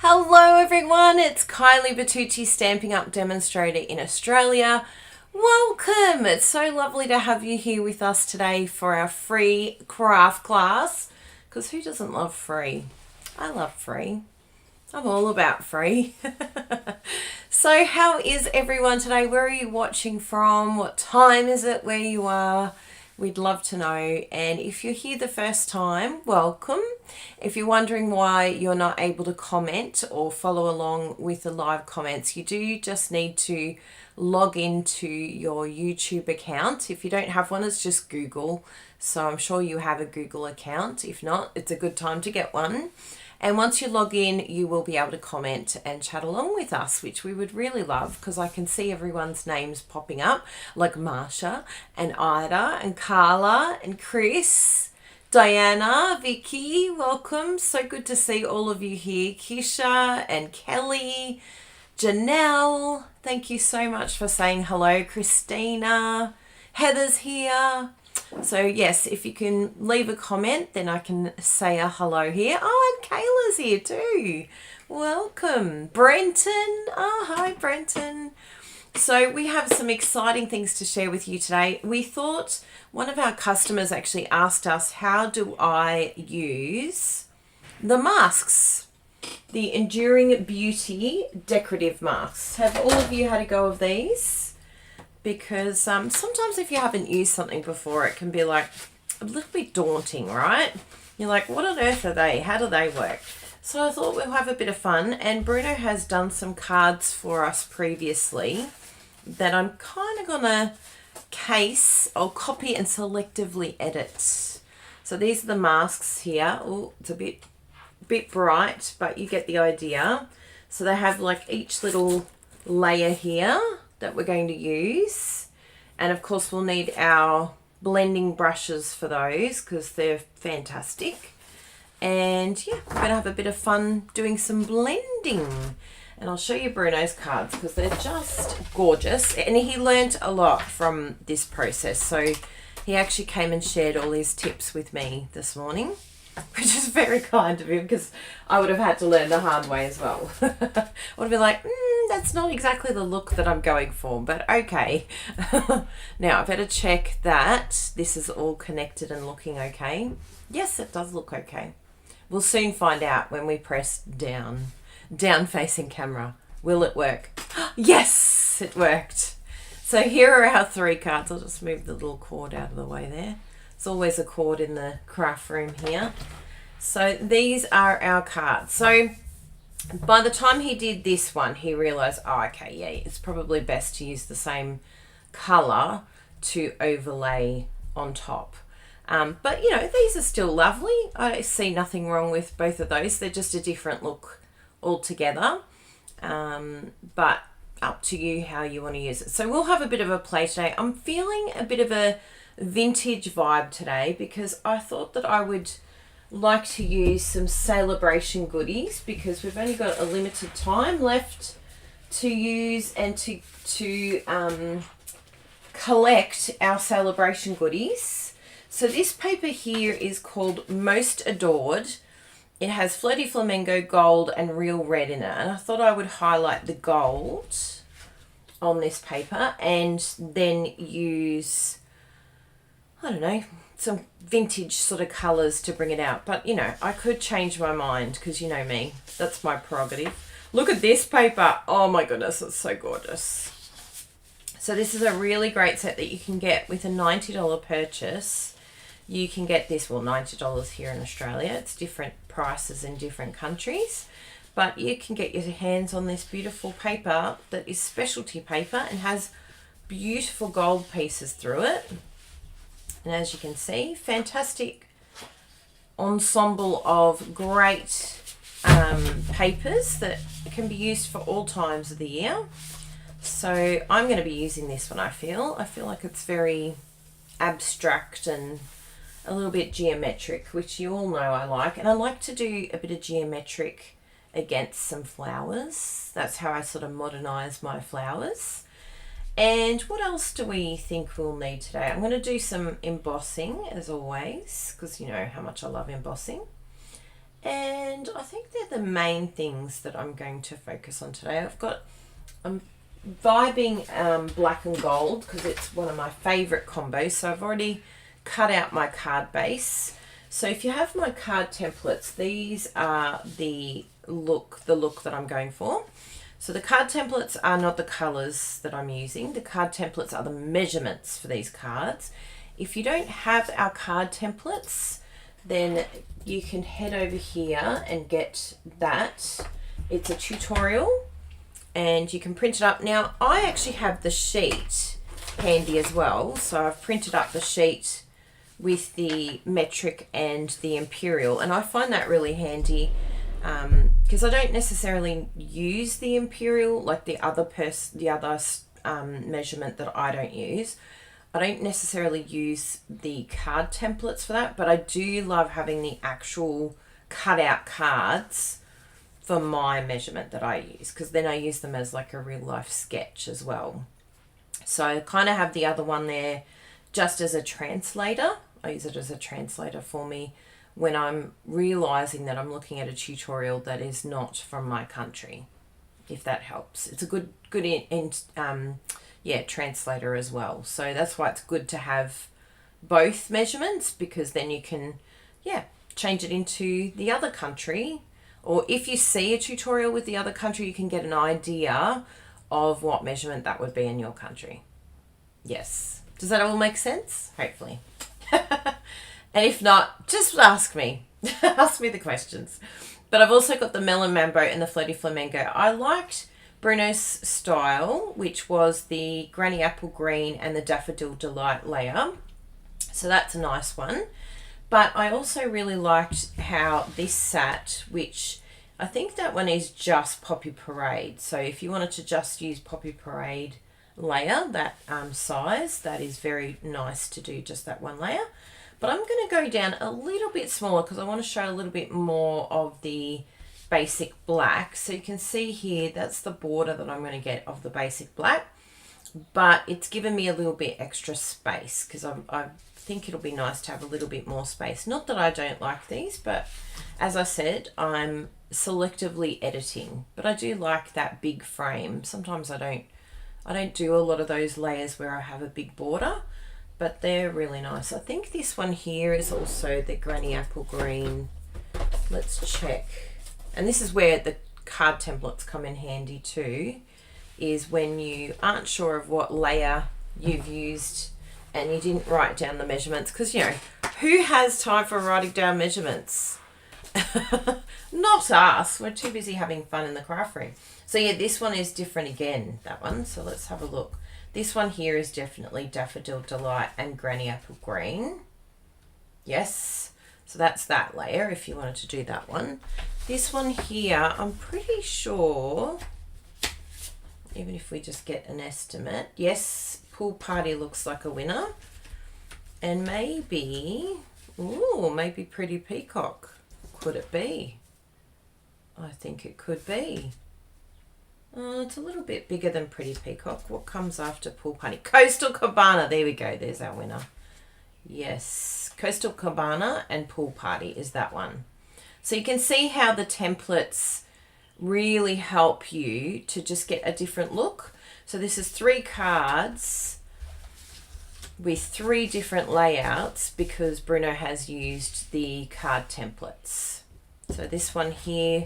Hello everyone, it's Kylie Bertucci, Stamping Up demonstrator in Australia. Welcome! It's so lovely to have you here with us today for our free craft class. Because who doesn't love free? I love free. I'm all about free. So how is everyone today? Where are you watching from? What time is it where you are? We'd love to know. And if you're here the first time, welcome. If you're wondering why you're not able to comment or follow along with the live comments, you do just need to log into your YouTube account. If you don't have one, it's just Google. So I'm sure you have a Google account. If not, it's a good time to get one. And once you log in, you will be able to comment and chat along with us, which we would really love because I can see everyone's names popping up, like Marsha and Ida and Carla and Chris, Diana, Vicky, welcome. So good to see all of you here. Kisha and Kelly, Janelle, thank you so much for saying hello. Christina, Heather's here. So yes, if you can leave a comment, then I can say a hello here. Oh, and Kayla's here too. Welcome. Brenton. Oh, hi, Brenton. So we have some exciting things to share with you today. We thought one of our customers actually asked us, how do I use the masks? The Enduring Beauty decorative masks. Have all of you had a go of these? Because sometimes if you haven't used something before, it can be like a little bit daunting, right? You're like, what on earth are they? How do they work? So I thought we'll have a bit of fun. And Bruno has done some cards for us previously that I'm kind of going to case. I'll copy and selectively edit. So these are the masks here. Oh, it's a bit bright, but you get the idea. So they have like each little layer here that we're going to use, and of course we'll need our blending brushes for those because they're fantastic. And yeah, we're going to have a bit of fun doing some blending, and I'll show you Bruno's cards because they're just gorgeous, and he learnt a lot from this process. So he actually came and shared all his tips with me this morning, which is very kind of him because I would have had to learn the hard way as well. I would be like, that's not exactly the look that I'm going for, but okay. Now I better check that this is all connected and looking okay. Yes, it does look okay. We'll soon find out when we press down facing camera. Will it work? Yes, it worked. So here are our three cards. I'll just move the little cord out of the way there. There's always a cord in the craft room here. So these are our cards. So by the time he did this one, he realized, oh, okay, yeah, it's probably best to use the same color to overlay on top. But, you know, these are still lovely. I see nothing wrong with both of those. They're just a different look altogether. But up to you how you want to use it. So we'll have a bit of a play today. I'm feeling a bit of a vintage vibe today because I thought that I would like to use some celebration goodies because we've only got a limited time left to use and to collect our celebration goodies. So this paper here is called Most Adored. It has Flirty Flamingo Gold and Real Red in it, and I thought I would highlight the gold on this paper and then use, I don't know, some vintage sort of colours to bring it out. But, you know, I could change my mind because you know me. That's my prerogative. Look at this paper. Oh, my goodness. It's so gorgeous. So this is a really great set that you can get with a $90 purchase. You can get this, well, $90 here in Australia. It's different prices in different countries. But you can get your hands on this beautiful paper that is specialty paper and has beautiful gold pieces through it. And as you can see, fantastic ensemble of great papers that can be used for all times of the year. So I'm going to be using this one, I feel like it's very abstract and a little bit geometric, which you all know I like. And I like to do a bit of geometric against some flowers. That's how I sort of modernize my flowers. And what else do we think we'll need today? I'm going to do some embossing as always, because you know how much I love embossing. And I think they're the main things that I'm going to focus on today. I'm vibing black and gold because it's one of my favourite combos. So I've already cut out my card base. So if you have my card templates, these are the look that I'm going for. So the card templates are not the colours that I'm using. The card templates are the measurements for these cards. If you don't have our card templates, then you can head over here and get that. It's a tutorial and you can print it up. Now, I actually have the sheet handy as well. So I've printed up the sheet with the metric and the imperial, and I find that really handy because I don't necessarily use the imperial like the other measurement that I don't use. I don't necessarily use the card templates for that, but I do love having the actual cutout cards for my measurement that I use, because then I use them as like a real life sketch as well. So I kind of have the other one there just as a translator. I use it as a translator for me when I'm realizing that I'm looking at a tutorial that is not from my country, if that helps. It's a good translator as well. So that's why it's good to have both measurements, because then you can change it into the other country, or if you see a tutorial with the other country, you can get an idea of what measurement that would be in your country. Yes. Does that all make sense? Hopefully. And if not, just ask me. Ask me the questions. But I've also got the Melon Mambo and the Floaty Flamingo. I liked Bruno's style, which was the Granny Apple Green and the Daffodil Delight layer. So that's a nice one. But I also really liked how this sat, which I think that one is just Poppy Parade. So if you wanted to just use Poppy Parade layer, that size, that is very nice to do just that one layer. But I'm going to go down a little bit smaller because I want to show a little bit more of the basic black. So you can see here, that's the border that I'm going to get of the basic black. But it's given me a little bit extra space because I think it'll be nice to have a little bit more space. Not that I don't like these, but as I said, I'm selectively editing. But I do like that big frame. Sometimes I don't do a lot of those layers where I have a big border, but they're really nice. I think this one here is also the Granny Apple Green. Let's check. And this is where the card templates come in handy too, is when you aren't sure of what layer you've used and you didn't write down the measurements, because, you know, who has time for writing down measurements? Not us. We're too busy having fun in the craft room. So yeah, this one is different again, that one. So let's have a look. This one here is definitely Daffodil Delight and Granny Apple Green. Yes. So that's that layer if you wanted to do that one. This one here, I'm pretty sure, even if we just get an estimate, yes, Pool Party looks like a winner. And maybe, maybe Pretty Peacock. Could it be? I think it could be. It's a little bit bigger than Pretty Peacock. What comes after Pool Party? Coastal Cabana. There we go. There's our winner. Yes. Coastal Cabana and Pool Party is that one. So you can see how the templates really help you to just get a different look. So this is 3 cards with 3 different layouts because Bruno has used the card templates. So this one here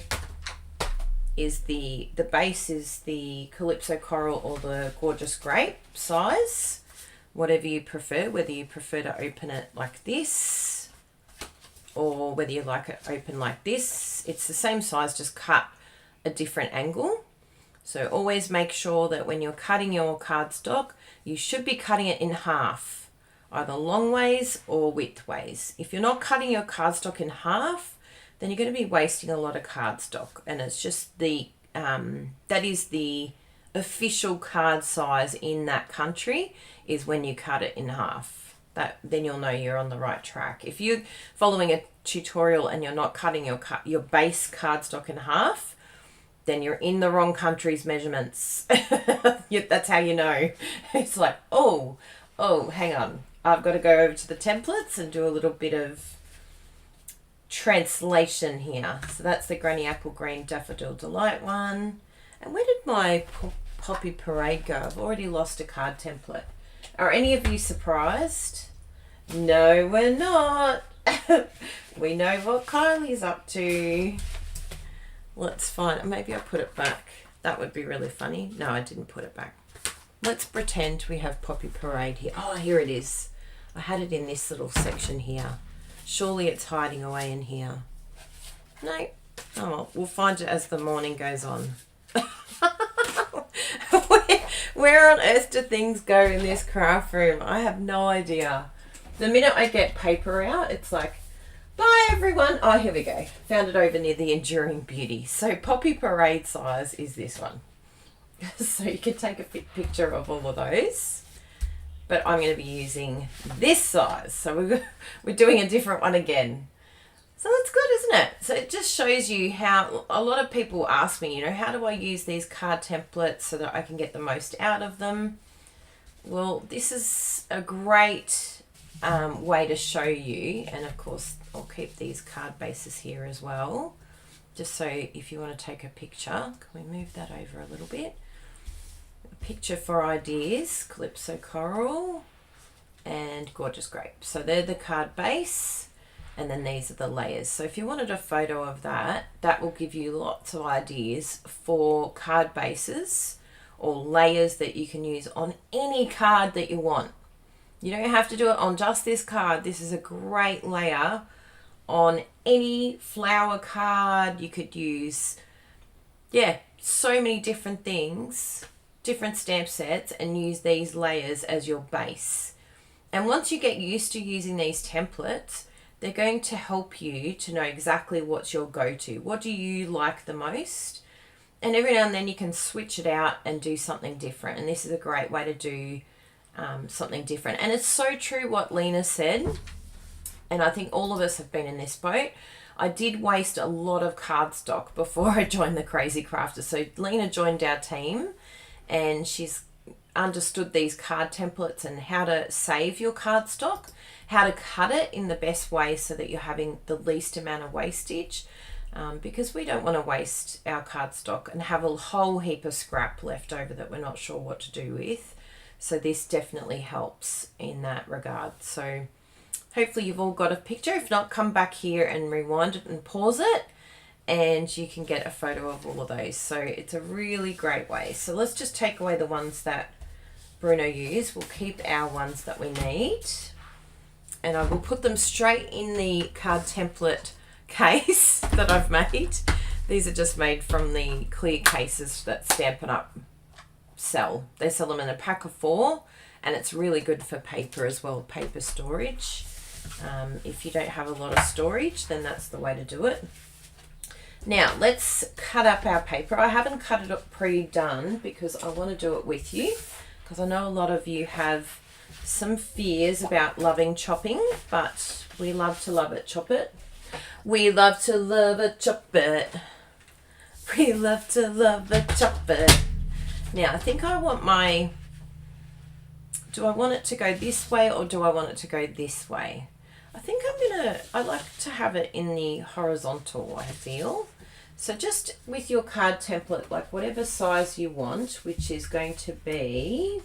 is the base is the Calypso Coral or the Gorgeous Grape size, whatever you prefer, whether you prefer to open it like this or whether you like it open like this. It's the same size, just cut a different angle. So always make sure that when you're cutting your cardstock, you should be cutting it in half, either long ways or width ways. If you're not cutting your cardstock in half, then you're going to be wasting a lot of cardstock, and it's just the that is the official card size in that country, is when you cut it in half. Then you'll know you're on the right track. If you're following a tutorial and you're not cutting your base cardstock in half, then you're in the wrong country's measurements. That's how you know. It's like, oh, hang on. I've got to go over to the templates and do a little bit of translation here. So that's the Granny Apple Green Daffodil Delight one. And where did my Poppy Parade go? I've already lost a card template. Are any of you surprised? No, we're not. We know what Kylie's up to. Let's find it. Maybe I'll put it back. That would be really funny. No, I didn't put it back. Let's pretend we have Poppy Parade here. Oh, here it is. I had it in this little section here. Surely it's hiding away in here. No. Oh, well, we'll find it as the morning goes on. Where on earth do things go in this craft room? I have no idea. The minute I get paper out, it's like, bye everyone. Oh, here we go. Found it over near the Enduring Beauty. So Poppy Parade size is this one. So you can take a picture of all of those. But I'm going to be using this size. So we're doing a different one again. So that's good, isn't it? So it just shows you how a lot of people ask me, how do I use these card templates so that I can get the most out of them? Well, this is a great way to show you. And of course, I'll keep these card bases here as well. Just so if you want to take a picture, can we move that over a little bit? Picture for Ideas, Calypso Coral, and Gorgeous Grape. So they're the card base, and then these are the layers. So if you wanted a photo of that, that will give you lots of ideas for card bases or layers that you can use on any card that you want. You don't have to do it on just this card. This is a great layer on any flower card. You could use, so many different things, different stamp sets, and use these layers as your base. And once you get used to using these templates, they're going to help you to know exactly what's your go-to. What do you like the most? And every now and then you can switch it out and do something different. And this is a great way to do something different. And it's so true what Lena said. And I think all of us have been in this boat. I did waste a lot of cardstock before I joined the Crazy Crafters. So Lena joined our team, and she's understood these card templates and how to save your cardstock, how to cut it in the best way so that you're having the least amount of wastage, because we don't want to waste our cardstock and have a whole heap of scrap left over that we're not sure what to do with. So this definitely helps in that regard. So hopefully you've all got a picture. If not, come back here and rewind it and pause it, and you can get a photo of all of those. So it's a really great way. So let's just take away the ones that Bruno used. We'll keep our ones that we need, and I will put them straight in the card template case that I've made. These are just made from the clear cases that Stampin' Up sell. They sell them in a pack of 4, and it's really good for paper as well, paper storage. If you don't have a lot of storage, then that's the way to do it. Now let's cut up our paper. I haven't cut it up pre-done because I want to do it with you, because I know a lot of you have some fears about loving chopping, but we love to love it, chop it. We love to love it, chop it. We love to love it, chop it. Now I think I want do I want it to go this way or do I want it to go this way? I think I like to have it in the horizontal, I feel. So just with your card template, like whatever size you want, which is going to be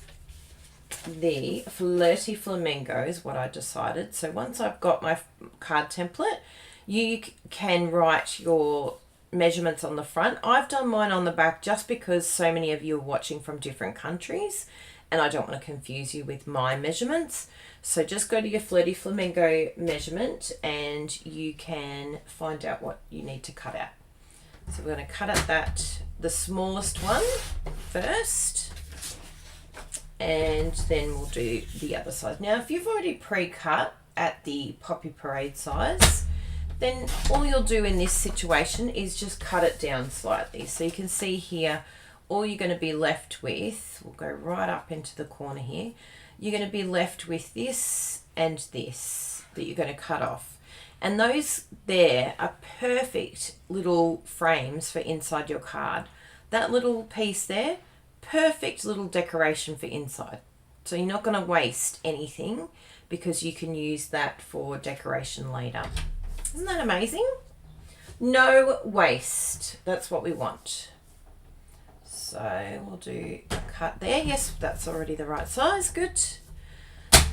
the Flirty Flamingo is what I decided. So once I've got my card template, you can write your measurements on the front. I've done mine on the back just because so many of you are watching from different countries, and I don't want to confuse you with my measurements. So just go to your Flirty Flamingo measurement and you can find out what you need to cut out. So we're going to cut out the smallest one first, and then we'll do the other side. Now if you've already pre-cut at the Poppy Parade size, then all you'll do in this situation is just cut it down slightly. So you can see here, all you're going to be left with, we'll go right up into the corner here, you're going to be left with this and this that you're going to cut off. And those there are perfect little frames for inside your card. That little piece there, perfect little decoration for inside. So you're not going to waste anything because you can use that for decoration later. Isn't that amazing? No waste. That's what we want. So we'll do a cut there. Yes, that's already the right size. Good.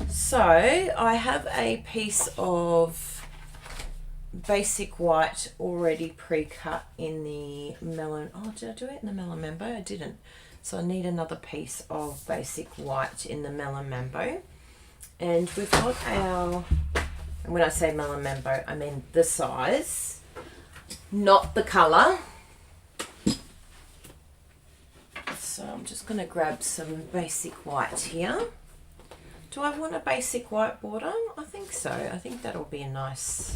So I have a piece of basic white already pre-cut in the melon. Oh, did I do it in the melon mambo? I didn't. So I need another piece of basic white in the melon mambo. And we've got our, and when I say melon mambo, I mean the size, not the colour. So I'm just going to grab some basic white here. Do I want a basic white border? I think so. I think that'll be a nice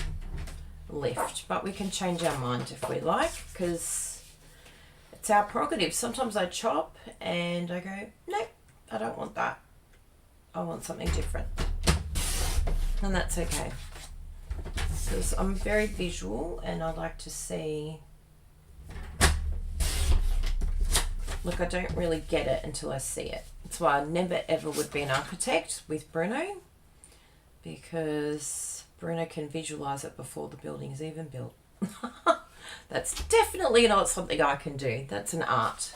lift, but we can change our mind if we like, because it's our prerogative. Sometimes I chop and I go, no, I don't want that. I want something different. And that's okay. Because I'm very visual and I like to see. Look, I don't really get it until I see it. That's why I never ever would be an architect with Bruno, because Bruno can visualize it before the building is even built. That's definitely not something I can do. That's an art.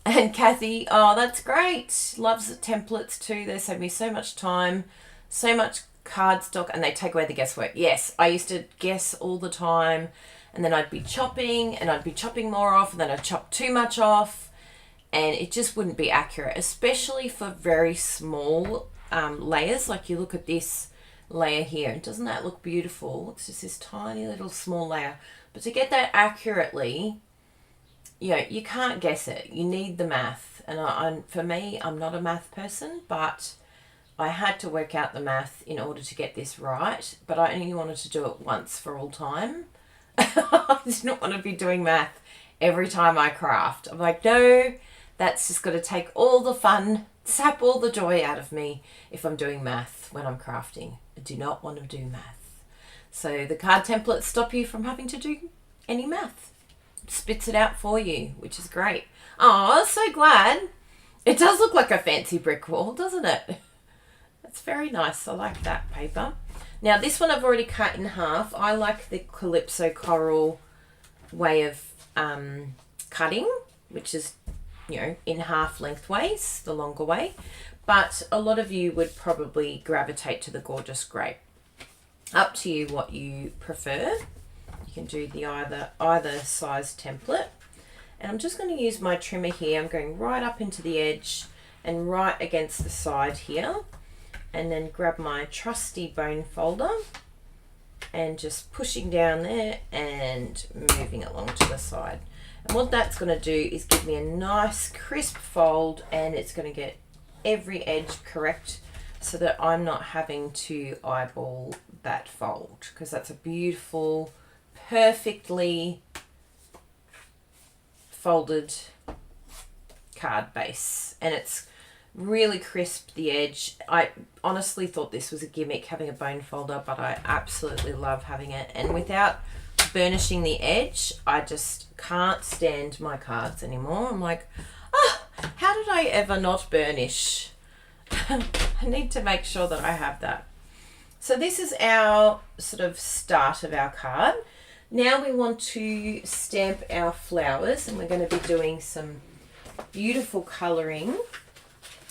And Kathy, oh, that's great. Loves the templates too. They save me so much time, so much cardstock, and they take away the guesswork. Yes, I used to guess all the time, and then I'd be chopping, and I'd be chopping more off, and then I'd chop too much off, and it just wouldn't be accurate, especially for very small layers. Like you look at this layer here, and doesn't that look beautiful? It's just this tiny little small layer. But to get that accurately, you know, you can't guess it. You need the math. And for me, I'm not a math person, but I had to work out the math in order to get this right. But I only wanted to do it once for all time. I did not want to be doing math every time I craft. I'm like, no, that's just got to take all the fun, sap all the joy out of me if I'm doing math when I'm crafting. I do not want to do math. So the card templates stop you from having to do any math. It spits it out for you, which is great. Oh, so glad. It does look like a fancy brick wall, doesn't it? That's very nice. I like that paper. Now this one I've already cut in half. I like the Calypso Coral way of cutting, which is, you know, in half lengthways, the longer way. But a lot of you would probably gravitate to the Gorgeous Grape. Up to you what you prefer. You can do the either size template. And I'm just going to use my trimmer here. I'm going right up into the edge and right against the side here. And then grab my trusty bone folder and just pushing down there and moving along to the side. And what that's going to do is give me a nice crisp fold, and it's going to get every edge correct so that I'm not having to eyeball that fold, because that's a beautiful, perfectly folded card base, and it's really crisp the edge. I honestly thought this was a gimmick having a bone folder, but I absolutely love having it. And without burnishing the edge, I just can't stand my cards anymore. I'm like, oh, how did I ever not burnish? I need to make sure that I have that. So this is our sort of start of our card. Now we want to stamp our flowers, and we're going to be doing some beautiful colouring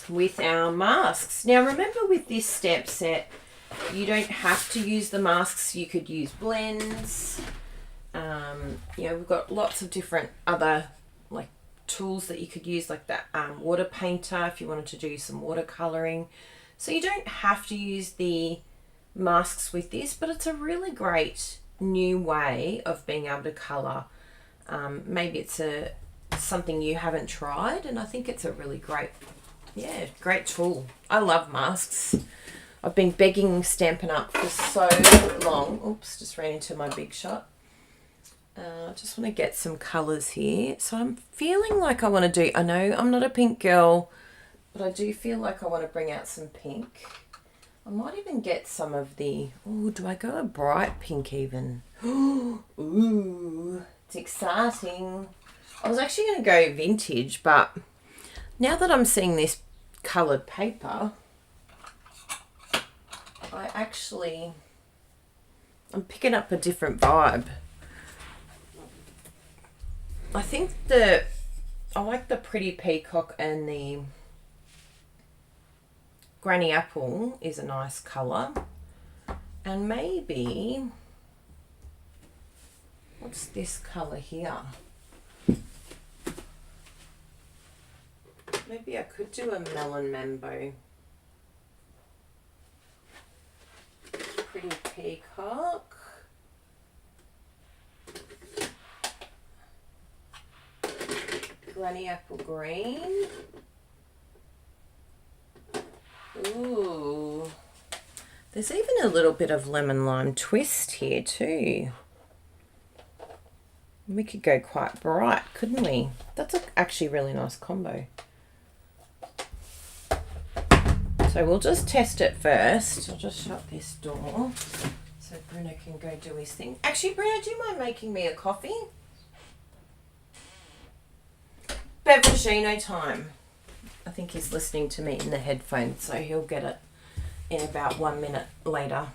with our masks. Now remember, with this stamp set, you don't have to use the masks. You could use blends. You know, we've got lots of different other like tools that you could use, like that water painter if you wanted to do some watercolouring. So you don't have to use the masks with this, but it's a really great new way of being able to colour. Maybe it's something you haven't tried, and I think it's a really great tool. I love masks. I've been begging Stampin' Up for so long. Oops, just ran into my big shot. I just want to get some colours here. So I'm feeling like I want to do, I know I'm not a pink girl, but I do feel like I want to bring out some pink. I might even get some of the, oh, do I go a bright pink even? Ooh, it's exciting. I was actually going to go vintage, but now that I'm seeing this coloured paper, I actually I'm picking up a different vibe. I think I like the pretty peacock, and the granny apple is a nice colour. And maybe, what's this colour here? Maybe I could do a melon mambo. Pretty peacock. Granny apple green. Ooh. There's even a little bit of lemon lime twist here too. We could go quite bright, couldn't we? That's actually a really nice combo. So we'll just test it first. I'll just shut this door so Bruno can go do his thing. Actually, Bruno, do you mind making me a coffee? Beverageino time. I think he's listening to me in the headphones, so he'll get it in about 1 minute later.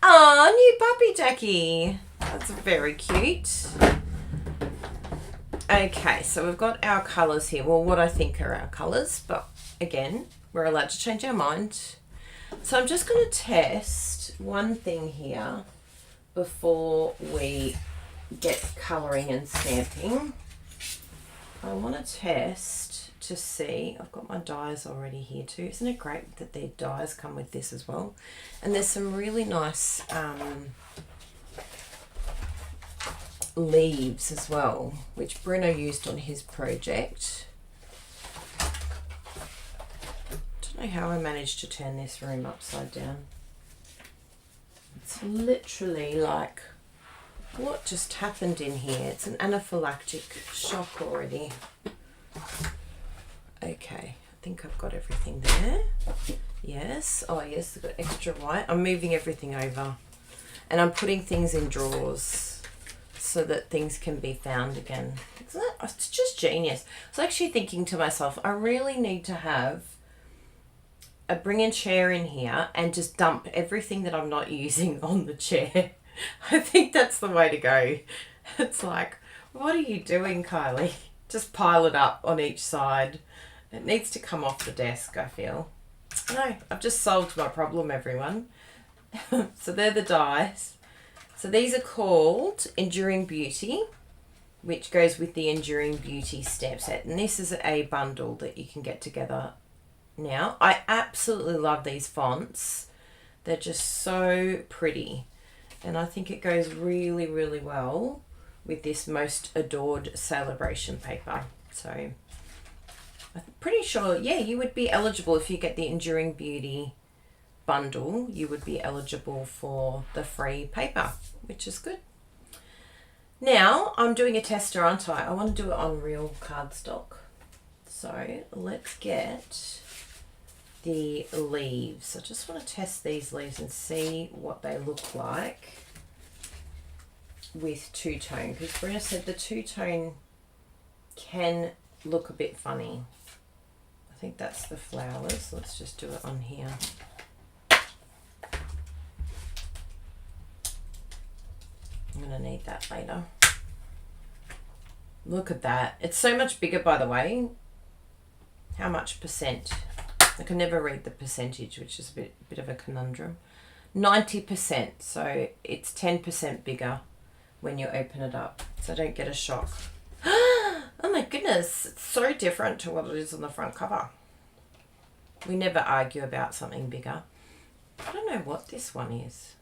Oh, new puppy Jackie. That's very cute. Okay, so we've got our colours here. Well, what I think are our colours, but again, we're allowed to change our mind. So I'm just going to test one thing here before we get colouring and stamping. I want to test to see, I've got my dies already here too. Isn't it great that their dies come with this as well? And there's some really nice leaves as well, which Bruno used on his project. Don't know how I managed to turn this room upside down. It's literally like, what just happened in here? It's an anaphylactic shock already. Okay, I think I've got everything there. Yes, oh yes, I've got extra white. I'm moving everything over and I'm putting things in drawers so that things can be found again. It's just genius. I was actually thinking to myself, I really need to have bring a chair in here and just dump everything that I'm not using on the chair. I think that's the way to go. It's like, what are you doing, Kylie? Just pile it up on each side. It needs to come off the desk, I feel. No, I've just solved my problem, everyone. So they're the dies. So these are called Enduring Beauty, which goes with the Enduring Beauty stamp set. And this is a bundle that you can get together now. I absolutely love these fonts. They're just so pretty. And I think it goes really, really well with this Most Adored Celebration paper. So I'm pretty sure, yeah, you would be eligible if you get the Enduring Beauty bundle. You would be eligible for the free paper, which is good. Now, I'm doing a tester, aren't I? I want to do it on real cardstock. So let's get the leaves. I just want to test these leaves and see what they look like with two-tone, because Brina said the two-tone can look a bit funny. I think that's the flowers. Let's just do it on here. I'm going to need that later. Look at that. It's so much bigger, by the way. How much percent? I can never read the percentage, which is a bit of a conundrum. 90%, so it's 10% bigger when you open it up, so don't get a shock. Oh my goodness, it's so different to what it is on the front cover. We never argue about something bigger. I don't know what this one is.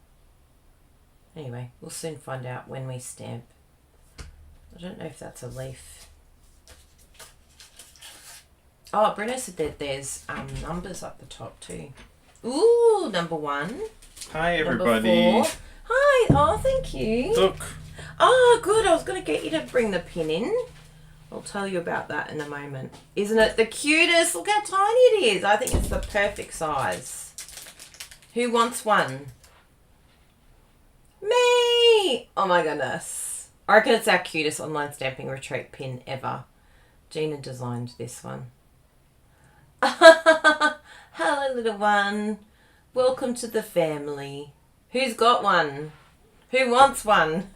Anyway, we'll soon find out when we stamp. I don't know if that's a leaf. Oh, Bruno said that there's numbers up the top too. Ooh, number 1. Hi, everybody. Number 4. Hi. Oh, thank you. Look. Oh, good. I was going to get you to bring the pin in. I'll tell you about that in a moment. Isn't it the cutest? Look how tiny it is. I think it's the perfect size. Who wants one? Me! Oh my goodness. I reckon it's our cutest online stamping retreat pin ever. Gina designed this one. Hello, little one. Welcome to the family. Who's got one? Who wants one?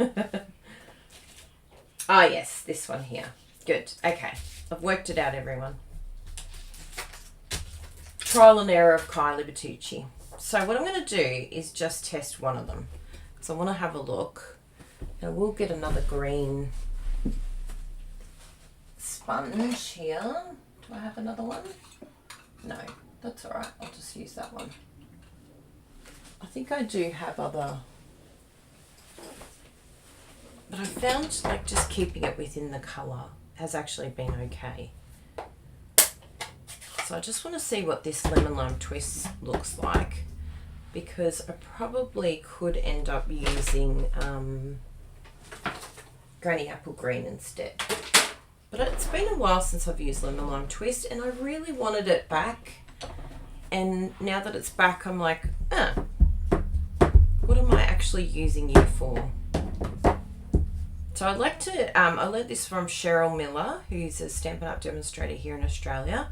Ah, yes, this one here. Good. Okay. I've worked it out, everyone. Trial and error of Kylie Bertucci. So what I'm going to do is just test one of them. So I want to have a look. And we'll get another green sponge here. Do I have another one? No, that's all right. I'll just use that one. I think I do have other... But I found like just keeping it within the colour has actually been okay. So I just want to see what this lemon lime twist looks like, because I probably could end up using granny apple green instead. But it's been a while since I've used lemon lime twist and I really wanted it back. And now that it's back, I'm like, what am I actually using you for? So I'd like to, I learned this from Cheryl Miller, who's a Stampin' Up! Demonstrator here in Australia.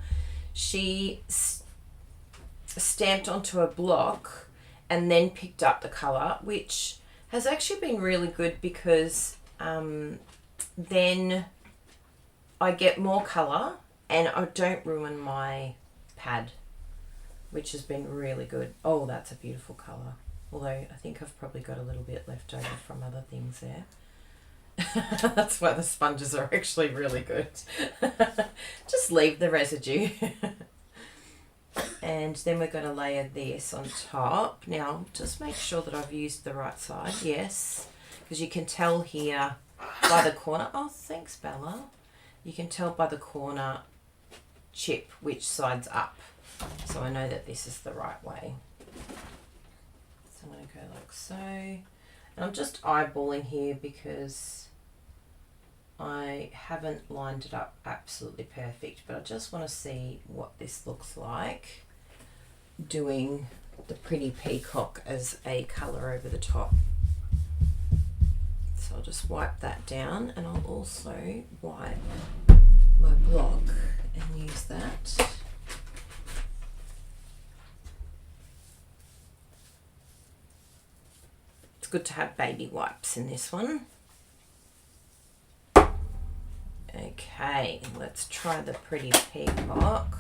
She stamped onto a block and then picked up the colour, which has actually been really good because then I get more colour and I don't ruin my pad, which has been really good. Oh, that's a beautiful colour. Although I think I've probably got a little bit left over from other things there. That's why the sponges are actually really good. Just leave the residue. And then we're going to layer this on top. Now, just make sure that I've used the right side. Yes, because you can tell here by the corner. Oh, thanks, Bella. You can tell by the corner chip which side's up. So I know that this is the right way. So I'm going to go like so. And I'm just eyeballing here because I haven't lined it up absolutely perfect, but I just want to see what this looks like doing the pretty peacock as a colour over the top. So I'll just wipe that down and I'll also wipe my block and use that. It's good to have baby wipes in this one. Okay, let's try the pretty peacock.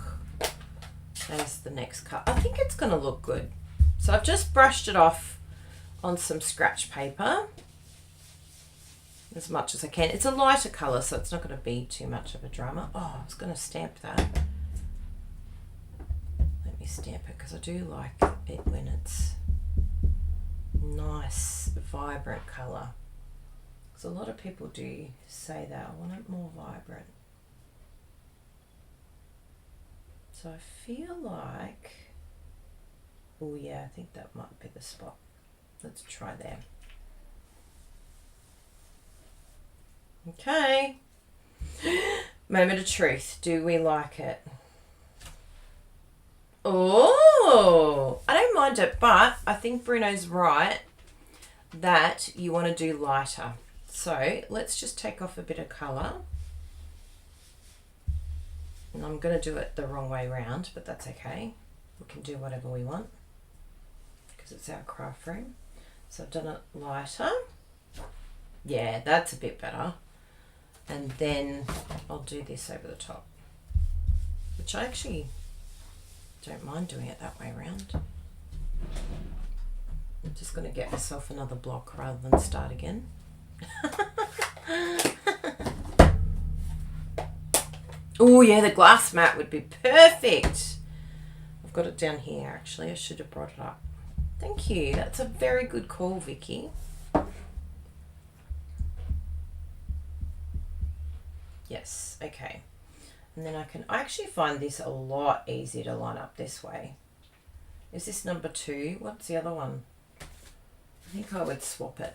There's the next cut. I think it's going to look good. So I've just brushed it off on some scratch paper as much as I can. It's a lighter colour, so it's not going to be too much of a drama. Oh, I was going to stamp that. Let me stamp it because I do like it when it's nice, vibrant colour. So a lot of people do say that, I want it more vibrant. So I feel like, oh yeah, I think that might be the spot. Let's try there. Okay. Moment of truth. Do we like it? Oh, I don't mind it, but I think Bruno's right that you want to do lighter. So let's just take off a bit of colour. And I'm going to do it the wrong way round, but that's okay. We can do whatever we want because it's our craft room. So I've done it lighter. Yeah, that's a bit better. And then I'll do this over the top, which I actually don't mind doing it that way around. I'm just going to get myself another block rather than start again. Oh yeah, the glass mat would be perfect. I've got it down here actually. I should have brought it up. Thank you. That's a very good call, Vicky. Yes, okay. And then I actually find this a lot easier to line up this way. Is this number 2? What's the other one? I think I would swap it.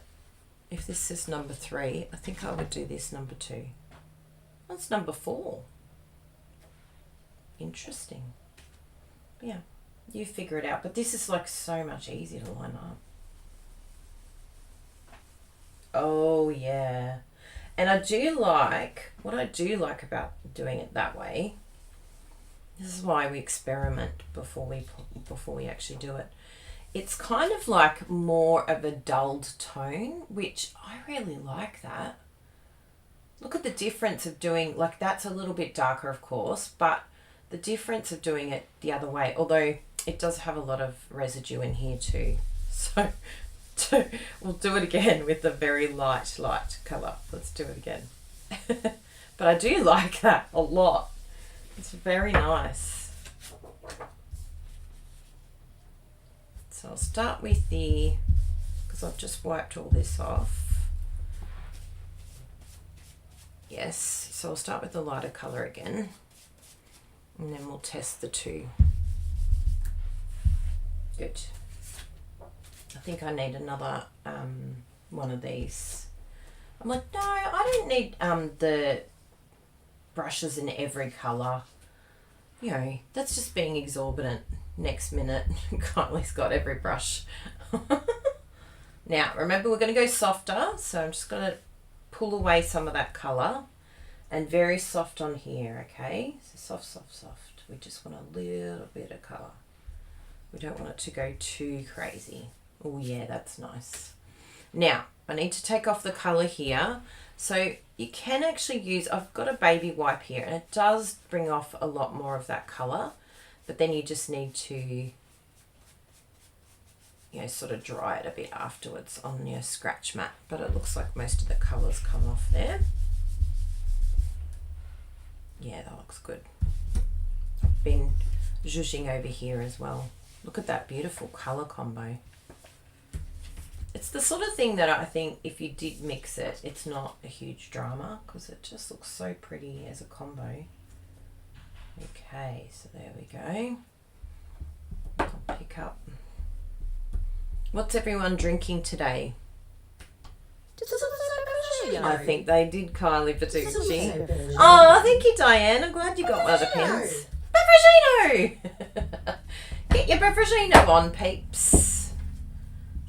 If this is number 3, I think I would do this number 2. That's number 4. Interesting. Yeah, you figure it out. But this is like so much easier to line up. Oh yeah. And I do like, what I do like about doing it that way, this is why we experiment before we actually do it, it's kind of like more of a dulled tone, which I really like that. Look at the difference of doing, like that's a little bit darker of course, but the difference of doing it the other way, although it does have a lot of residue in here too. So we'll do it again with a very light colour. Let's do it again. But I do like that a lot. It's very nice. So I'll start with because I've just wiped all this off. Yes, so I'll start with the lighter colour again. And then we'll test the two. Good. I think I need another one of these. I'm like, no, I don't need the brushes in every colour. You know, that's just being exorbitant. Next minute, Kylie's got every brush. Now, remember we're going to go softer, so I'm just going to pull away some of that colour and very soft on here, okay? So soft. We just want a little bit of colour. We don't want it to go too crazy. Oh yeah, that's nice. Now, I need to take off the colour here. So you can actually use, I've got a baby wipe here and it does bring off a lot more of that colour, but then you just need to, you know, sort of dry it a bit afterwards on your scratch mat. But it looks like most of the colours come off there. Yeah, that looks good. I've been zhuzhing over here as well. Look at that beautiful colour combo. It's the sort of thing that I think if you did mix it, it's not a huge drama because it just looks so pretty as a combo. Okay, so there we go. I'll pick up. What's everyone drinking today? I think they did, Kylie Bertucci. Oh, thank you, Diane. I'm glad you got one of the pens. Beveragino! Get your Beveragino on, peeps.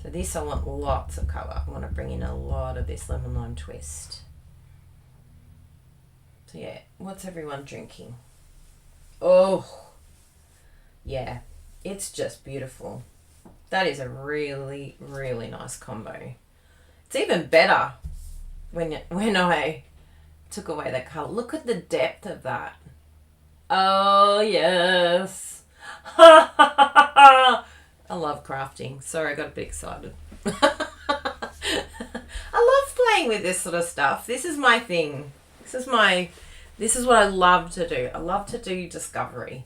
So this, I want lots of colour. I want to bring in a lot of this lemon lime twist. So yeah, what's everyone drinking? Oh, yeah, it's just beautiful. That is a really, really nice combo. It's even better when I took away the colour. Look at the depth of that. Oh, yes. I love crafting. Sorry, I got a bit excited. I love playing with this sort of stuff. This is my thing. This is what I love to do. I love to do discovery.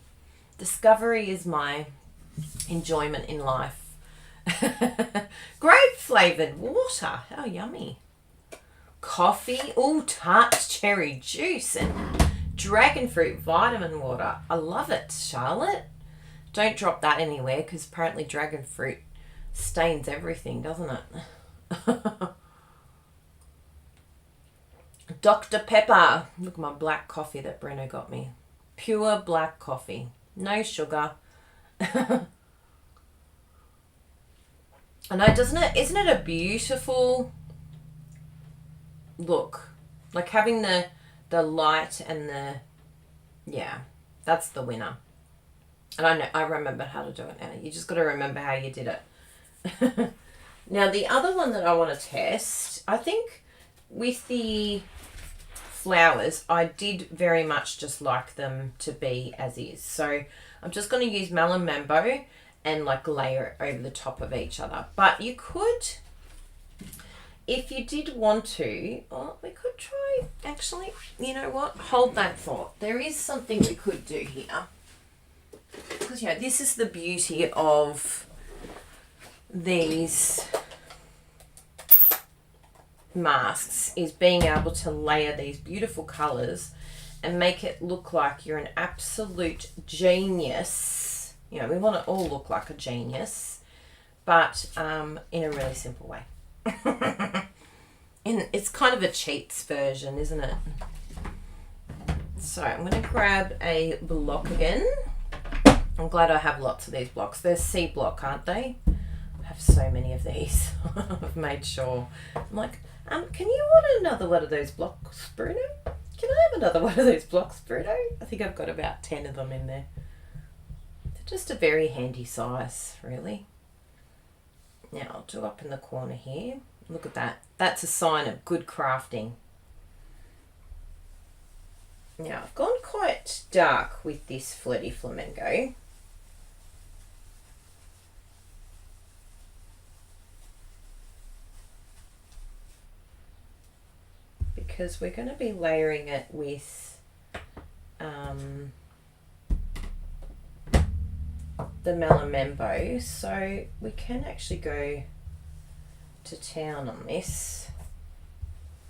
Discovery is my enjoyment in life. Grape flavoured water. How yummy. Coffee. Oh, tart cherry juice and dragon fruit vitamin water. I love it, Charlotte. Don't drop that anywhere because apparently dragon fruit stains everything, doesn't it? Dr. Pepper. Look at my black coffee that Bruno got me. Pure black coffee. No sugar. I know, isn't it a beautiful look? Like having the light and the, yeah, that's the winner. And I remember how to do it now. You just got to remember how you did it. Now, the other one that I want to test, I think with the flowers, I did very much just like them to be as is. So I'm just going to use Melon Mambo and like layer it over the top of each other. But you could, if you did want to, we could try, actually, you know what? Hold that thought. There is something we could do here. Because, you know, this is the beauty of these masks, is being able to layer these beautiful colours and make it look like you're an absolute genius. You know, we want to all look like a genius, but in a really simple way. And it's kind of a cheats version, isn't it? So I'm going to grab a block again. I'm glad I have lots of these blocks. They're C block, aren't they? I have so many of these. I've made sure. I'm like, can you order another one of those blocks, Bruno? Can I have another one of those blocks, Bruno? I think I've got about 10 of them in there. They're just a very handy size, really. Now I'll do up in the corner here. Look at that. That's a sign of good crafting. Now I've gone quite dark with this Flirty Flamingo. Because we're going to be layering it with the Melon Membo, so we can actually go to town on this.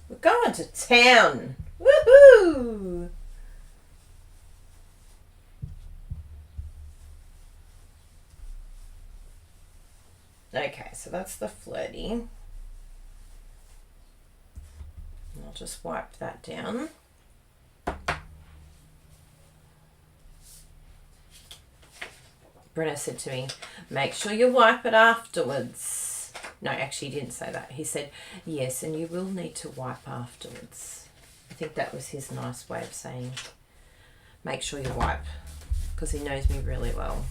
We're going to town! Woohoo! Okay, so that's the Flirty. And I'll just wipe that down. Brenna said to me, make sure you wipe it afterwards. No, actually he didn't say that. He said, yes, and you will need to wipe afterwards. I think that was his nice way of saying, make sure you wipe, because he knows me really well.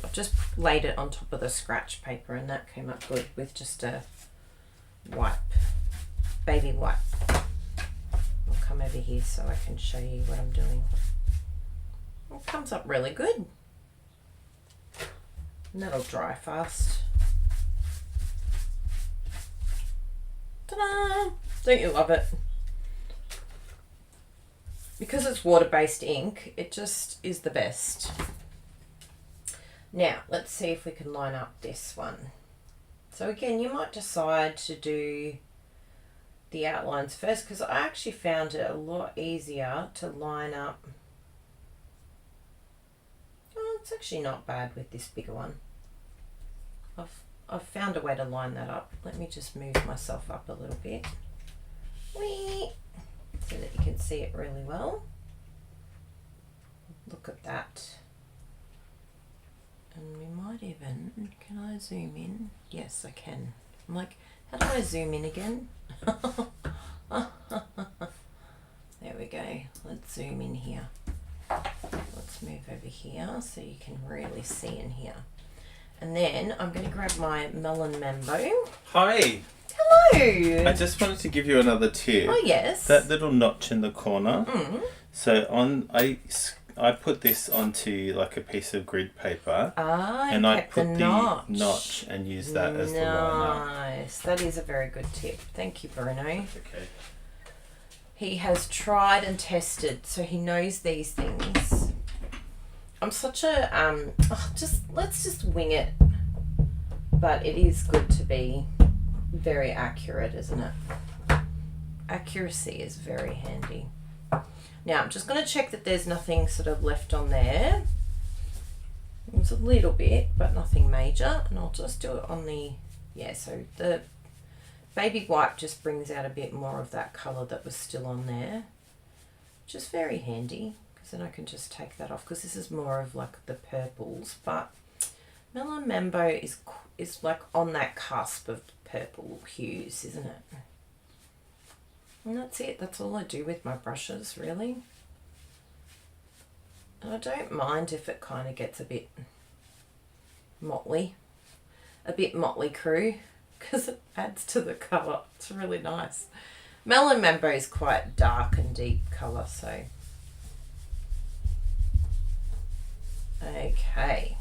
I've just laid it on top of the scratch paper and that came up good with just a wipe, baby wipe. I'll come over here so I can show you what I'm doing. It comes up really good. And that'll dry fast. Ta-da! Don't you love it? Because it's water-based ink, it just is the best. Now, let's see if we can line up this one. So again, you might decide to do the outlines first, because I actually found it a lot easier to line up. Oh, it's actually not bad with this bigger one. I've found a way to line that up. Let me just move myself up a little bit. Whee! So that you can see it really well. Look at that. And we might even, can I zoom in? Yes, I can. I'm like, how do I zoom in again? There we go. Let's zoom in here. Let's move over here so you can really see in here. And then I'm going to grab my Melon Membo. Hi. Hello. I just wanted to give you another tip. Oh, yes. That little notch in the corner. Mm. So I put this onto like a piece of grid paper. Ah, and I put the notch and use that as the liner. Nice. That is a very good tip. Thank you, Bruno. Okay. He has tried and tested, so he knows these things. I'm such a let's just wing it. But it is good to be very accurate, isn't it? Accuracy is very handy. Now I'm just going to check that there's nothing sort of left on there. It's a little bit, but nothing major. And I'll just do it on the, yeah, so the baby wipe just brings out a bit more of that colour that was still on there. Which is very handy, because then I can just take that off, because this is more of like the purples. But Melon Membo is like on that cusp of purple hues, isn't it? And that's it. That's all I do with my brushes, really. And I don't mind if it kind of gets a bit motley crew, because it adds to the colour. It's really nice. Melon Membo is quite dark and deep colour, so. Okay.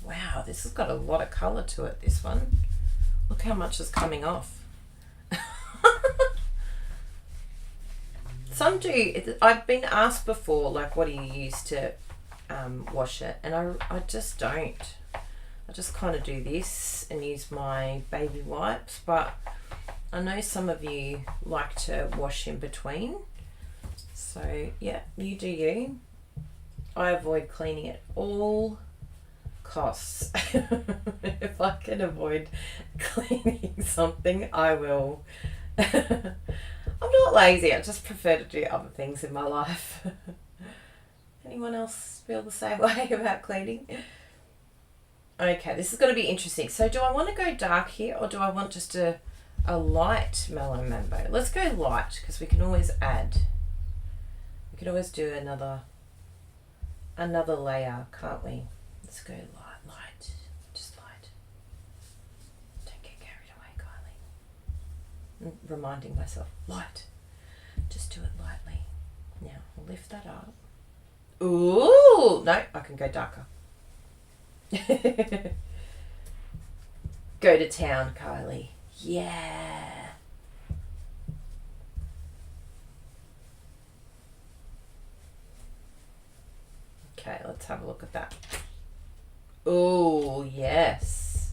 Wow, this has got a lot of colour to it, this one. Look how much is coming off. Some do. I've been asked before, like, what do you use to wash it? And I just don't. I just kind of do this and use my baby wipes. But I know some of you like to wash in between. So, yeah, you do you. I avoid cleaning at all costs. If I can avoid cleaning something, I will. I'm not lazy, I just prefer to do other things in my life. Anyone else feel the same way about cleaning? Okay, this is going to be interesting. So do I want to go dark here, or do I want just a light Melon Membo? Let's go light, because we can always add. We can always do another layer, can't we? Let's go light, just light. reminding myself, light. Just do it lightly. Now, I'll lift that up. Ooh! No, I can go darker. Go to town, Kylie. Yeah. Okay, let's have a look at that. Oh, yes.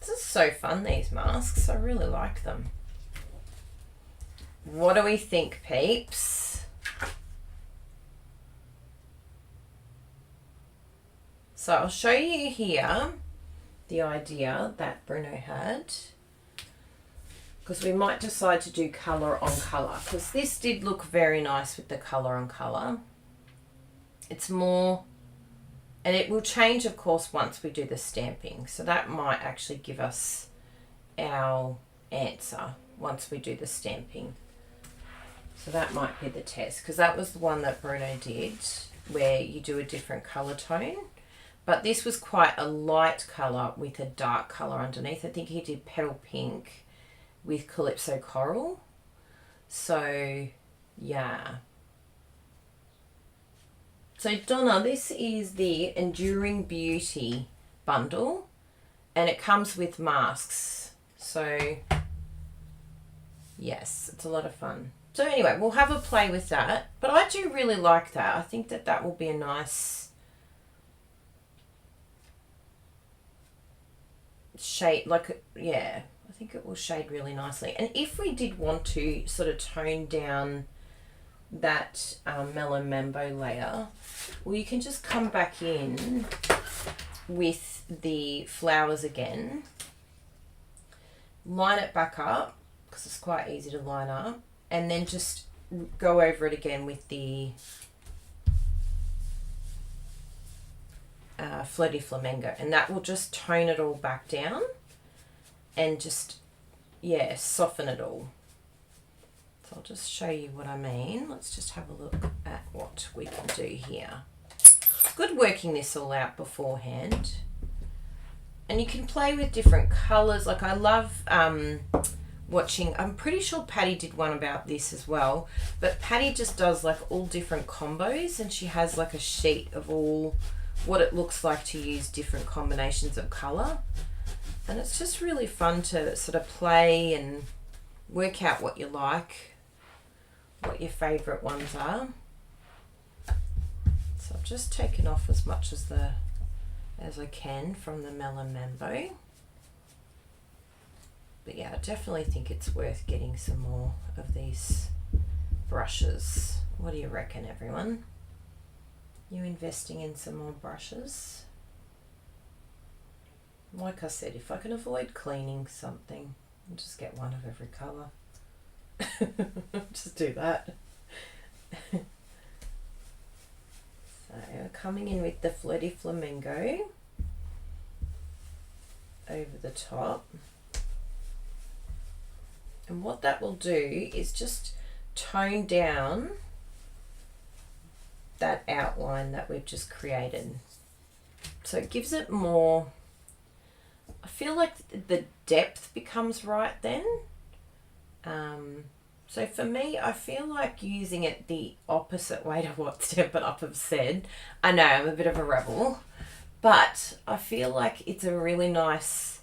This is so fun, these masks. I really like them. What do we think, peeps? So I'll show you here the idea that Bruno had, because we might decide to do colour on colour, because this did look very nice with the colour on colour. It's more, and it will change of course once we do the stamping, so that might actually give us our answer once we do the stamping. So that might be the test, because that was the one that Bruno did where you do a different colour tone, but this was quite a light colour with a dark colour underneath. I think he did petal pink with Calypso Coral. So, yeah. So, Donna, this is the Enduring Beauty bundle, and it comes with masks. So, yes, it's a lot of fun. So, anyway, we'll have a play with that. But I do really like that. I think that that will be a nice shade, like, yeah, I think it will shade really nicely. And if we did want to sort of tone down that Mellow Mambo layer, well, you can just come back in with the flowers again, line it back up, because it's quite easy to line up, and then just go over it again with the Flirty Flamingo, and that will just tone it all back down and just, yeah, soften it all. So I'll just show you what I mean. Let's just have a look at what we can do here. It's good working this all out beforehand. And you can play with different colours. Like I love watching, I'm pretty sure Patty did one about this as well, but Patty just does like all different combos, and she has like a sheet of all what it looks like to use different combinations of colour. And it's just really fun to sort of play and work out what you like, what your favourite ones are. So I've just taken off as much as I can from the Mellow Mambo. But yeah, I definitely think it's worth getting some more of these brushes. What do you reckon, everyone? You investing in some more brushes? Like I said, if I can avoid cleaning something, I'll just get one of every colour. Just do that. So coming in with the Flirty Flamingo over the top. And what that will do is just tone down that outline that we've just created. So it gives it more, I feel like the depth becomes right then. So for me, I feel like using it the opposite way to what Stampin' Up have said. I know, I'm a bit of a rebel, but I feel like it's a really nice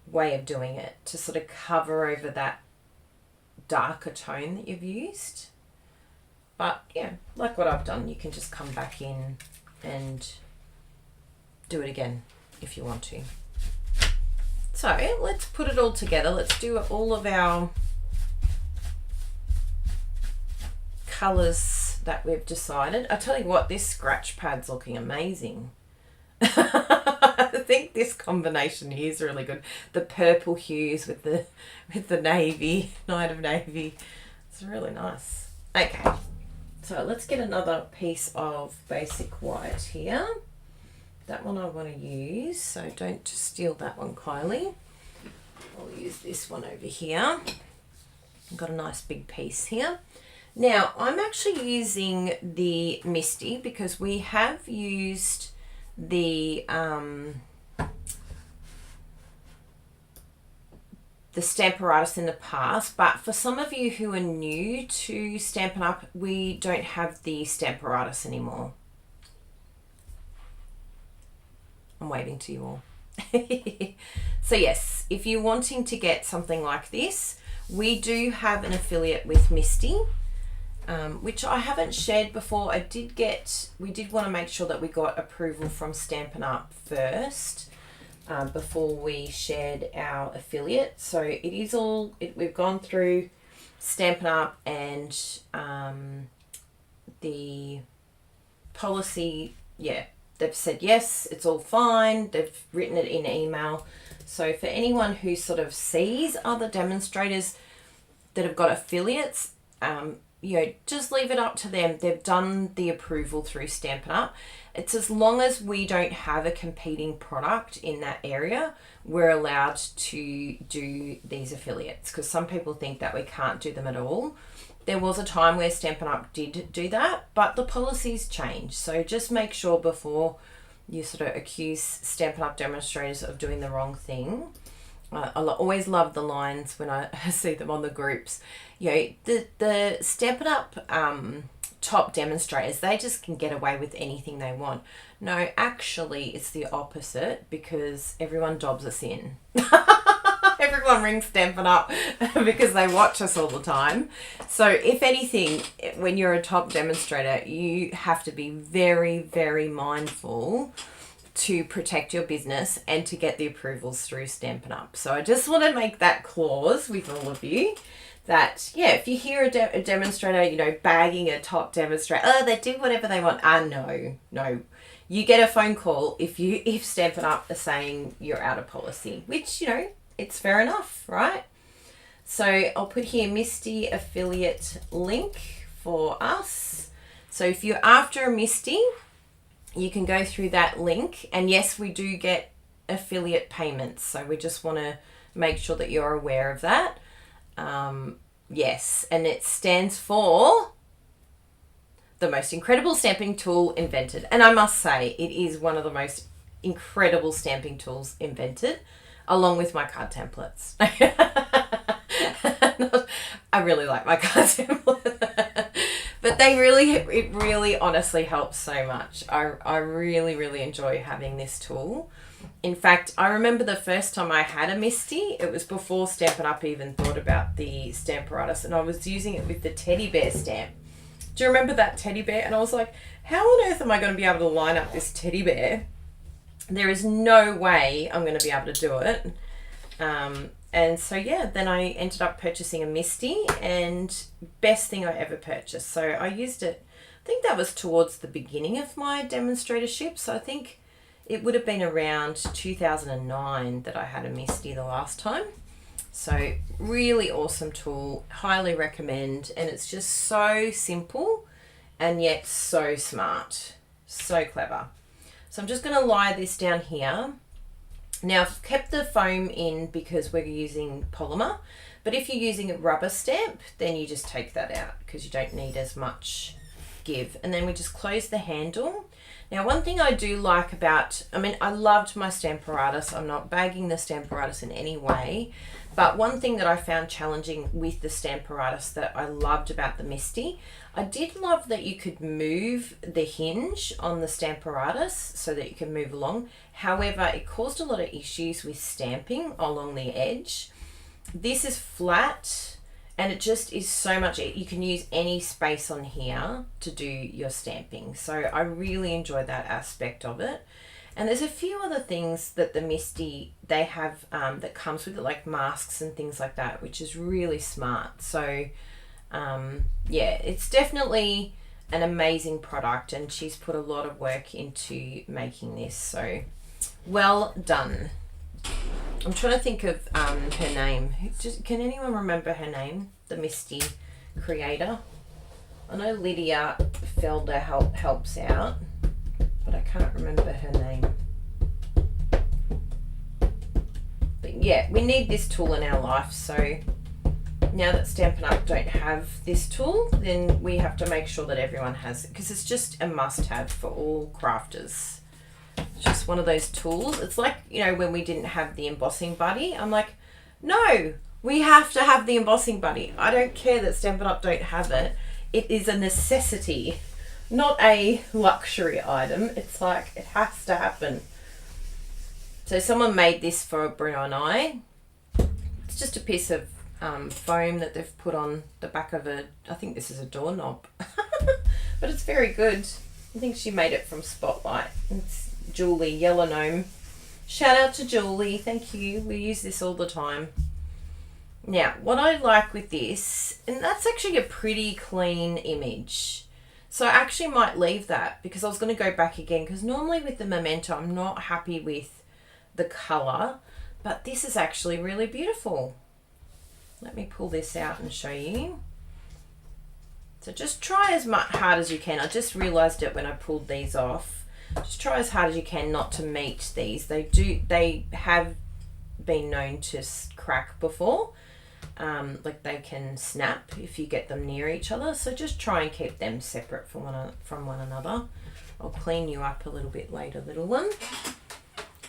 way of doing it to sort of cover over that darker tone that you've used. But yeah, like what I've done, you can just come back in and do it again if you want to. So let's put it all together. Let's do all of our colours that we've decided. I tell you what, this scratch pad's looking amazing. I think this combination here is really good. The purple hues with the navy, Night of Navy. It's really nice. Okay. So let's get another piece of basic white here. That one I want to use, so don't steal that one, Kylie. I'll use this one over here. I've got a nice big piece here. Now, I'm actually using the Misti because we have used the Stamparatus in the past, but for some of you who are new to Stampin' Up, we don't have the Stamparatus anymore. I'm waving to you all. So yes, if you're wanting to get something like this, we do have an affiliate with Misti, which I haven't shared before. We did want to make sure that we got approval from Stampin' Up first before we shared our affiliate. So it is all, we've gone through Stampin' Up and the policy, yeah, they've said yes, it's all fine. They've written it in email. So for anyone who sort of sees other demonstrators that have got affiliates, just leave it up to them. They've done the approval through Stampin' Up. It's as long as we don't have a competing product in that area, we're allowed to do these affiliates, because some people think that we can't do them at all. There was a time where Stampin' Up did do that, but the policies changed. So just make sure before you sort of accuse Stampin' Up demonstrators of doing the wrong thing. I always love the lines when I see them on the groups. The Stampin' Up top demonstrators, they just can get away with anything they want. No, actually, it's the opposite, because everyone dobs us in. Everyone rings Stampin' Up because they watch us all the time. So if anything, when you're a top demonstrator, you have to be very, very mindful to protect your business and to get the approvals through Stampin' Up. So I just want to make that clause with all of you that, yeah, if you hear a demonstrator, bagging a top demonstrator, they do whatever they want. No. You get a phone call if Stampin' Up are saying you're out of policy, which, it's fair enough, right? So I'll put here Misti affiliate link for us. So if you're after a Misti, you can go through that link. And yes, we do get affiliate payments. So we just want to make sure that you're aware of that. Yes, and it stands for the most incredible stamping tool invented. And I must say, it is one of the most incredible stamping tools invented, along with my card templates. I really like my card templates. But it really honestly helps so much. I really, really enjoy having this tool. In fact, I remember the first time I had a Misti, it was before Stampin' Up even thought about the Stamparatus, and I was using it with the teddy bear stamp. Do you remember that teddy bear? And I was like, how on earth am I going to be able to line up this teddy bear? There is no way I'm going to be able to do it. And so, yeah, then I ended up purchasing a Misti, and best thing I ever purchased. So I used it, I think that was towards the beginning of my demonstratorship. So I think it would have been around 2009 that I had a Misti the last time. So really awesome tool, highly recommend. And it's just so simple and yet so smart, so clever. So I'm just going to lie this down here. Now I've kept the foam in because we're using polymer, but if you're using a rubber stamp, then you just take that out because you don't need as much give. And then we just close the handle. Now, one thing I do like about, I loved my Stamparatus. I'm not bagging the Stamparatus in any way, but one thing that I found challenging with the Stamparatus that I loved about the Misti, I did love that you could move the hinge on the Stamparatus so that you can move along. However, it caused a lot of issues with stamping along the edge. This is flat, and it just is so much, you can use any space on here to do your stamping. So I really enjoyed that aspect of it. And there's a few other things that the Misti, they have that comes with it, like masks and things like that, which is really smart. So yeah, it's definitely an amazing product, and she's put a lot of work into making this. So well done. I'm trying to think of her name. Can anyone remember her name? The Misti creator. I know Lydia Felder helps out, but I can't remember her name. But yeah, we need this tool in our life, so now that Stampin' Up! Don't have this tool, then we have to make sure that everyone has it, because it's just a must-have for all crafters. It's just one of those tools. It's like, you know, when we didn't have the embossing buddy, I'm like, no, we have to have the embossing buddy. I don't care that Stampin' Up! Don't have it. It is a necessity, not a luxury item. It's like, it has to happen. So someone made this for Bruno and I. It's just a piece of foam that they've put on the back of I think this is a doorknob. But it's very good. I think she made it from Spotlight. It's Julie, Yellow Gnome. Shout out to Julie, thank you. We use this all the time. Now, what I like with this, and that's actually a pretty clean image. So I actually might leave that, because I was going to go back again, because normally with the Memento, I'm not happy with the colour, but this is actually really beautiful. Let me pull this out and show you. So just try as hard as you can. I just realised it when I pulled these off. Just try as hard as you can not to meet these. They have been known to crack before. Like they can snap if you get them near each other. So just try and keep them separate from one another. I'll clean you up a little bit later, little one.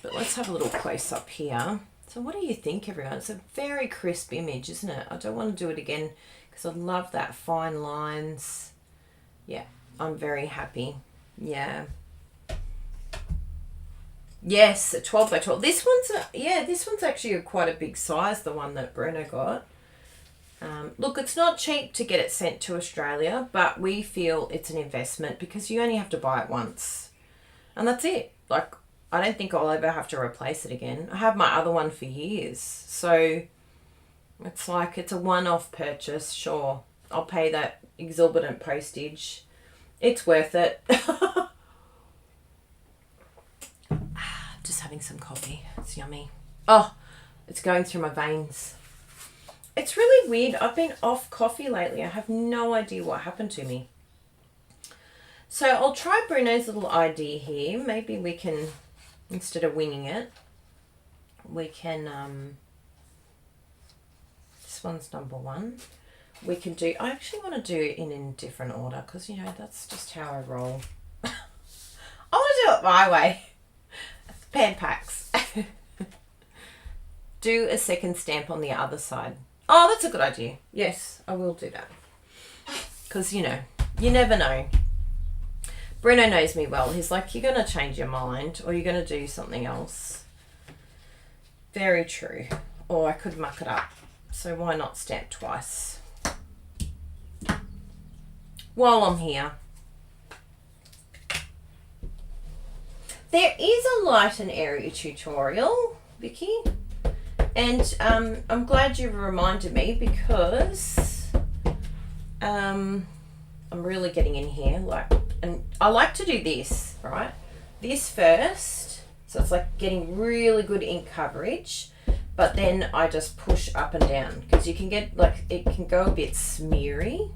But let's have a little close up here. So what do you think, everyone? It's a very crisp image, isn't it? I don't want to do it again because I love that fine lines. Yeah, I'm very happy. Yeah. Yes, a 12 by 12. This one's actually quite a big size, the one that Bruno got. Look, it's not cheap to get it sent to Australia, but we feel it's an investment because you only have to buy it once. And that's it. Like, I don't think I'll ever have to replace it again. I have my other one for years. So it's like, it's a one-off purchase. Sure, I'll pay that exorbitant postage. It's worth it. Just having some coffee. It's yummy. Oh, it's going through my veins. It's really weird. I've been off coffee lately. I have no idea what happened to me. So I'll try Bruno's little idea here. Maybe we can, instead of winging it, we can, this one's number 1. We can do, I actually want to do it in a different order because, you know, that's just how I roll. I want to do it my way. Pan packs. Do a second stamp on the other side. Oh, that's a good idea. Yes, I will do that. Because, you know, you never know. Bruno knows me well. He's like, you're going to change your mind or you're going to do something else. Very true. Or I could muck it up. So why not stamp twice? While I'm here. There is a light and area tutorial, Vicky. And I'm glad you reminded me because I'm really getting in here. And I like to do this, right? This first. So it's like getting really good ink coverage. But then I just push up and down. Because you can get, like, it can go a bit smeary.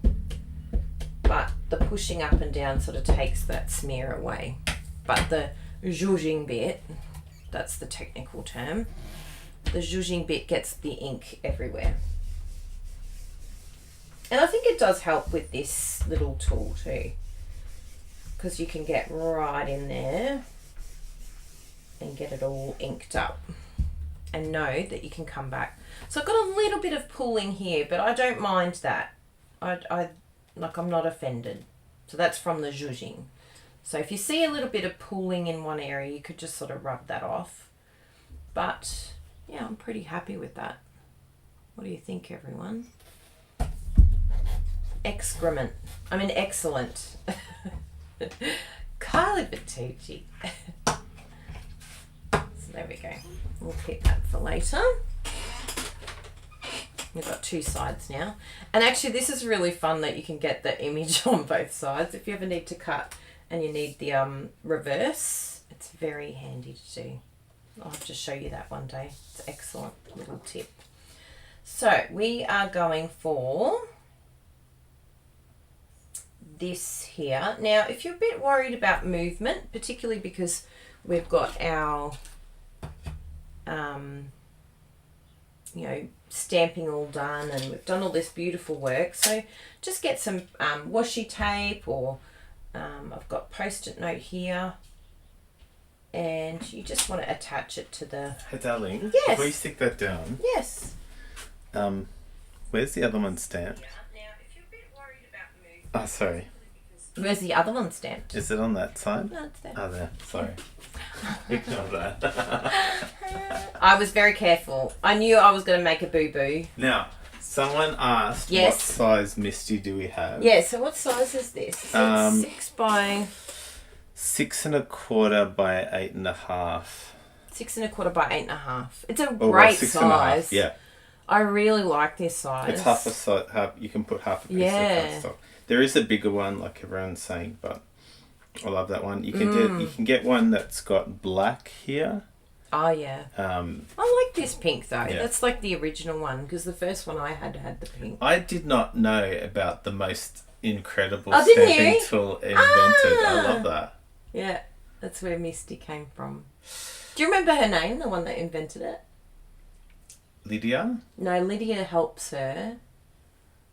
But the pushing up and down sort of takes that smear away. But the zhuzhing bit, that's the technical term, the zhuzhing bit gets the ink everywhere. And I think it does help with this little tool too, because you can get right in there and get it all inked up and know that you can come back. So I've got a little bit of pulling here, but I don't mind that. I'm not offended. So that's from the zhuzhing. So if you see a little bit of pooling in one area, you could just sort of rub that off. But yeah, I'm pretty happy with that. What do you think, everyone? Excrement. I mean, excellent. Kylie Bertucci. So there we go. We'll keep that for later. We've got 2 sides now. And actually, this is really fun that you can get the image on both sides if you ever need to cut. And you need the reverse. It's very handy to do. I'll have to show you that one day. It's an excellent little tip. So we are going for this here. Now, if you're a bit worried about movement, particularly because we've got our stamping all done, and we've done all this beautiful work. So just get some washi tape, or I've got post-it note here, and you just want to attach it to the... Hey darling, yes. Before you stick that down, yes, where's the other one stamped? now if you're a bit worried about moving... Oh, sorry. Where's the other one stamped? Is it on that side? No, it's there. Oh, there. Sorry. Ignore that. I was very careful. I knew I was going to make a boo-boo. Now, someone asked yes. what size Misti do we have? Yeah, so what size is this? It's 6 by... 6 1/4 by 8 1/2. 6 1/4 by 8 1/2. It's a great size. Yeah. I really like this size. It's half a size. You can put half a piece of cardstock. There is a bigger one, like everyone's saying, but I love that one. You can get one that's got black here. Oh yeah. I like this pink though. Yeah. That's like the original one, because the first one I had the pink. I did not know about the most incredible didn't stamping you? tool invented. I love that. Yeah, that's where Misti came from. Do you remember her name, the one that invented it? Lydia? No, Lydia helps her.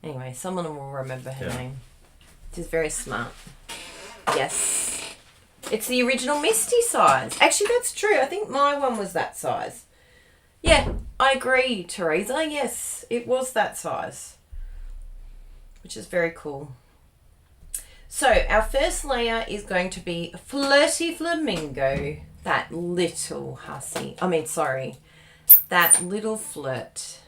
Anyway, someone will remember her name. She's very smart. Yes. It's the original Misti size. Actually, that's true. I think my one was that size. Yeah, I agree, Teresa. Yes, it was that size. Which is very cool. So, our first layer is going to be Flirty Flamingo. That little hussy. That little flirt.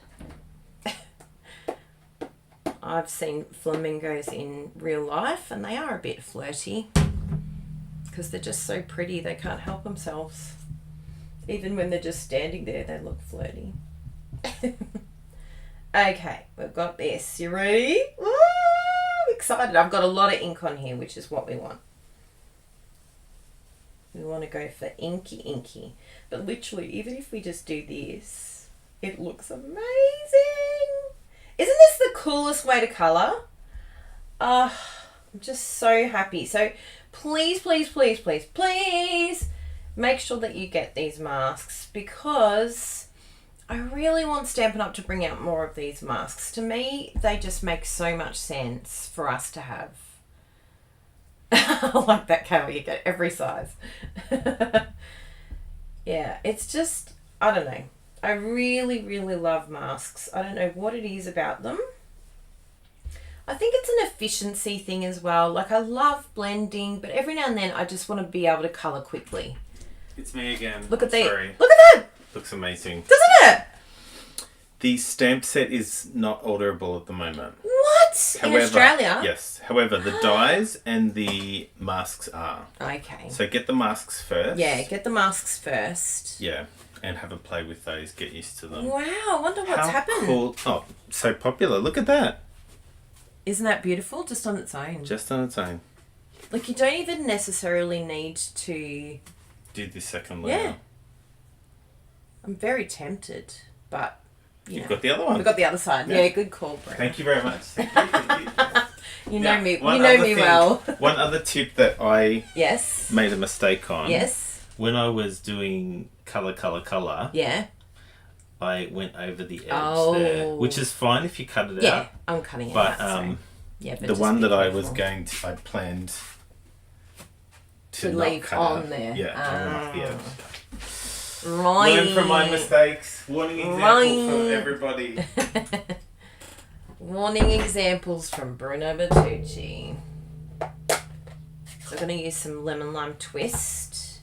I've seen flamingos in real life, and they are a bit flirty because they're just so pretty. They can't help themselves. Even when they're just standing there, they look flirty. Okay, we've got this. You ready? Woo! I'm excited. I've got a lot of ink on here, which is what we want. We want to go for inky. But literally, even if we just do this, it looks amazing. Isn't this the coolest way to colour? I'm just so happy. So please make sure that you get these masks, because I really want Stampin' Up! To bring out more of these masks. To me, they just make so much sense for us to have. I like that, Kylie. You get every size. Yeah, it's just, I don't know. I really love masks. I don't know what it is about them. I think it's an efficiency thing as well. Like, I love blending, but every now and then I just want to be able to colour quickly. It's me again. Look at that. Sorry. Look at that. Looks amazing. Doesn't it? The stamp set is not orderable at the moment. What? However, in Australia? Yes. However, the dies and the masks are. Okay. So get the masks first. Yeah, get the masks first. Yeah. And have a play with those. Get used to them. Wow, I wonder what's happened. Cool. Oh, so popular. Look at that. Isn't that beautiful? Just on its own. Just on its own. Like, you don't even necessarily need to... Do the second layer. Yeah. I'm very tempted, but... You've got the other one. We've got the other side. Yeah, good call, Brett. Thank you very much. Thank you. You know me well. One other tip that I yes made a mistake on. Yes. When I was doing colour, yeah, I went over the edge there, which is fine if you cut it out. Yeah, I'm cutting it out. But yeah, but the one that I was I planned to not leave cut on out. there. Yeah, to run off the edge. Right. Learn from my mistakes. Warning example for everybody. Warning examples from Bruno Bertucci. So I'm going to use some lemon lime twist.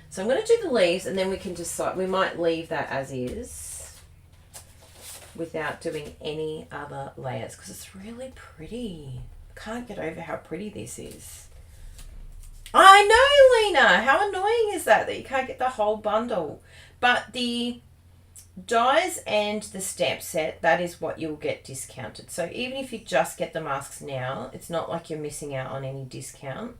So I'm going to do the leaves, and then we can decide. We might leave that as is without doing any other layers, because it's really pretty. I can't get over how pretty this is. I know, Lena. How annoying is that you can't get the whole bundle? But the dies and the stamp set, that is what you'll get discounted. So even if you just get the masks now, it's not like you're missing out on any discount.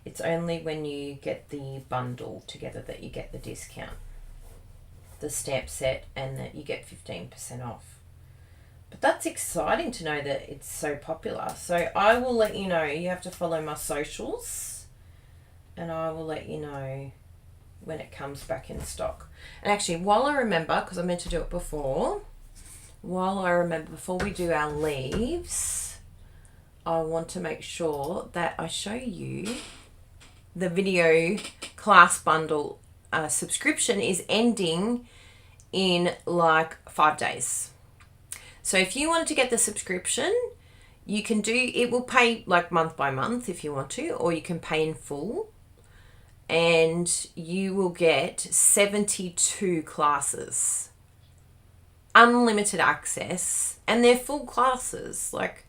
It's only when you get the bundle together that you get the discount. The stamp set, and that you get 15% off. But that's exciting to know that it's so popular. So I will let you know. You have to follow my socials, and I will let you know when it comes back in stock. And actually, while I remember, because I meant to do it before, while I remember, before we do our leaves, I want to make sure that I show you the video class bundle subscription is ending in like 5 days. So if you wanted to get the subscription, you can do, it will pay like month by month if you want to, or you can pay in full, and you will get 72 classes, unlimited access, and they're full classes, like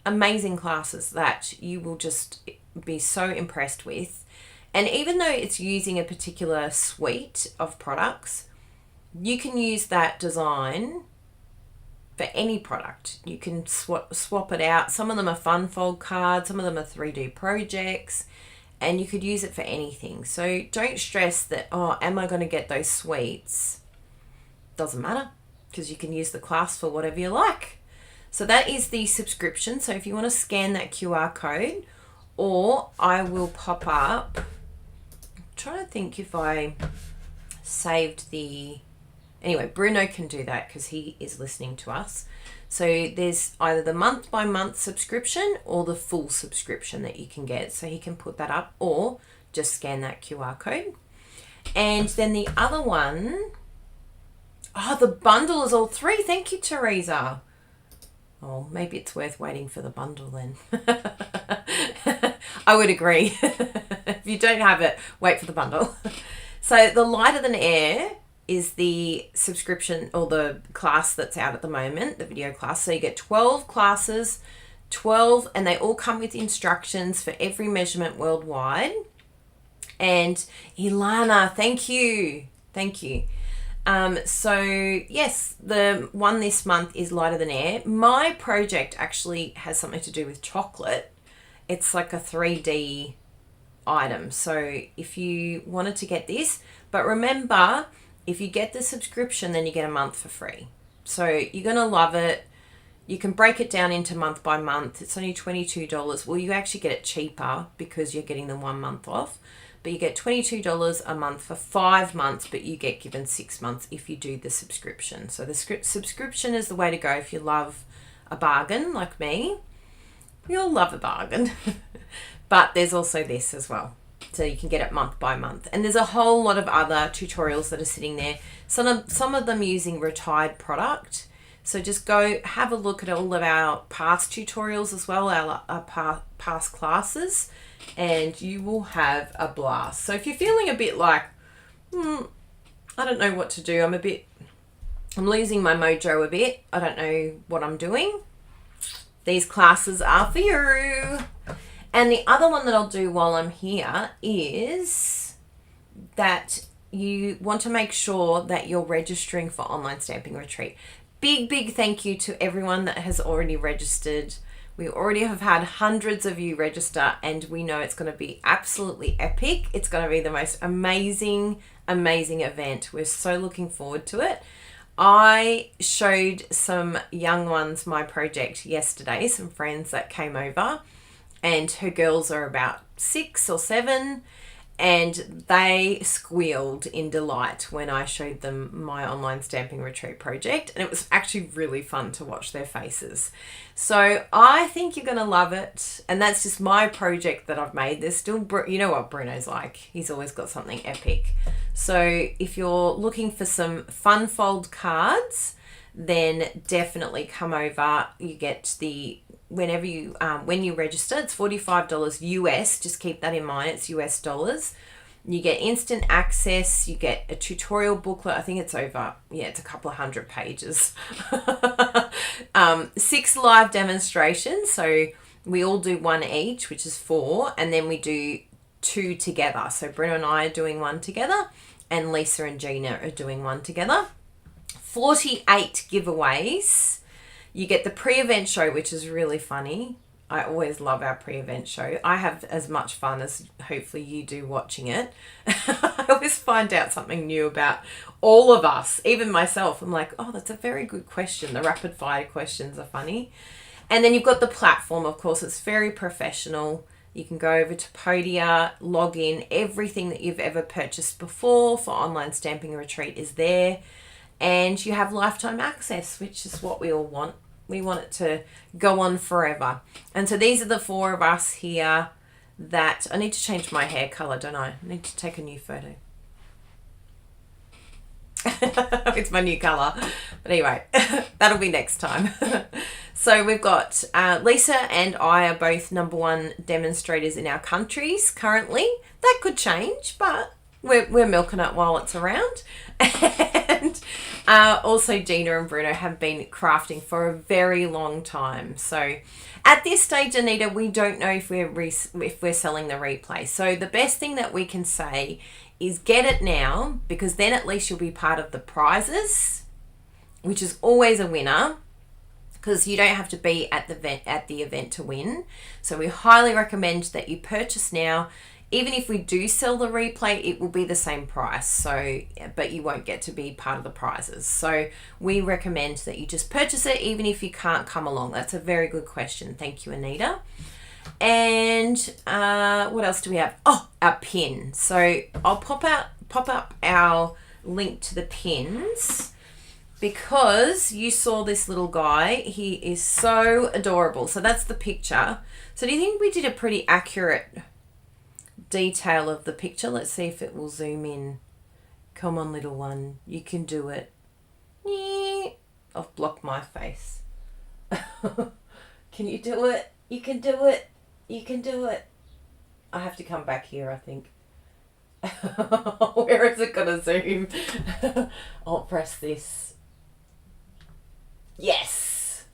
amazing classes that you will just be so impressed with. And even though it's using a particular suite of products, you can use that design for any product. You can swap it out. Some of them are fun fold cards, some of them are 3D projects, and you could use it for anything. So don't stress that, oh, am I going to get those suites? Doesn't matter, because you can use the class for whatever you like. So that is the subscription. So if you want to scan that QR code, or I will pop up, I'm trying to think if I saved the, anyway, Bruno can do that because he is listening to us. So there's either the month by month subscription or the full subscription that you can get. So he can put that up, or just scan that QR code. And then the other one, oh, the bundle is all three. Thank you, Teresa. Oh, maybe it's worth waiting for the bundle then. I would agree. If you don't have it, wait for the bundle. So the Lighter Than Air is the subscription, or the class that's out at the moment, the video class. So you get 12 classes, 12, and they all come with instructions for every measurement worldwide. And Ilana, thank you. Thank you. So yes, the one this month is Lighter Than Air. My project actually has something to do with chocolate. It's like a 3D item. So if you wanted to get this, but remember, if you get the subscription, then you get a month for free. So you're going to love it. You can break it down into month by month. It's only $22. Well, you actually get it cheaper because you're getting them 1 month off. But you get $22 a month for 5 months, but you get given 6 months if you do the subscription. So the subscription is the way to go if you love a bargain like me. We all love a bargain. But there's also this as well. So you can get it month by month. And there's a whole lot of other tutorials that are sitting there. Some of them using retired product. So just go have a look at all of our past tutorials as well, our past classes, and you will have a blast. So if you're feeling a bit like, I don't know what to do, I'm losing my mojo a bit, I don't know what I'm doing, these classes are for you. And the other one that I'll do while I'm here is that you want to make sure that you're registering for Online Stamping Retreat. Big thank you to everyone that has already registered. We already have had hundreds of you register, and we know it's going to be absolutely epic. It's going to be the most amazing event. We're so looking forward to it. I showed some young ones my project yesterday, some friends that came over, and her girls are about 6 or 7, and they squealed in delight when I showed them my Online Stamping Retreat project, and it was actually really fun to watch their faces. So I think you're going to love it, and that's just my project that I've made. There's still, you know what Bruno's like, he's always got something epic. So if you're looking for some fun fold cards, then definitely come over. You get the, when you register, it's $45 US. Just keep that in mind. It's US dollars. You get instant access. You get a tutorial booklet. I think it's over, it's a couple of 100 pages. 6 live demonstrations. So we all do 1 each, which is 4. And then we do 2 together. So Bruno and I are doing 1 together, and Lisa and Gina are doing 1 together. 48 giveaways. You get the pre-event show, which is really funny. I always love our pre-event show. I have as much fun as hopefully you do watching it. I always find out something new about all of us, even myself. I'm like, oh, that's a very good question. The rapid fire questions are funny. And then you've got the platform, of course. It's very professional. You can go over to Podia, log in. Everything that you've ever purchased before for Online Stamping Retreat is there. and you have lifetime access, which is what we all want. We want it to go on forever. And so these are the 4 of us here that... I need to change my hair colour, don't I? I need to take a new photo. It's my new colour. But anyway, that'll be next time. So we've got Lisa and I are both #1 demonstrators in our countries currently. That could change, but we're milking it while it's around. And also Gina and Bruno have been crafting for a very long time. So at this stage, Anita, we don't know if we're selling the replay. So the best thing that we can say is get it now, because then at least you'll be part of the prizes, which is always a winner, because you don't have to be at the event to win. So we highly recommend that you purchase now. Even if we do sell the replay, it will be the same price. So, but you won't get to be part of the prizes. So we recommend that you just purchase it, even if you can't come along. That's a very good question. Thank you, Anita. And what else do we have? Oh, our pin. So I'll pop up our link to the pins, because you saw this little guy. He is so adorable. So that's the picture. So do you think we did a pretty accurate detail of the picture? Let's see if it will zoom in. Come on, little one. You can do it. I've blocked my face. Can you do it? You can do it. You can do it. I have to come back here, I think. Where is it going to zoom? I'll press this. Yes.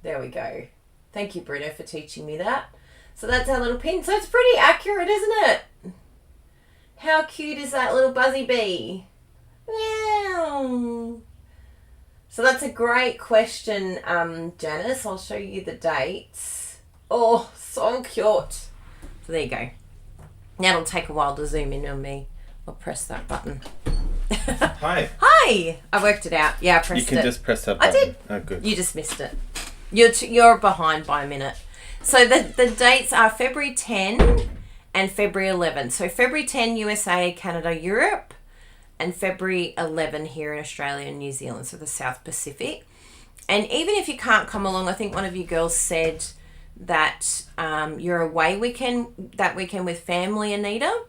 There we go. Thank you, Bruno, for teaching me that. So that's our little pin. So it's pretty accurate, isn't it? How cute is that little buzzy bee? Meow. So that's a great question, Janice. I'll show you the dates. Oh, so cute. So there you go. Now it'll take a while to zoom in on me. I'll press that button. Hi. Hi. I worked it out. Yeah, I pressed it. You can just press that button. I did. Oh, good. You just missed it. You're behind by a minute. So the dates are February 10 and February 11. So February 10, USA, Canada, Europe, and February 11 here in Australia and New Zealand, so the South Pacific. And even if you can't come along, I think one of you girls said that you're away that weekend with family, Anita.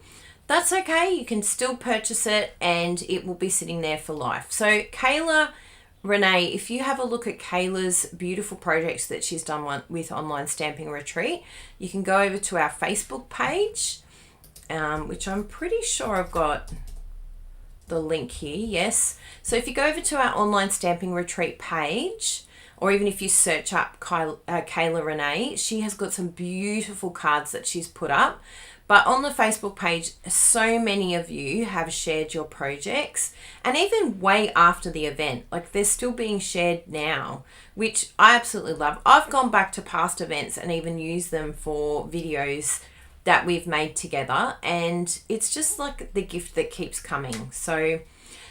That's okay. You can still purchase it and it will be sitting there for life. So Kayla, Renee, if you have a look at Kayla's beautiful projects that she's done with Online Stamping Retreat, you can go over to our Facebook page, which I'm pretty sure I've got the link here. Yes. So if you go over to our Online Stamping Retreat page, or even if you search up Kayla Renee, she has got some beautiful cards that she's put up. But on the Facebook page, so many of you have shared your projects, and even way after the event, like they're still being shared now, which I absolutely love. I've gone back to past events and even used them for videos that we've made together, and it's just like the gift that keeps coming. So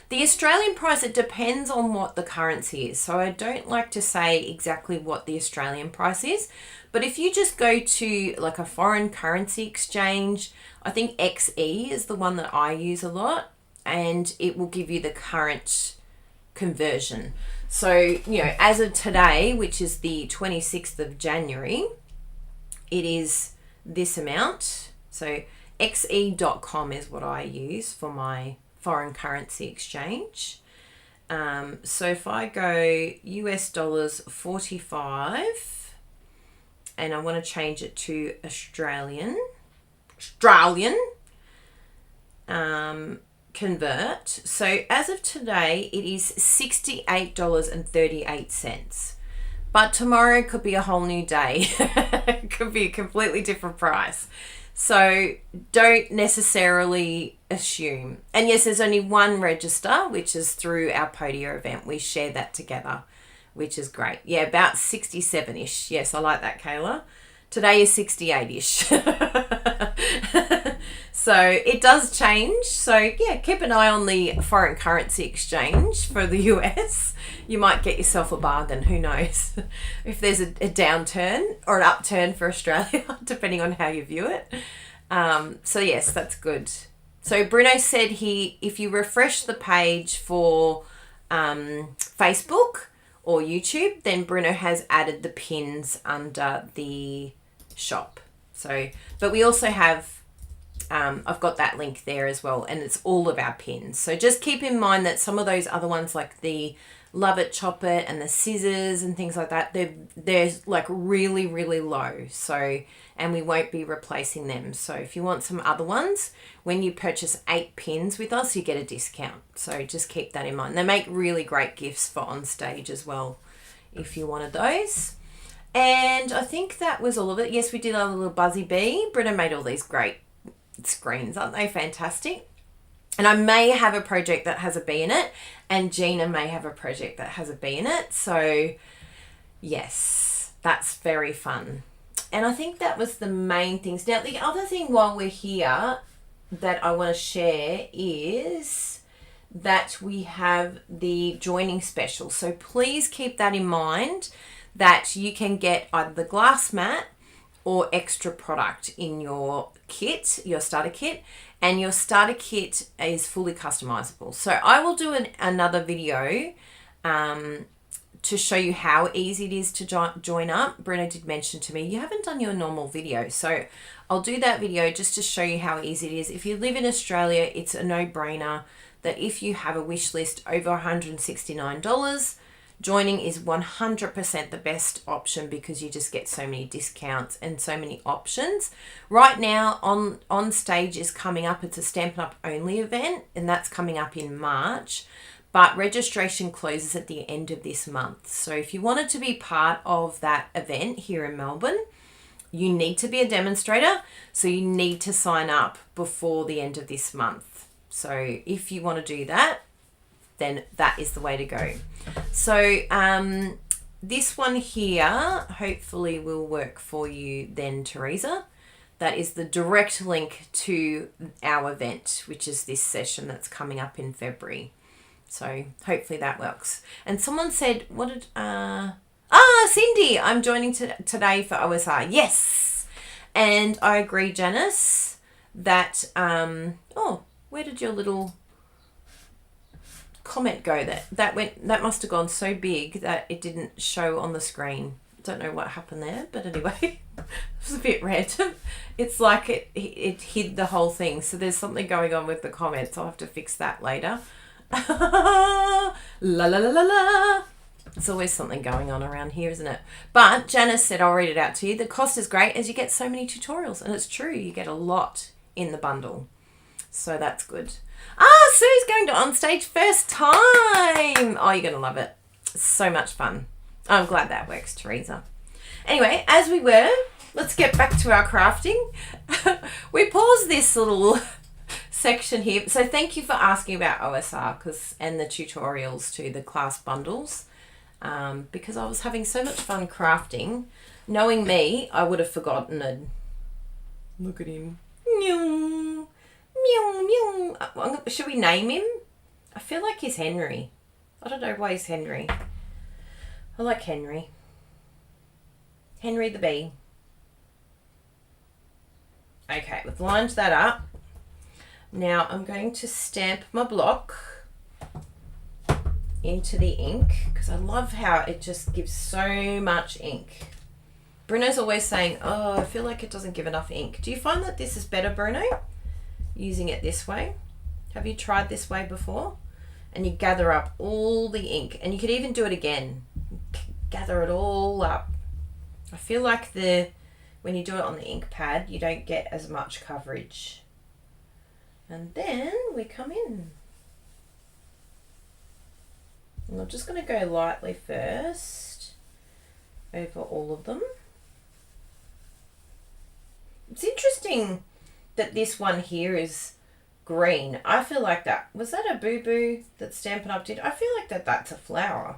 the Australian price, it depends on what the currency is. So I don't like to say exactly what the Australian price is, but if you just go to like a foreign currency exchange, I think XE is the one that I use a lot, and it will give you the current conversion. So, you know, as of today, which is the 26th of January, it is this amount. So xe.com is what I use for my foreign currency exchange. So if I go US dollars 45 and I want to change it to Australian, convert. So as of today, it is $68.38. But tomorrow could be a whole new day. It could be a completely different price. So don't necessarily assume. And yes, there's only one register, which is through our Podia event. We share that together, which is great. Yeah, about 67-ish. Yes, I like that, Kayla. Today is 68-ish. So it does change. So yeah, keep an eye on the foreign currency exchange for the US. You might get yourself a bargain. Who knows? If there's a downturn or an upturn for Australia, depending on how you view it. So yes, that's good. So Bruno said if you refresh the page for Facebook or YouTube, then Bruno has added the pins under the shop. So, but we also have, I've got that link there as well, and it's all of our pins. So just keep in mind that some of those other ones, like the Love It, Chop It and the scissors and things like that, they're like really, really low. So, and we won't be replacing them. So if you want some other ones, when you purchase 8 pins with us, you get a discount. So just keep that in mind. They make really great gifts for on stage as well, if you wanted those. And I think that was all of it. Yes, we did our little Buzzy Bee. Britta made all these great screens. Aren't they fantastic? And I may have a project that has a bee in it, and Gina may have a project that has a bee in it. So, yes, that's very fun. And I think that was the main things. Now, the other thing while we're here that I want to share is that we have the joining special. So please keep that in mind, that you can get either the glass mat or extra product in your kit, your starter kit, and your starter kit is fully customizable. So I will do another video to show you how easy it is to join up. Bruno did mention to me, you haven't done your normal video. So I'll do that video just to show you how easy it is. If you live in Australia, it's a no-brainer that if you have a wish list over $169, joining is 100% the best option, because you just get so many discounts and so many options. Right now, on stage is coming up. It's a Stampin' Up only event, and that's coming up in March. But registration closes at the end of this month. So if you wanted to be part of that event here in Melbourne, you need to be a demonstrator. So you need to sign up before the end of this month. So if you want to do that, then that is the way to go. So this one here hopefully will work for you then, Teresa. That is the direct link to our event, which is this session that's coming up in February. So hopefully that works. And someone said, what did, Cindy, I'm joining today for OSR. Yes. And I agree, Janice, that, where did your little comment go? That must have gone so big that it didn't show on the screen. Don't know what happened there, but anyway, it was a bit random. It's like it hid the whole thing. So there's something going on with the comments. I'll have to fix that later. La la la la la. It's always something going on around here, isn't it? But Janice said, I'll read it out to you. The cost is great as you get so many tutorials, and it's true. You get a lot in the bundle. So that's good. Sue's going to onstage first time. Oh, you're going to love it. So much fun. I'm glad that works, Teresa. Anyway, as we were, let's get back to our crafting. We paused this little section here. So thank you for asking about OSR and the tutorials to the class bundles, because I was having so much fun crafting. Knowing me, I would have forgotten it. Look at him. Meow. Meow, meow. Should we name him? I feel like he's Henry. I don't know why he's Henry. I like Henry. Henry the bee. Okay, we've lined that up. Now I'm going to stamp my block into the ink, because I love how it just gives so much ink. Bruno's always saying, oh, I feel like it doesn't give enough ink. Do you find that this is better, Bruno? Using it this way? Have you tried this way before? And you gather up all the ink, and you could even do it again. Gather it all up. I feel like when you do it on the ink pad, you don't get as much coverage. And then we come in. And I'm just going to go lightly first over all of them. It's interesting that this one here is green. I feel like was that a boo-boo that Stampin' Up did? I feel like that's a flower.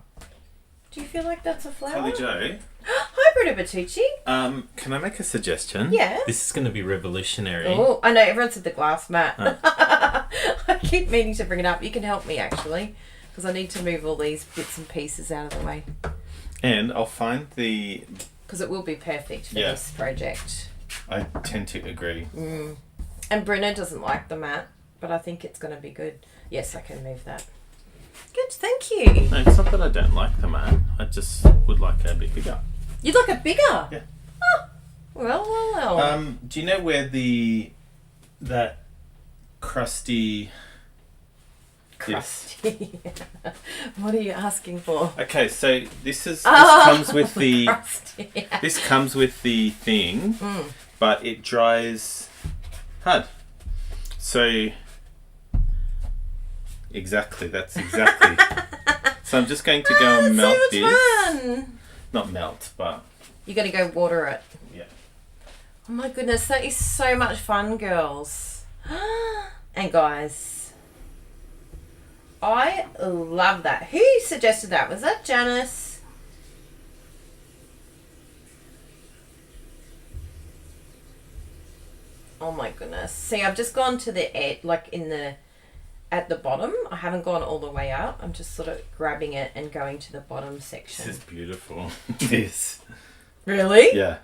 Do you feel like that's a flower? Kylie Joe. Hi, Britta Bertucci. Can I make a suggestion? Yeah. This is going to be revolutionary. Oh, I know, everyone said the glass mat. I keep meaning to bring it up. You can help me, actually, because I need to move all these bits and pieces out of the way. And I'll find because it will be perfect for this project. I tend to agree. And Bruno doesn't like the mat, but I think it's going to be good. Yes, I can move that. Good, thank you. No, it's not that I don't like the mat. I just would like it a bit bigger. You'd like it bigger? Yeah. Oh, well. Do you know where that crusty... Crusty. What are you asking for? Okay, so this comes with the crusty. this comes with the thing, but it dries hard. So exactly. So I'm just going to go and melt so much fun. Not melt, but you got to go water it. Yeah. Oh my goodness, that is so much fun, girls and guys. I love that. Who suggested that? Was that Janice? Oh my goodness. See, I've just gone to the edge, like at the bottom. I haven't gone all the way up. I'm just sort of grabbing it and going to the bottom section. This is beautiful. This. Really? Yeah.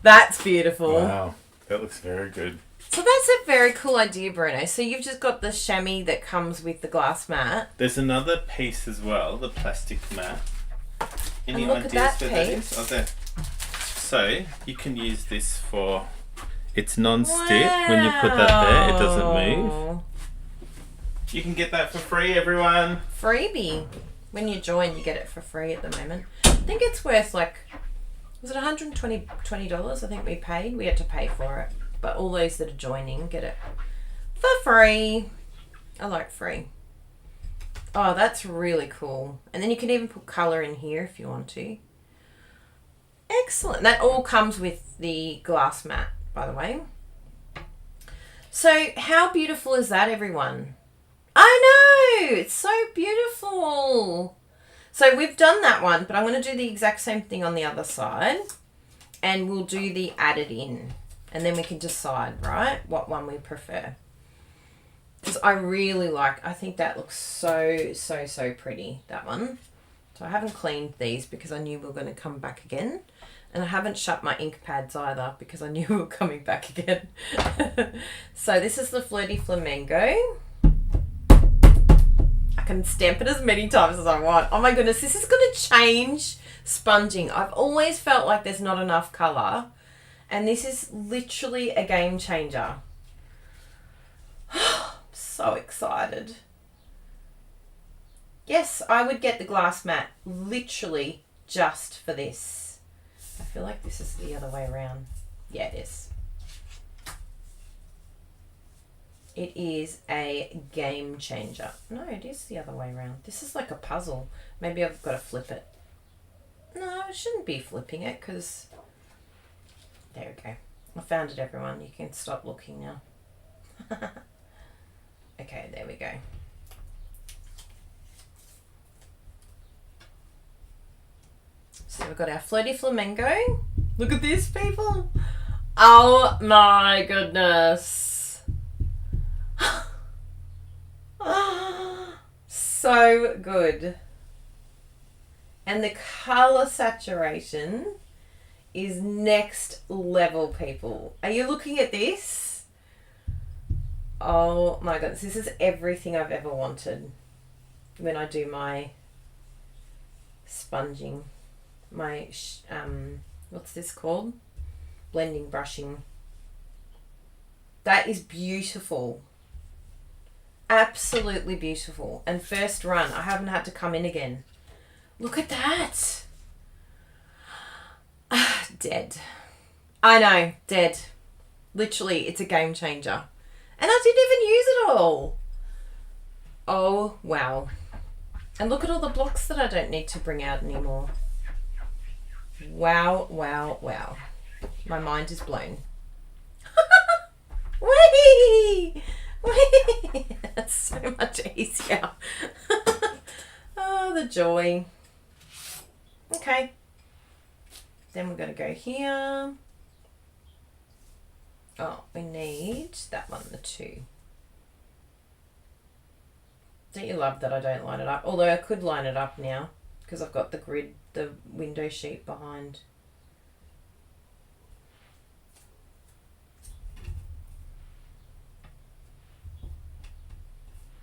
That's beautiful. Wow. That looks very good. So that's a very cool idea, Bruno. So you've just got the chamois that comes with the glass mat. There's another piece as well, the plastic mat. Any and look ideas at that where that is? Oh, there. So you can use this for... It's non-stick. Wow. When you put that there, it doesn't move. You can get that for free, everyone. Freebie. When you join, you get it for free at the moment. I think it's worth like... Was it $120? I think we paid. We had to pay for it. But all those that are joining get it for free. I like free. Oh, that's really cool. And then you can even put colour in here if you want to. Excellent. That all comes with the glass mat, by the way. So how beautiful is that, everyone? I know! It's so beautiful. So we've done that one, but I'm going to do the exact same thing on the other side. And we'll do the added in. And then we can decide, right, what one we prefer. Because I really I think that looks so, so, so pretty, that one. So I haven't cleaned these because I knew we were going to come back again. And I haven't shut my ink pads either because I knew we were coming back again. So this is the Flirty Flamingo. I can stamp it as many times as I want. Oh my goodness, this is going to change sponging. I've always felt like there's not enough colour. And this is literally a game changer. So excited. Yes, I would get the glass mat literally just for this. I feel like this is the other way around. Yeah, it is. It is a game changer. No, it is the other way around. This is like a puzzle. Maybe I've got to flip it. No, I shouldn't be flipping it because... There we go. I found it, everyone. You can stop looking now. Okay, there we go. So we've got our Flirty Flamingo. Look at this, people. Oh my goodness. So good. And the colour saturation is next level, people. Are you looking at this? Oh my goodness, this is everything I've ever wanted when I do my sponging. My, what's this called? Blending brushing. That is beautiful. Absolutely beautiful. And first run, I haven't had to come in again. Look at that. Dead. I know, dead. Literally, it's a game changer. And I didn't even use it all. Oh, wow. And look at all the blocks that I don't need to bring out anymore. Wow, wow, wow. My mind is blown. Whee! Whee! That's so much easier. Oh, the joy. Okay. Then we're going to go here. Oh, we need that one, the 2. Don't you love that I don't line it up? Although I could line it up now because I've got the grid, the window sheet behind.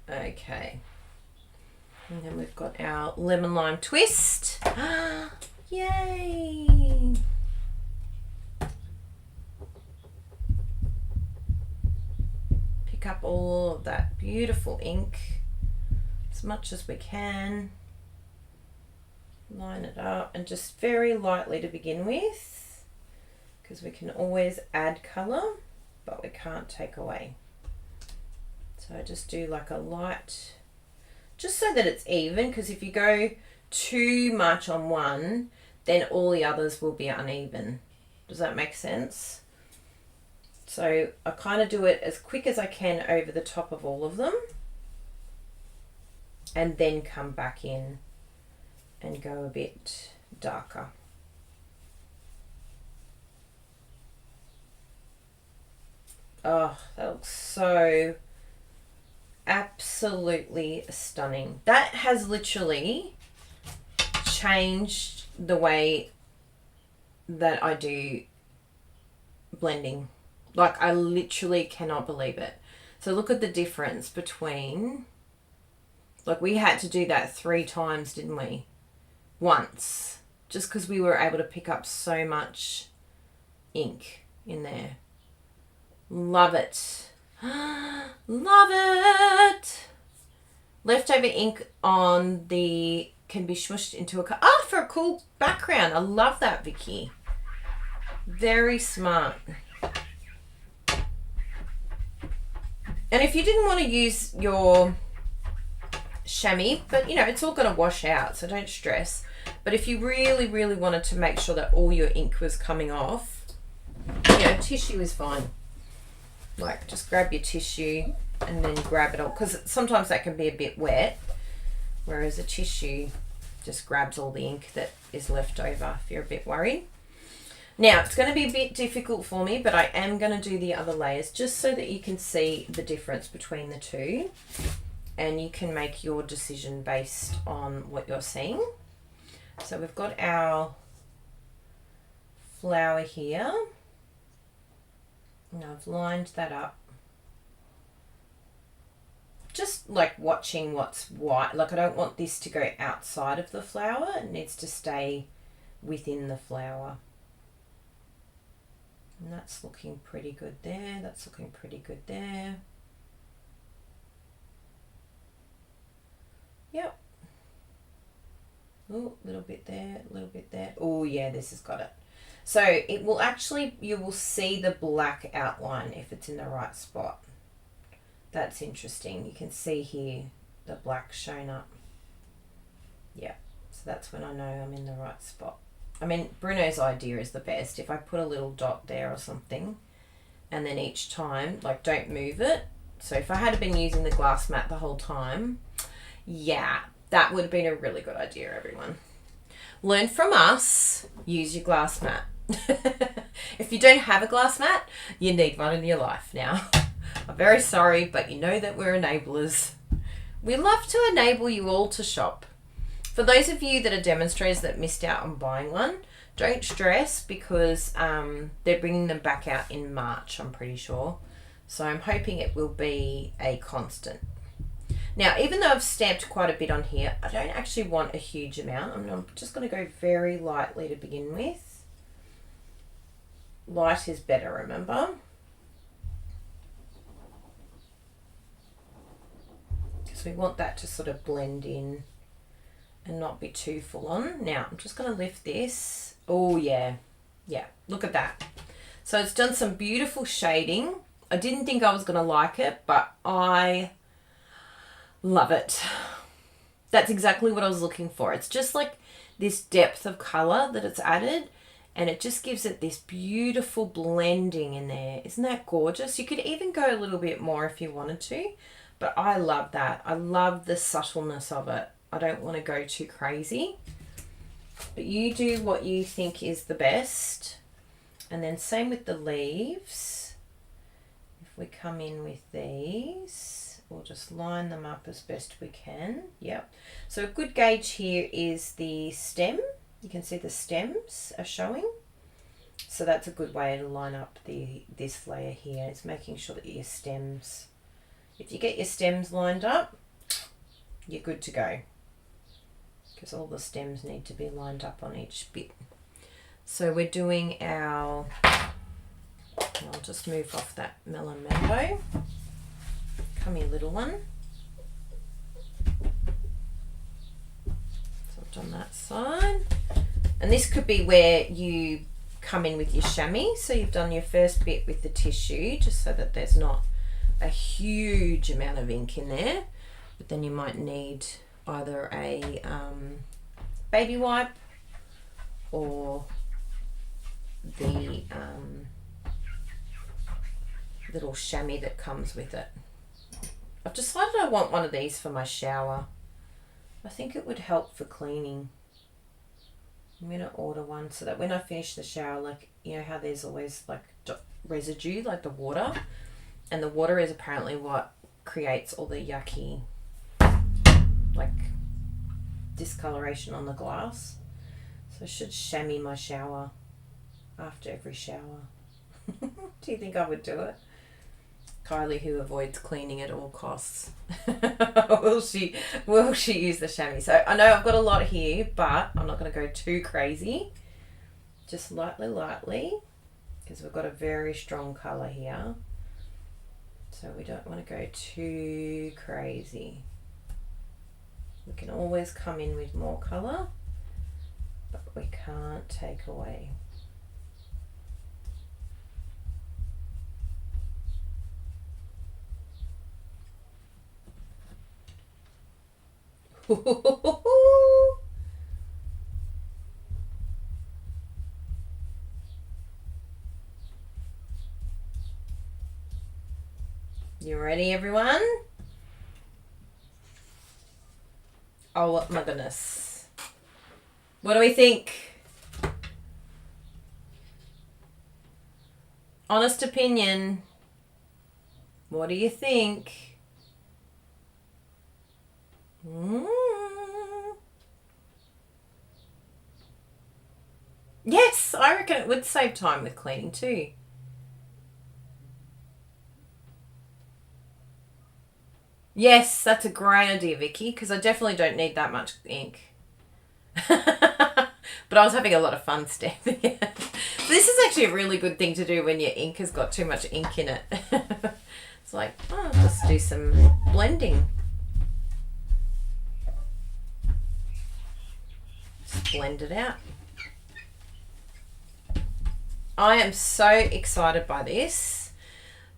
Okay. And then we've got our lemon lime twist. Yay! Pick up all of that beautiful ink as much as we can. Line it up, and just very lightly to begin with, because we can always add colour, but we can't take away. So I just do like a light, just so that it's even, because if you go too much on one, then all the others will be uneven. Does that make sense? So I kind of do it as quick as I can over the top of all of them, and then come back in and go a bit darker. Oh, that looks so absolutely stunning. That has literally changed the way that I do blending. Like, I literally cannot believe it. So look at the difference between, like, we had to do that 3 times, didn't we? Once, just because we were able to pick up so much ink in there. Love it. Love it. Leftover ink on the can be smushed into a cup. For a cool background. I love that, Vicky. Very smart. And if you didn't want to use your chamois, but you know, it's all going to wash out, so don't stress. But if you really, really wanted to make sure that all your ink was coming off, you know, tissue is fine. Like, just grab your tissue and then grab it all, because sometimes that can be a bit wet, whereas a tissue just grabs all the ink that is left over if you're a bit worried. Now, it's going to be a bit difficult for me, but I am going to do the other layers just so that you can see the difference between the two, and you can make your decision based on what you're seeing. So we've got our flower here. And I've lined that up. Just like watching what's white. Like, I don't want this to go outside of the flower. It needs to stay within the flower. And that's looking pretty good there. That's looking pretty good there. Yep. Oh, a little bit there, a little bit there. Oh yeah, this has got it. So it will actually, you will see the black outline if it's in the right spot. That's interesting. You can see here the black shown up. Yeah, so that's when I know I'm in the right spot. I mean, Bruno's idea is the best. If I put a little dot there or something, and then each time, like, don't move it. So if I had been using the glass mat the whole time, yeah, that would have been a really good idea, everyone. Learn from us, use your glass mat. If you don't have a glass mat, you need one in your life now. I'm very sorry, but you know that we're enablers. We love to enable you all to shop. For those of you that are demonstrators that missed out on buying one, don't stress, because they're bringing them back out in March, I'm pretty sure. So I'm hoping it will be a constant. Now, even though I've stamped quite a bit on here, I don't actually want a huge amount. I'm just going to go very lightly to begin with. Light is better, remember? Because we want that to sort of blend in and not be too full on. Now, I'm just going to lift this. Oh, yeah. Yeah, look at that. So it's done some beautiful shading. I didn't think I was going to like it, but I love it. That's exactly what I was looking for. It's just like this depth of color that it's added, and it just gives it this beautiful blending in there. Isn't that gorgeous? You could even go a little bit more if you wanted to, but I love that. I love the subtleness of it. I don't want to go too crazy, but you do what you think is the best. And then same with the leaves. If we come in with these, we'll just line them up as best we can. Yep. So a good gauge here is the stem. You can see the stems are showing. So that's a good way to line up this layer here. It's making sure that your stems, if you get your stems lined up, you're good to go. because all the stems need to be lined up on each bit. So we're doing our, I'll just move off that melon mango. Come here, little one. So I've done that side. And this could be where you come in with your chamois. So you've done your first bit with the tissue, just so that there's not a huge amount of ink in there. But then you might need either a baby wipe or the little chamois that comes with it. I've decided I want one of these for my shower. I think it would help for cleaning. I'm going to order one so that when I finish the shower, like, you know how there's always like residue, like the water, and the water is apparently what creates all the yucky like discoloration on the glass. So I should chamois my shower after every shower. Do you think I would do it? Kylie, who avoids cleaning at all costs. Will she use the chamois? So I know I've got a lot here, but I'm not going to go too crazy. Just lightly, because we've got a very strong colour here. So we don't want to go too crazy. We can always come in with more colour, but we can't take away. You ready, everyone? Oh my goodness. What do we think? Honest opinion. What do you think? Yes, I reckon it would save time with cleaning too. Yes, that's a great idea, Vicky, because I definitely don't need that much ink. But I was having a lot of fun stamping it. This is actually a really good thing to do when your ink has got too much ink in it. It's like, oh, let's do some blending. Just blend it out. I am so excited by this.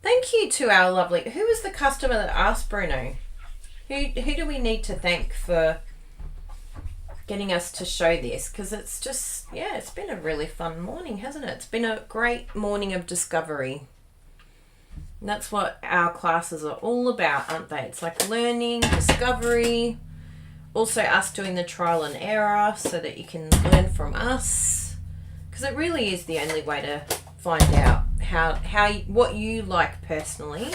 Thank you to our lovely... Who was the customer that asked, Bruno? Who do we need to thank for getting us to show this? Because it's just... Yeah, it's been a really fun morning, hasn't it? It's been a great morning of discovery. And that's what our classes are all about, aren't they? It's like learning, discovery, also us doing the trial and error so that you can learn from us. Because it really is the only way to find out what you like personally,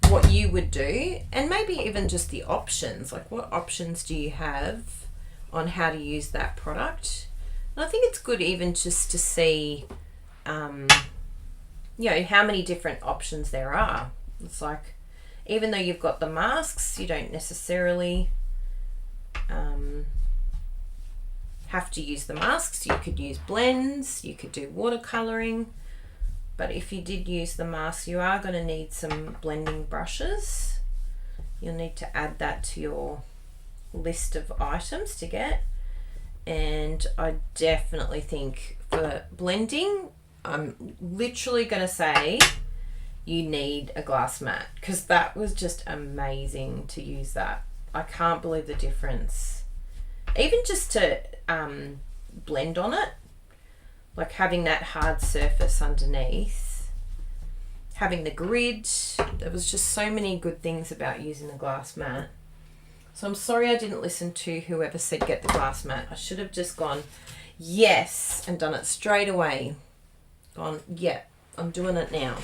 what you would do, and maybe even just the options. Like, what options do you have on how to use that product? And I think it's good even just to see, you know, how many different options there are. It's like, even though you've got the masks, you don't necessarily have to use the masks. You could use blends, you could do watercoloring, but if you did use the masks, you are going to need some blending brushes. You'll need to add that to your list of items to get. And I definitely think for blending, I'm literally going to say you need a glass mat, because that was just amazing to use that. I can't believe the difference. Even just to blend on it, like having that hard surface underneath, having the grid, there was just so many good things about using the glass mat. So I'm sorry I didn't listen to whoever said get the glass mat. I should have just gone yes and done it straight away. Gone, yeah, I'm doing it now.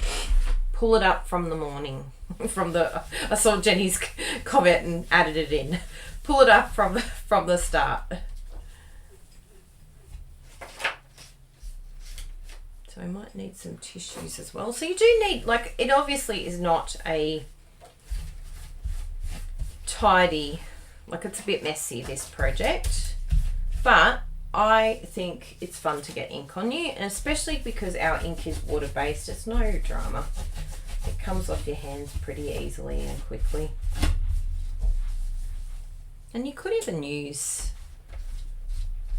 Pull it up from the morning. I saw Jenny's comment and added it in. Pull it up from the start. So I might need some tissues as well. So you do need, like, it obviously is not a tidy Like, it's a bit messy, this project, but I think it's fun to get ink on you, and especially because our ink is water-based, it's no drama. It comes off your hands pretty easily and quickly. And you could even use,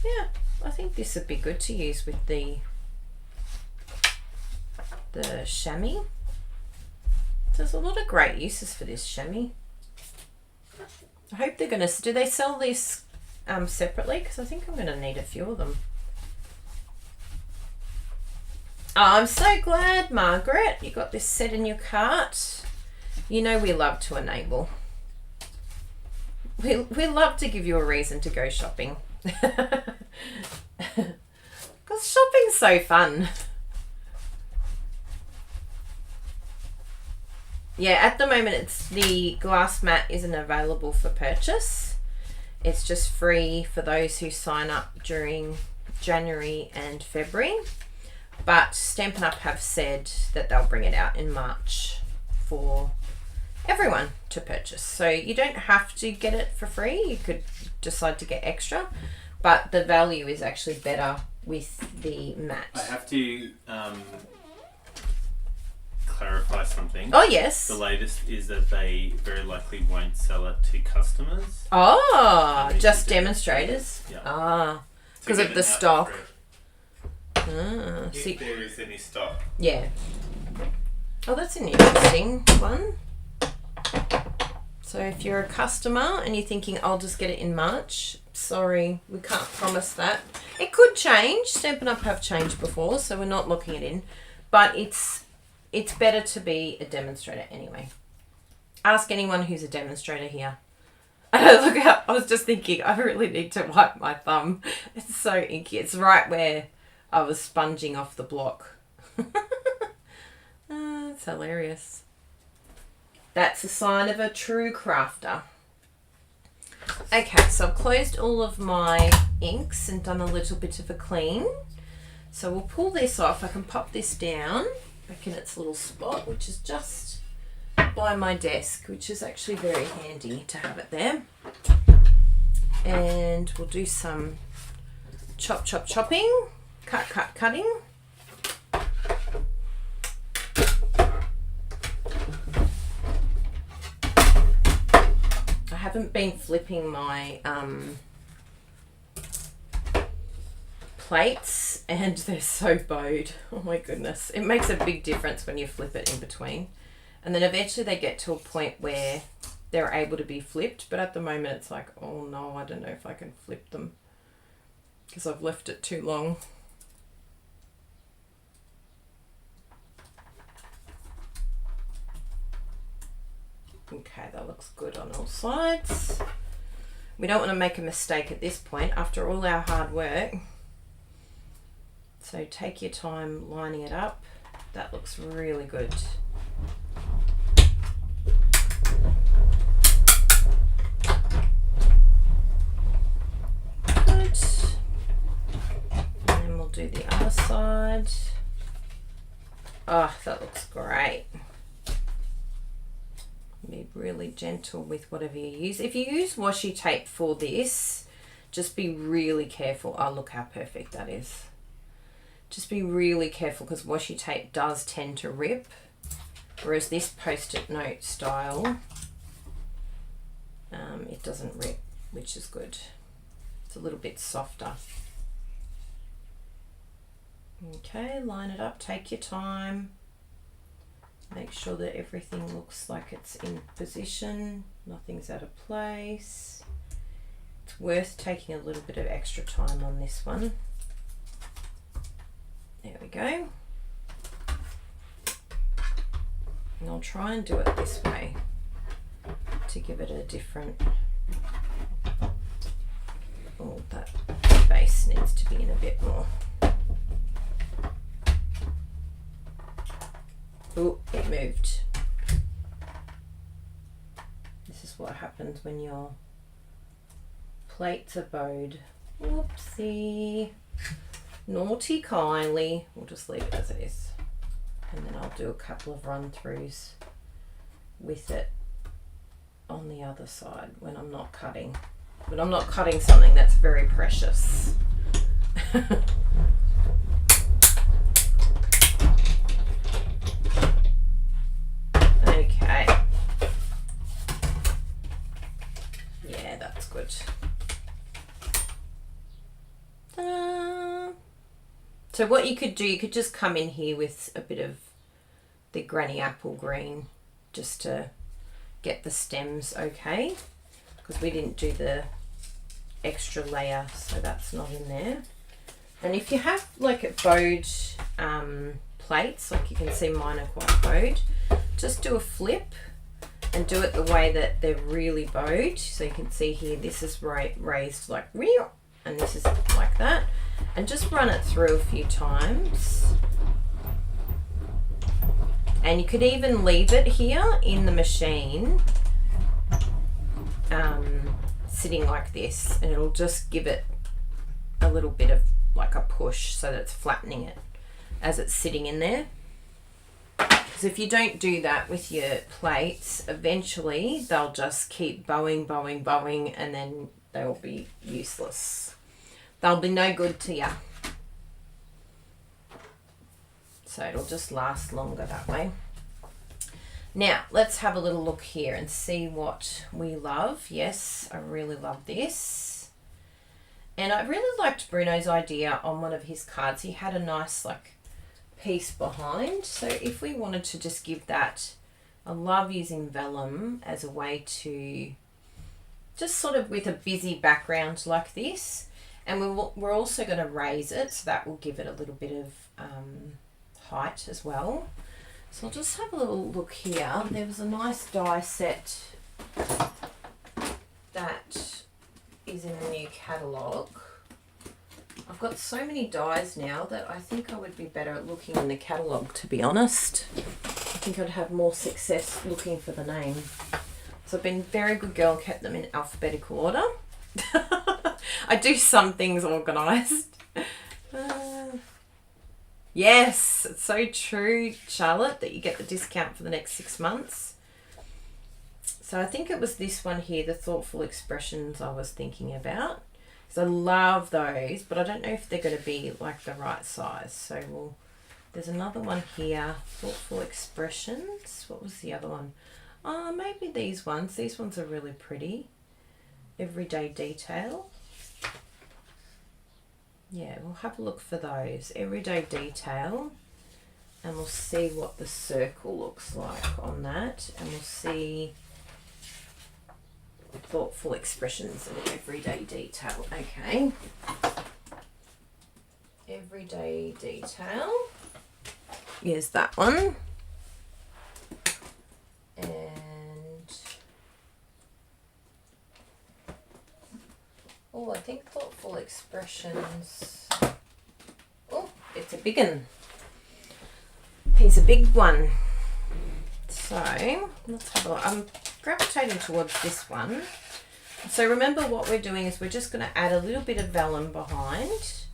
yeah, I think this would be good to use with the chamois. There's a lot of great uses for this chamois. I hope they're going to, do they sell this separately? Because I think I'm going to need a few of them. Oh, I'm so glad, Margaret, you got this set in your cart. You know we love to enable. We love to give you a reason to go shopping. Because shopping's so fun. Yeah, at the moment it's the glass mat isn't available for purchase. It's just free for those who sign up during January and February. But Stampin' Up have said that they'll bring it out in March for everyone to purchase. So you don't have to get it for free. You could decide to get extra. But the value is actually better with the mat. I have to clarify something. Oh, yes. The latest is that they very likely won't sell it to customers. Oh, just demonstrators? Yeah. Ah, because of the stock. If there is any stock. Yeah. Oh, that's an interesting one. So if you're a customer and you're thinking, I'll just get it in March, sorry, we can't promise that. It could change. Stampin' Up have changed before, so we're not locking it in. But it's better to be a demonstrator anyway. Ask anyone who's a demonstrator here. Look out, I was just thinking, I really need to wipe my thumb. It's so inky. It's right where I was sponging off the block. It's hilarious. That's a sign of a true crafter. Okay, so I've closed all of my inks and done a little bit of a clean. So we'll pull this off. I can pop this down back in its little spot, which is just by my desk, which is actually very handy to have it there. And we'll do some chopping, cutting. I haven't been flipping my plates, and they're so bowed. Oh my goodness. It makes a big difference when you flip it in between. And then eventually they get to a point where they're able to be flipped, but at the moment it's like, oh no, I don't know if I can flip them because I've left it too long. Okay, that looks good on all sides. We don't want to make a mistake at this point after all our hard work. So take your time lining it up. That looks really good. Good. And then we'll do the other side. Oh, that looks great. Be really gentle with whatever you use. If you use washi tape for this, just be really careful. Oh, look how perfect that is. Just be really careful because washi tape does tend to rip, whereas this post-it note style, it doesn't rip, which is good. It's a little bit softer. Okay, line it up, take your time. Make sure that everything looks like it's in position, nothing's out of place. It's worth taking a little bit of extra time on this one. There we go. And I'll try and do it this way to give it a different, oh, that base needs to be in a bit more. Oh, it moved. This is what happens when your plates are bowed. Whoopsie. Naughty Kylie. We'll just leave it as it is. And then I'll do a couple of run-throughs with it on the other side when I'm not cutting. But I'm not cutting something that's very precious. Okay. Yeah, that's good. So what you could do, you could just come in here with a bit of the granny apple green just to get the stems okay, because we didn't do the extra layer, so that's not in there. And if you have like bowed plates, like you can see mine are quite bowed, just do a flip and do it the way that they're really bowed. So you can see here, this is raised like real, and this is like that. And just run it through a few times. And you could even leave it here in the machine, sitting like this, and it'll just give it a little bit of like a push so that it's flattening it as it's sitting in there. Because if you don't do that with your plates, eventually they'll just keep bowing, and then they will be useless. They'll be no good to you. So it'll just last longer that way. Now, let's have a little look here and see what we love. Yes, I really love this. And I really liked Bruno's idea on one of his cards. He had a nice like piece behind. So if we wanted to just give that, I love using vellum as a way to just sort of with a busy background like this. And we're also going to raise it, so that will give it a little bit of height as well. So I'll just have a little look here. There was a nice die set that is in the new catalogue. I've got so many dies now that I think I would be better at looking in the catalogue, to be honest. I think I'd have more success looking for the name. So I've been a very good girl and kept them in alphabetical order. I do some things organised. Yes, it's so true, Charlotte, that you get the discount for the next 6 months. So I think it was this one here, the thoughtful expressions I was thinking about. So I love those, but I don't know if they're going to be like the right size. So there's another one here, thoughtful expressions. What was the other one? Oh, maybe these ones. These ones are really pretty. Everyday detail. Yeah, we'll have a look for those. Everyday detail. And we'll see what the circle looks like on that. And we'll see thoughtful expressions and everyday detail. Okay. Everyday detail. Here's that one. And oh, I think thoughtful expressions. Oh, it's a big one. He's a big one. So let's have a look. I'm gravitating towards this one. So remember what we're doing is we're just going to add a little bit of vellum behind.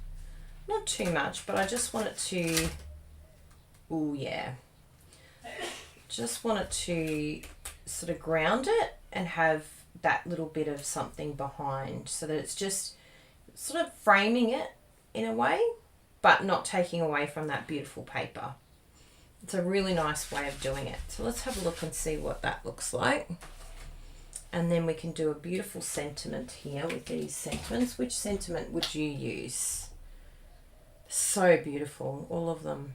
Not too much, but I just want it to, oh yeah. Just want it to sort of ground it and have that little bit of something behind so that it's just sort of framing it in a way, but not taking away from that beautiful paper. It's a really nice way of doing it. So let's have a look and see what that looks like. And then we can do a beautiful sentiment here with these sentiments. Which sentiment would you use? So beautiful, all of them.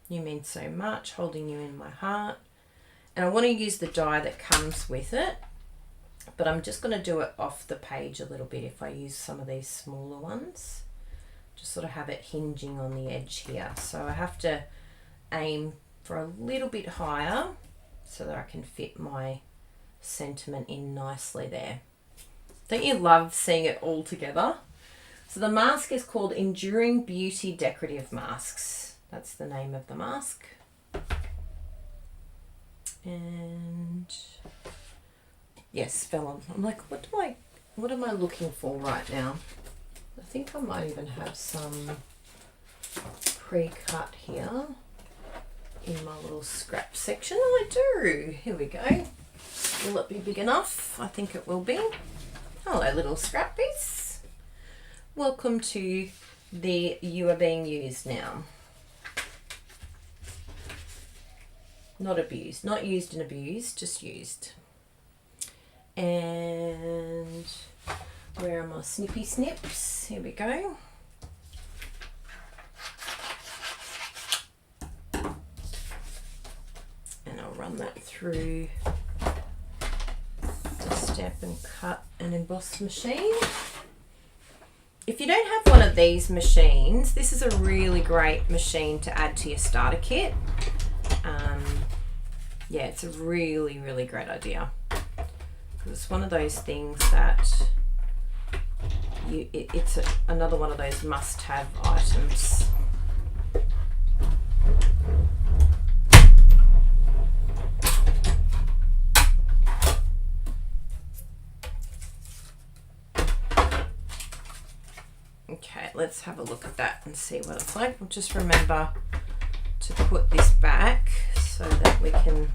You mean so much, holding you in my heart. And I want to use the die that comes with it, but I'm just going to do it off the page a little bit if I use some of these smaller ones. Just sort of have it hinging on the edge here. So I have to aim for a little bit higher so that I can fit my sentiment in nicely there. Don't you love seeing it all together? So the mask is called Enduring Beauty Decorative Masks. That's the name of the mask. And yes, vellum. I'm like, what am I looking for right now? I think I might even have some pre-cut here in my little scrap section. I do. Here we go. Will it be big enough? I think it will be. Hello, little scrap piece. Welcome to the You Are Being Used now. Not abused. Not used and abused, just used. And where are my snippy snips? Here we go. And I'll run that through the Stampin' Cut and Emboss machine. If you don't have one of these machines, this is a really great machine to add to your starter kit. Yeah, it's a really, really great idea. It's one of those things that it's another one of those must-have items. Okay, let's have a look at that and see what it's like. We'll just remember to put this back so that we can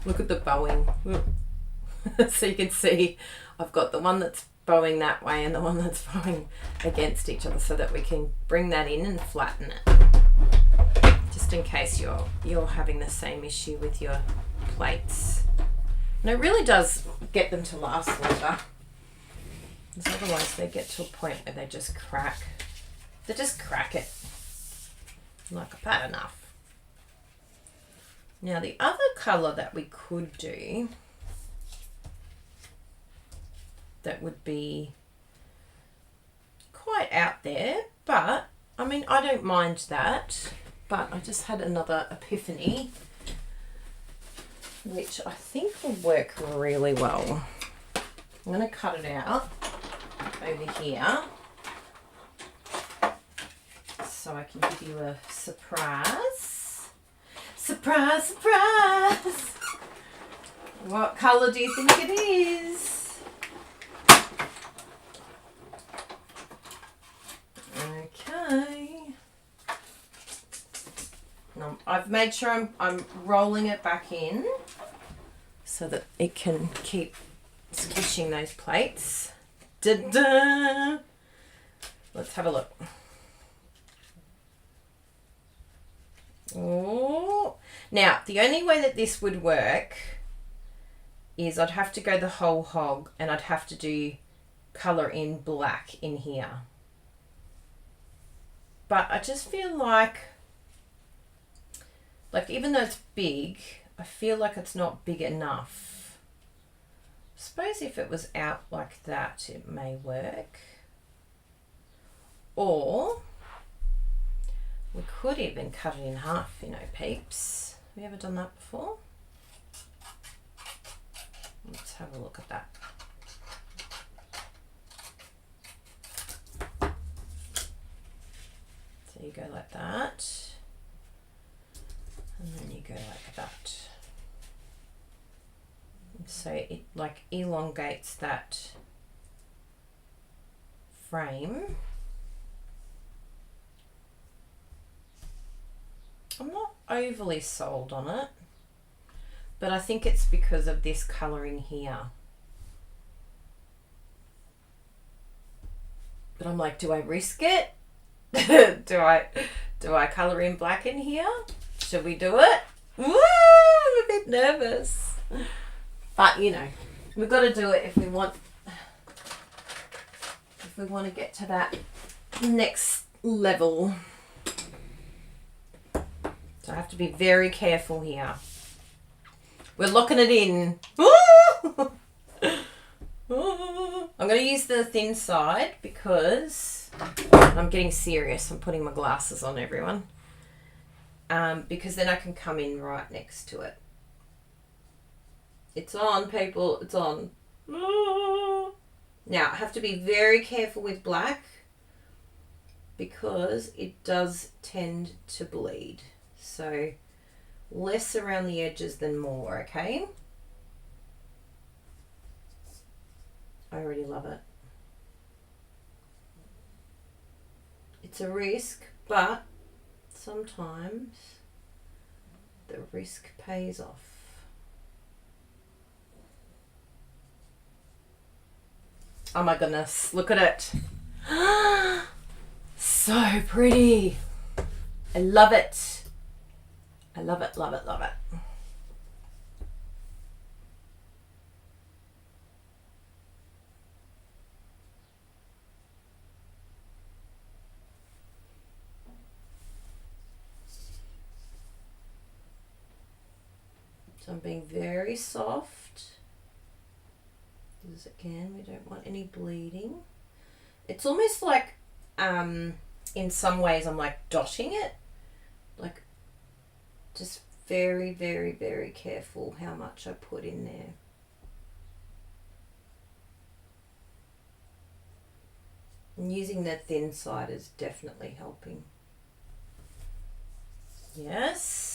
look at the bowing. So you can see I've got the one that's bowing that way and the one that's bowing against each other, so that we can bring that in and flatten it, just in case you're having the same issue with your plates. And it really does get them to last longer, because otherwise they get to a point where they just crack. They just crack it. Like, I've had enough. Now the other colour that we could do that would be quite out there, but I mean, I don't mind that, but I just had another epiphany which I think will work really well. I'm going to cut it out over here so I can give you a surprise. Surprise, surprise! What colour do you think it is? Okay. Now, I've made sure I'm rolling it back in so that it can keep squishing those plates. Da-da! Let's have a look. Oh, now the only way that this would work is I'd have to go the whole hog, and I'd have to do colour in black in here. But I just feel like even though it's big, I feel like it's not big enough. I suppose if it was out like that, it may work. Or we could even cut it in half, you know, peeps. Have you ever done that before? Let's have a look at that. So you go like that, and then you go like that. And so it like elongates that frame. I'm not overly sold on it, but I think it's because of this colouring here. But I'm like, do I risk it? do I colour in black in here? Should we do it? Woo, I'm a bit nervous. But you know, we've got to do it if we want to get to that next level. So I have to be very careful here. We're locking it in. I'm going to use the thin side because I'm getting serious. I'm putting my glasses on, everyone. Because then I can come in right next to it. It's on, people. It's on. Now, I have to be very careful with black because it does tend to bleed. So less around the edges than more, okay? I already love it. It's a risk, but sometimes the risk pays off. Oh my goodness, look at it. So pretty. I love it. I love it, love it, love it. So I'm being very soft. Because again, we don't want any bleeding. It's almost like, in some ways I'm like dotting it. Like, just very, very, very careful how much I put in there. And using the thin side is definitely helping. Yes.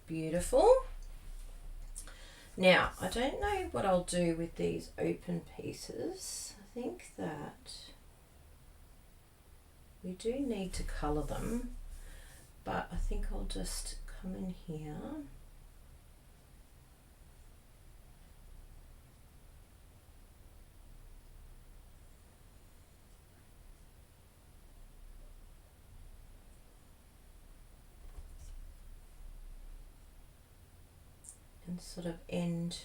Beautiful. Now, I don't know what I'll do with these open pieces. I think that we do need to colour them, but I think I'll just come in here. And sort of end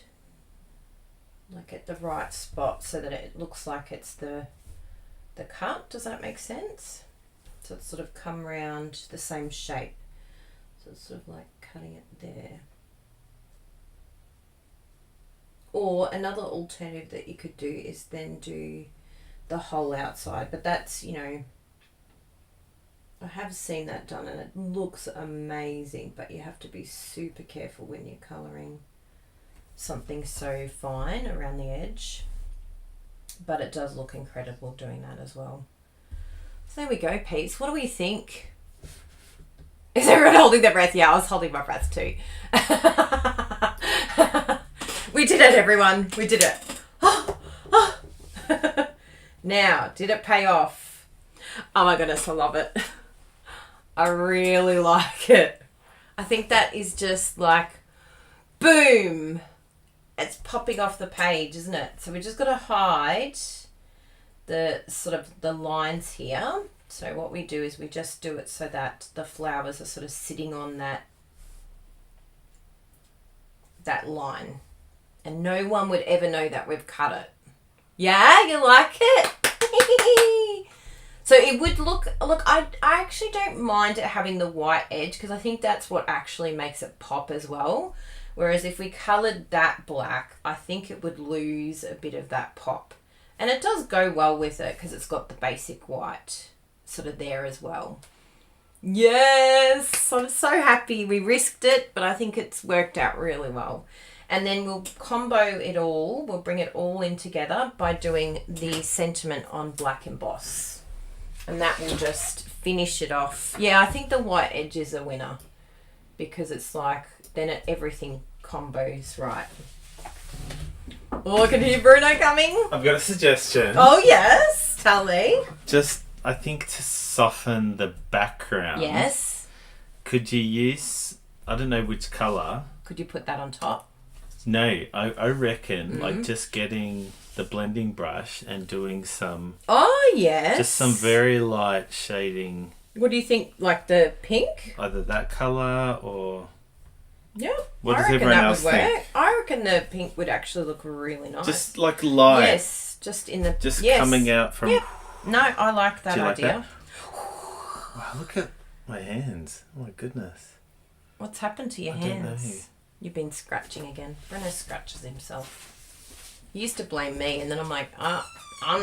like at the right spot so that it looks like it's the cut. Does that make sense? So it's sort of come round the same shape. So it's sort of like cutting it there. Or another alternative that you could do is then do the whole outside, but that's, you know, I have seen that done and it looks amazing, but you have to be super careful when you're colouring something so fine around the edge. But it does look incredible doing that as well. So there we go, peeps. What do we think? Is everyone holding their breath? Yeah, I was holding my breath too. We did it, everyone. We did it. Now, did it pay off? Oh my goodness, I love it. I really like it. I think that is just like, boom. It's popping off the page, isn't it? So we just got to hide the sort of the lines here. So what we do is we just do it so that the flowers are sort of sitting on that line. And no one would ever know that we've cut it. Yeah, you like it? So it would look, I actually don't mind it having the white edge because I think that's what actually makes it pop as well. Whereas if we coloured that black, I think it would lose a bit of that pop. And it does go well with it because it's got the basic white sort of there as well. Yes, I'm so happy. We risked it, but I think it's worked out really well. And then we'll combo it all. We'll bring it all in together by doing the sentiment on black emboss. And that will just finish it off. Yeah, I think the white edge is a winner because it's like, then everything combos right. Oh, I can hear Bruno coming. I've got a suggestion. Oh, yes. Tell me. Just, I think to soften the background. Yes. Could you use, I don't know which colour. Could you put that on top? No, I reckon like just getting the blending brush and doing some. Oh, yes. Just some very light shading. What do you think? Like the pink? Either that colour or. Yeah. What does everyone else think? I reckon the pink would actually look really nice. Just like light. Yes, just in the. Just coming out from. Yep. No, I like that like idea. That? Wow, look at my hands. Oh my goodness. What's happened to your I hands? don't know. You've been scratching again. Bruno scratches himself. He used to blame me, and then I'm like, I'm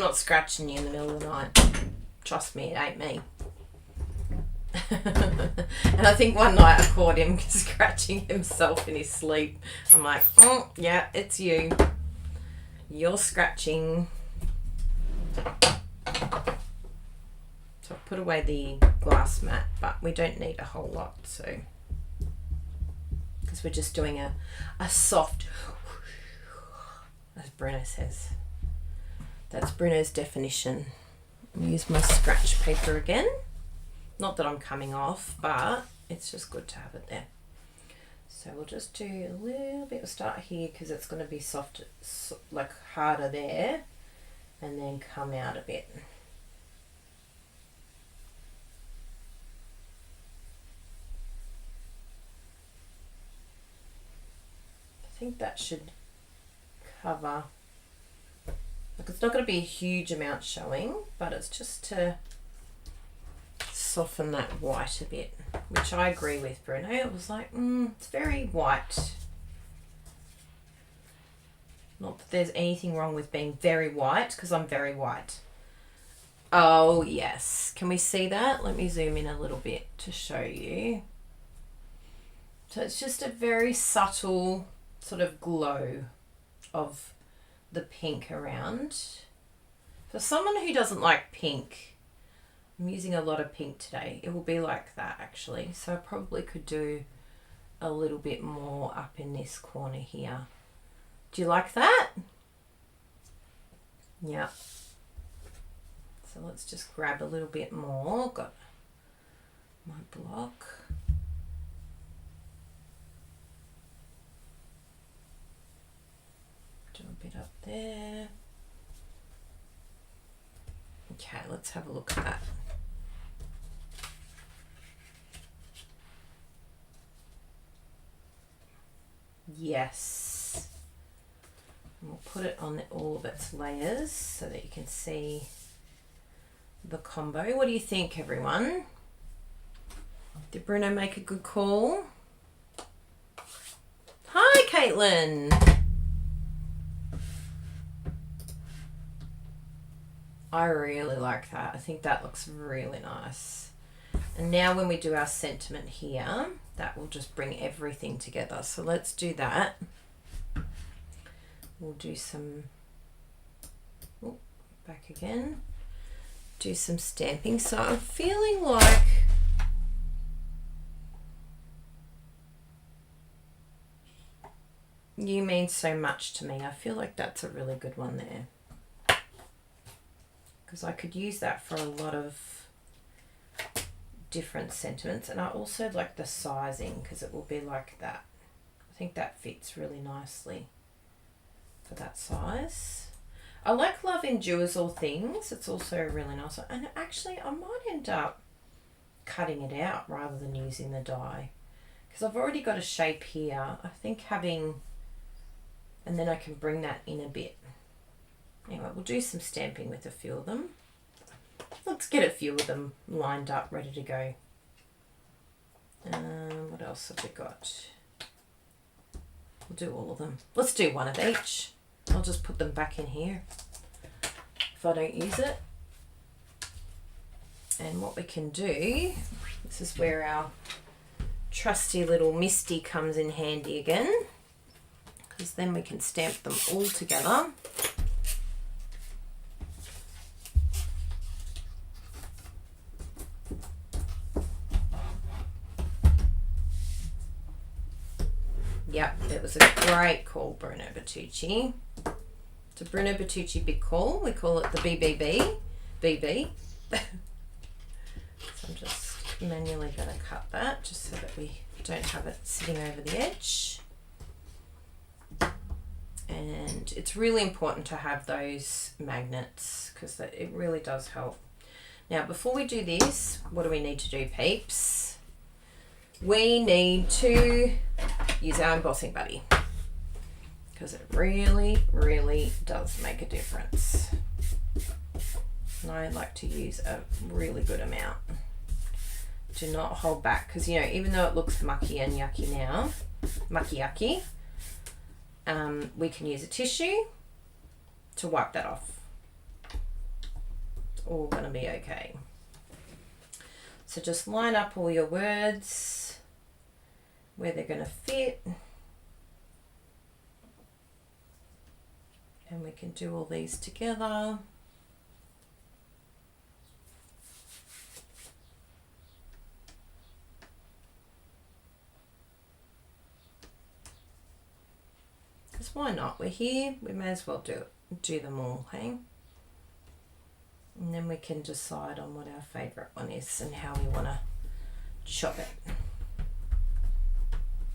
not scratching you in the middle of the night. Trust me, it ain't me. And I think one night I caught him scratching himself in his sleep. I'm like, oh, yeah, it's you. You're scratching. So I put away the glass mat, but we don't need a whole lot, so because we're just doing a soft, as Bruno says. That's Bruno's definition. I'll use my scratch paper again. Not that I'm coming off, but it's just good to have it there. So we'll just do a little bit. We'll start here because it's going to be soft, like harder there, and then come out a bit. I think that should cover. Look, it's not going to be a huge amount showing, but it's just to soften that white a bit, which I agree with Bruno. It was like, it's very white. Not that there's anything wrong with being very white, because I'm very white. Oh, yes. Can we see that? Let me zoom in a little bit to show you. So it's just a very subtle sort of glow of the pink around. For someone who doesn't like pink, I'm using a lot of pink today. It will be like that actually. So I probably could do a little bit more up in this corner here. Do you like that? Yeah. So let's just grab a little bit more. Got my block. Do a bit up there. Okay, let's have a look at that. Yes. And we'll put it on all of its layers so that you can see the combo. What do you think, everyone? Did Bruno make a good call? Hi, Caitlin. I really like that. I think that looks really nice. And now when we do our sentiment here, that will just bring everything together. So let's do that. We'll do some, back again, do some stamping. So I'm feeling like you mean so much to me. I feel like that's a really good one there, because I could use that for a lot of different sentiments. And I also like the sizing because it will be like that. I think that fits really nicely for that size. I like Love Endures All Things. It's also a really nice one. And actually I might end up cutting it out rather than using the die, because I've already got a shape here. I think having, and then I can bring that in a bit. Anyway, we'll do some stamping with a few of them. Let's get a few of them lined up, ready to go. What else have we got? We'll do all of them. Let's do one of each. I'll just put them back in here if I don't use it. And what we can do, this is where our trusty little Misti comes in handy again, because then we can stamp them all together. Yep, it was a great call, Bruno Bertucci. It's a Bruno Bertucci big call. We call it the BBB. BB. So I'm just manually going to cut that just so that we don't have it sitting over the edge. And it's really important to have those magnets because it really does help. Now, before we do this, what do we need to do, peeps? We need to use our embossing buddy because it really, really does make a difference. And I like to use a really good amount. Do not hold back because, you know, even though it looks mucky and yucky now, yucky, we can use a tissue to wipe that off. It's all going to be okay. So just line up all your words where they're going to fit. And we can do all these together. Because why not? We're here, we may as well do them all, hey? And then we can decide on what our favourite one is and how we want to chop it.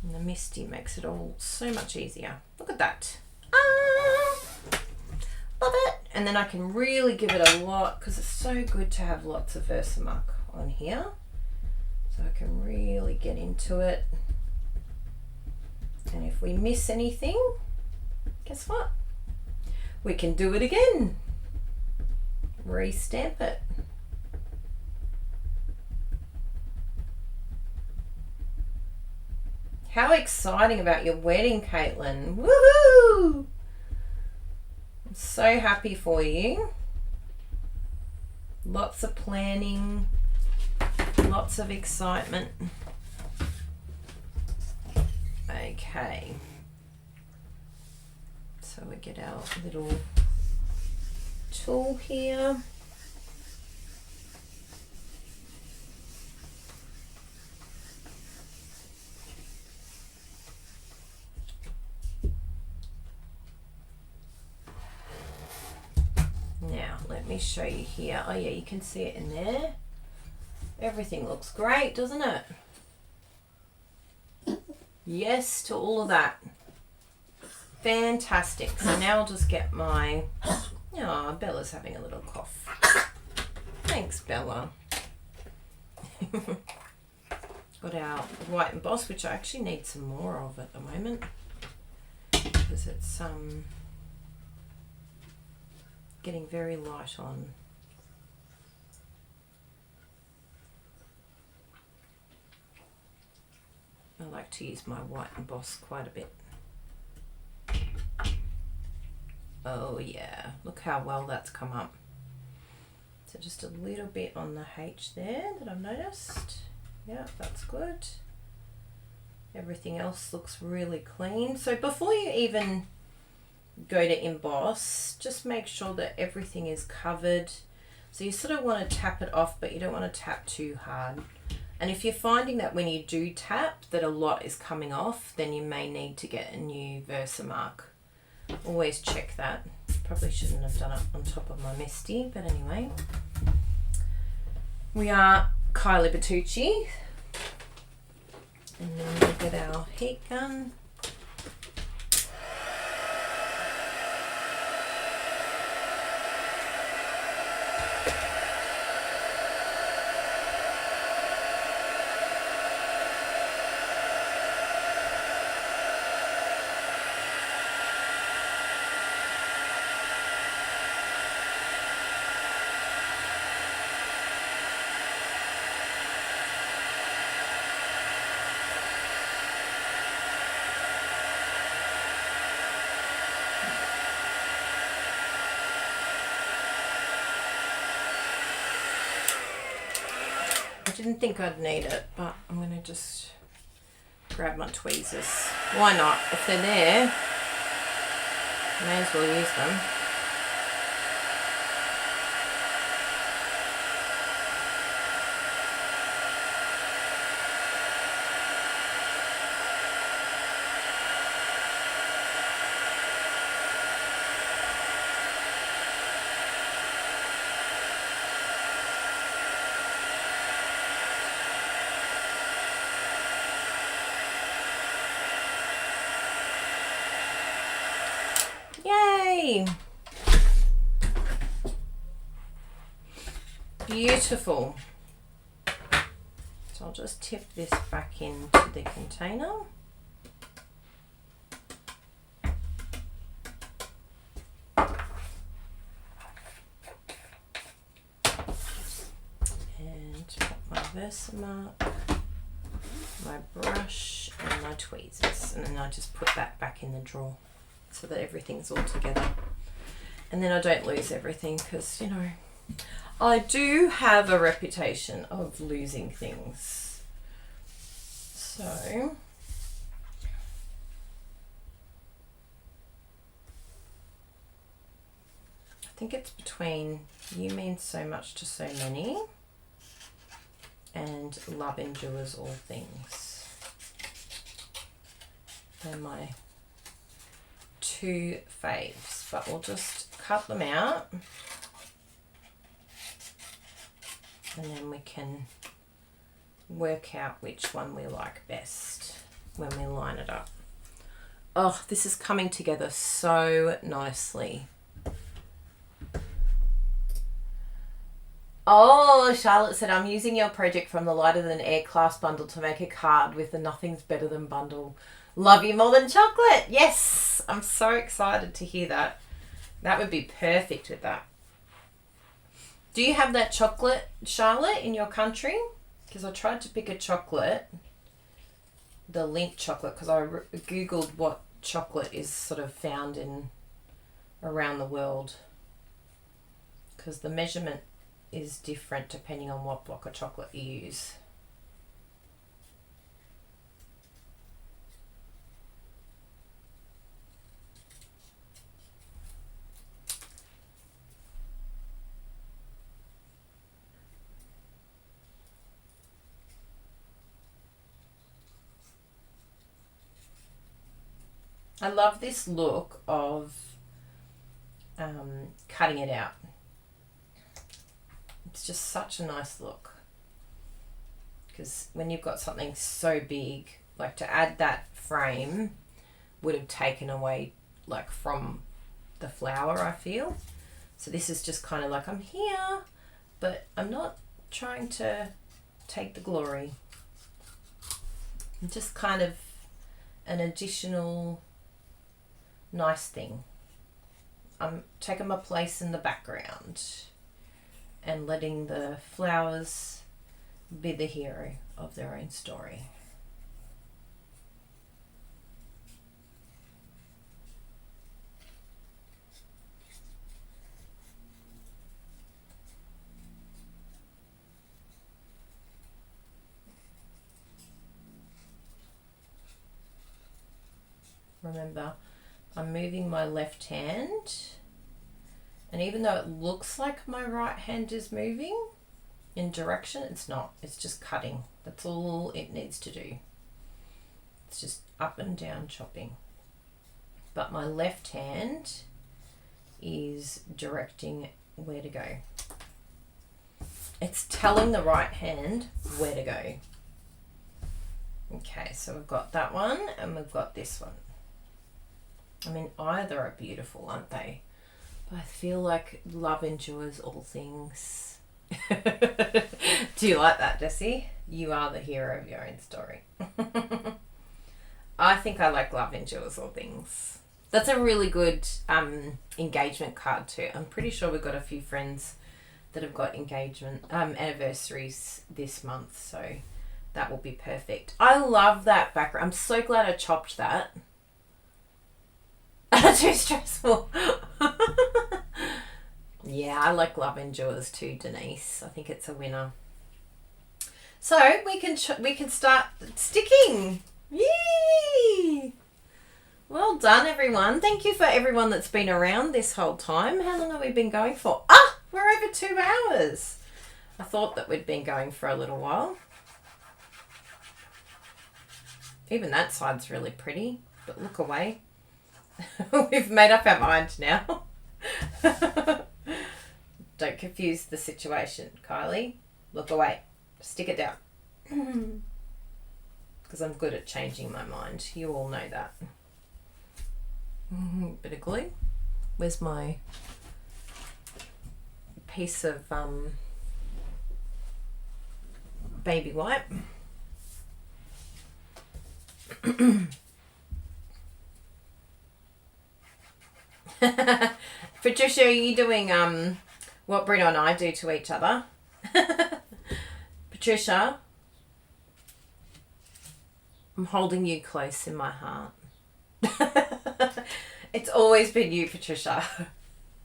And the Misti makes it all so much easier. Look at that. Ah, love it. And then I can really give it a lot, because it's so good to have lots of Versamark on here. So I can really get into it. And if we miss anything, guess what? We can do it again. Re-stamp it. How exciting about your wedding, Caitlin. Woohoo! I'm so happy for you. Lots of planning, lots of excitement. Okay. So we get our little tool here. Now, let me show you here. Oh yeah, you can see it in there. Everything looks great, doesn't it? Yes to all of that. Fantastic. So now I'll just get my... Oh, Bella's having a little cough. Thanks, Bella. Got our white emboss, which I actually need some more of at the moment, because it's getting very light on. I like to use my white emboss quite a bit. Oh yeah, look how well that's come up. So just a little bit on the H there that I've noticed. Yeah, that's good. Everything else looks really clean. So before you even go to emboss, just make sure that everything is covered. So you sort of want to tap it off, but you don't want to tap too hard. And if you're finding that when you do tap that a lot is coming off, then you may need to get a new Versamark. Always check that. Probably shouldn't have done it on top of my Misti, but anyway. We are Kylie Bertucci. And then we'll get our heat gun. I didn't think I'd need it, but I'm going to just grab my tweezers. Why not? If they're there, may as well use them. Yay! Beautiful. So I'll just tip this back into the container. And put my Versamark, my brush and my tweezers, and then I just put that back in the drawer so that everything's all together. And then I don't lose everything, because, you know, I do have a reputation of losing things. So I think it's between You Mean So Much to So Many and Love Endures All Things. They're my two faves, but we'll just cut them out and then we can work out which one we like best when we line it up. Oh, this is coming together so nicely. Oh, Charlotte said, I'm using your project from the Lighter Than Air class bundle to make a card with the Nothing's Better Than bundle. Love you more than chocolate. Yes, I'm so excited to hear that. That would be perfect with that. Do you have that chocolate, Charlotte, in your country? Because I tried to pick a chocolate, the Link chocolate, because I Googled what chocolate is sort of found in around the world. Because the measurement is different depending on what block of chocolate you use. I love this look of cutting it out. It's just such a nice look. Because when you've got something so big, like to add that frame would have taken away like from the flower, I feel. So this is just kind of like, I'm here, but I'm not trying to take the glory. I'm just kind of an additional nice thing. I'm taking my place in the background and letting the flowers be the hero of their own story. Remember, I'm moving my left hand, and even though it looks like my right hand is moving in direction, it's not. It's just cutting. That's all it needs to do. It's just up and down chopping. But my left hand is directing where to go. It's telling the right hand where to go. Okay, so we've got that one and we've got this one. I mean, either are beautiful, aren't they? But I feel like love endures all things. Do you like that, Jessie? You are the hero of your own story. I think I like love endures all things. That's a really good engagement card too. I'm pretty sure we've got a few friends that have got engagement anniversaries this month, so that will be perfect. I love that background. I'm so glad I chopped that. Too stressful. Yeah, I like Love Endures too, Denise. I think it's a winner. So we can start sticking. Yay! Well done, everyone. Thank you for everyone that's been around this whole time. How long have we been going for? Ah, we're over 2 hours. I thought that we'd been going for a little while. Even that side's really pretty, but look away. We've made up our mind now. Don't confuse the situation, Kylie. Look away. Stick it down. Because I'm good at changing my mind. You all know that. Bit of glue. Where's my piece of baby wipe? Patricia, are you doing what Bruno and I do to each other? Patricia, I'm holding you close in my heart. It's always been you, Patricia.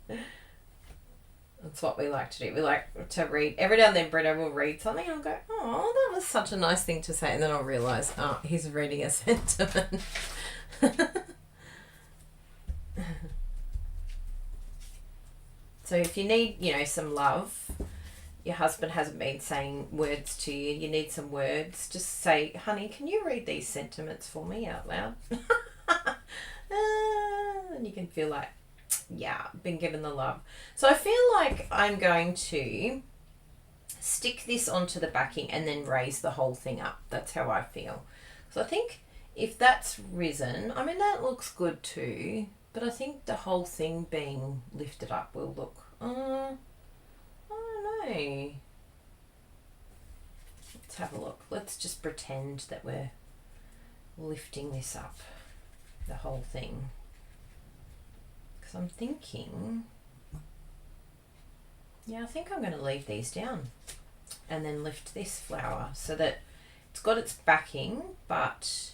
That's what we like to do. We like to read. Every now and then Bruno will read something and I'll go, oh, that was such a nice thing to say. And then I'll realise, oh, he's reading a sentiment. So if you need, some love, your husband hasn't been saying words to you, you need some words, just say, honey, can you read these sentiments for me out loud? then you can feel like, yeah, been given the love. So I feel like I'm going to stick this onto the backing and then raise the whole thing up. That's how I feel. So I think if that's risen, I mean, that looks good too, but I think the whole thing being lifted up will look, I don't know. Let's have a look. Let's just pretend that we're lifting this up, the whole thing. Because I'm thinking, yeah, I think I'm going to leave these down and then lift this flower so that it's got its backing, but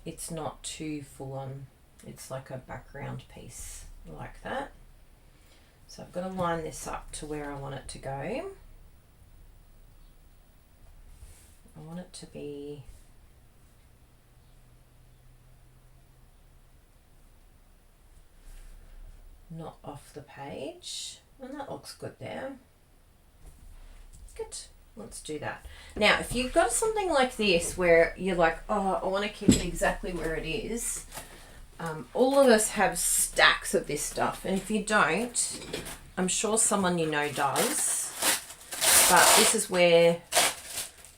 it's not too full on. It's like a background piece like that. So I've got to line this up to where I want it to go. I want it to be not off the page, and that looks good there. Good, let's do that. Now if you've got something like this where you're like, oh, I want to keep it exactly where it is, all of us have stacks of this stuff, and if you don't, I'm sure someone you know does, but this is where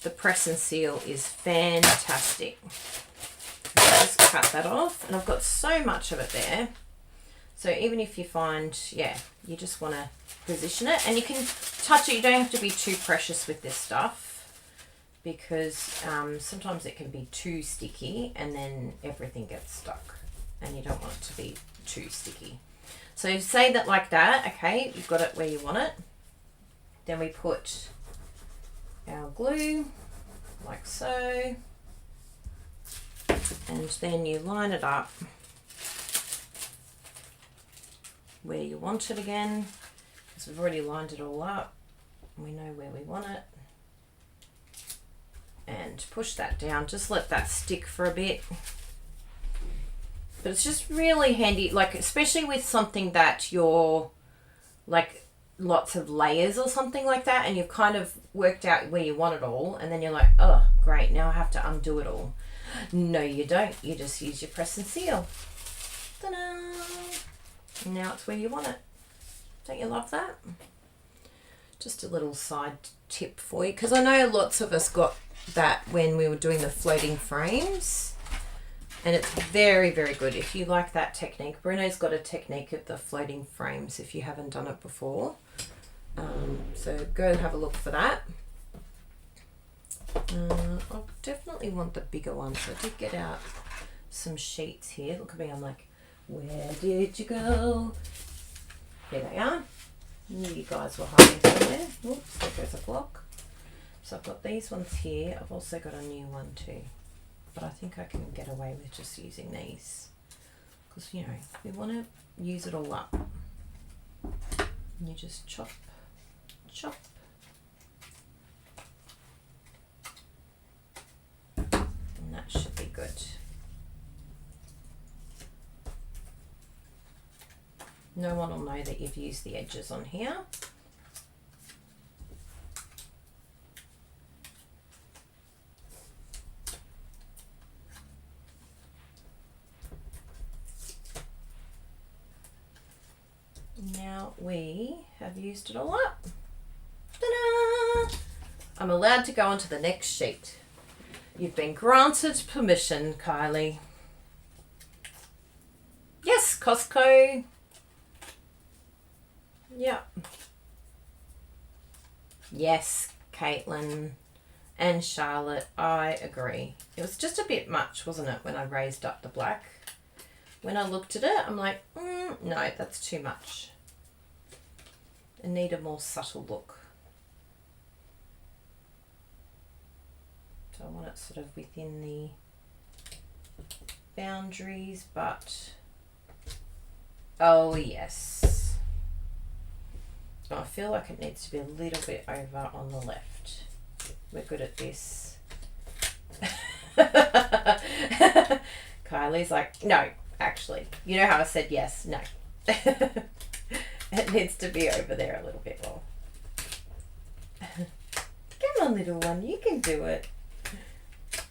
the press and seal is fantastic. I'll just cut that off, and I've got so much of it there. So even if you find, yeah, you just want to position it, and you can touch it. You don't have to be too precious with this stuff, because sometimes it can be too sticky and then everything gets stuck, and you don't want it to be too sticky. So say that like that, okay, you've got it where you want it. Then we put our glue like so, and then you line it up where you want it again, because we've already lined it all up. We know where we want it, and push that down. Just let that stick for a bit. But it's just really handy, like especially with something that you're like lots of layers or something like that, and you've kind of worked out where you want it all, and then you're like, oh great, now I have to undo it all. No you don't, you just use your press and seal. Ta-da! Now it's where you want it. Don't you love that? Just a little side tip for you, because I know lots of us got that when we were doing the floating frames, and it's very, very good if you like that technique. Bruno's got a technique of the floating frames if you haven't done it before. So go have a look for that. I definitely want the bigger one, so I did get out some sheets here. Look at me, I'm like, where did you go? Here they are. Knew you guys were hiding somewhere. Oops, there goes a block. So I've got these ones here. I've also got a new one too, but I think I can get away with just using these, because you know we want to use it all up. And you just chop, chop, and that should be good. No one will know that you've used the edges on here. Now we have used it all up. Ta-da! I'm allowed to go on to the next sheet. You've been granted permission, Kylie. Yes, Costco. Yeah. Yes, Caitlin and Charlotte, I agree. It was just a bit much, wasn't it, when I raised up the black? When I looked at it, I'm like, no, that's too much. I need a more subtle look. So I want it sort of within the boundaries, but oh yes. I feel like it needs to be a little bit over on the left. We're good at this. Kylie's like, no, actually. You know how I said yes? No. It needs to be over there a little bit more. Come on, little one, you can do it.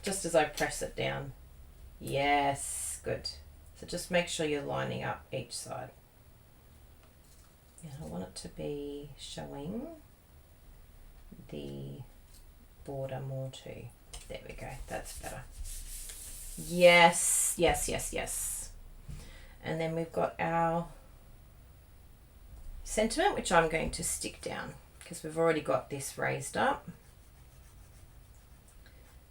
Just as I press it down. Yes, good. So just make sure you're lining up each side. And I want it to be showing the border more too. There we go, that's better. Yes, yes, yes, yes. And then we've got our sentiment, which I'm going to stick down because we've already got this raised up.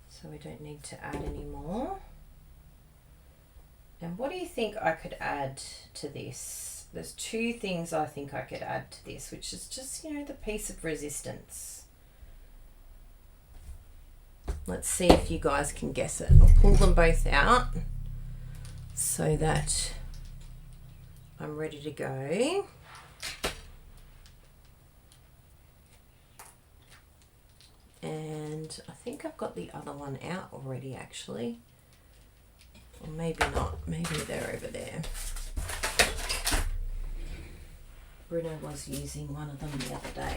So we don't need to add any more. And what do you think I could add to this? There's two things I think I could add to this, which is just, you know, the piece of resistance. Let's see if you guys can guess it. I'll pull them both out so that I'm ready to go. And I think I've got the other one out already actually. Or maybe not. Maybe they're over there. Bruno was using one of them the other day.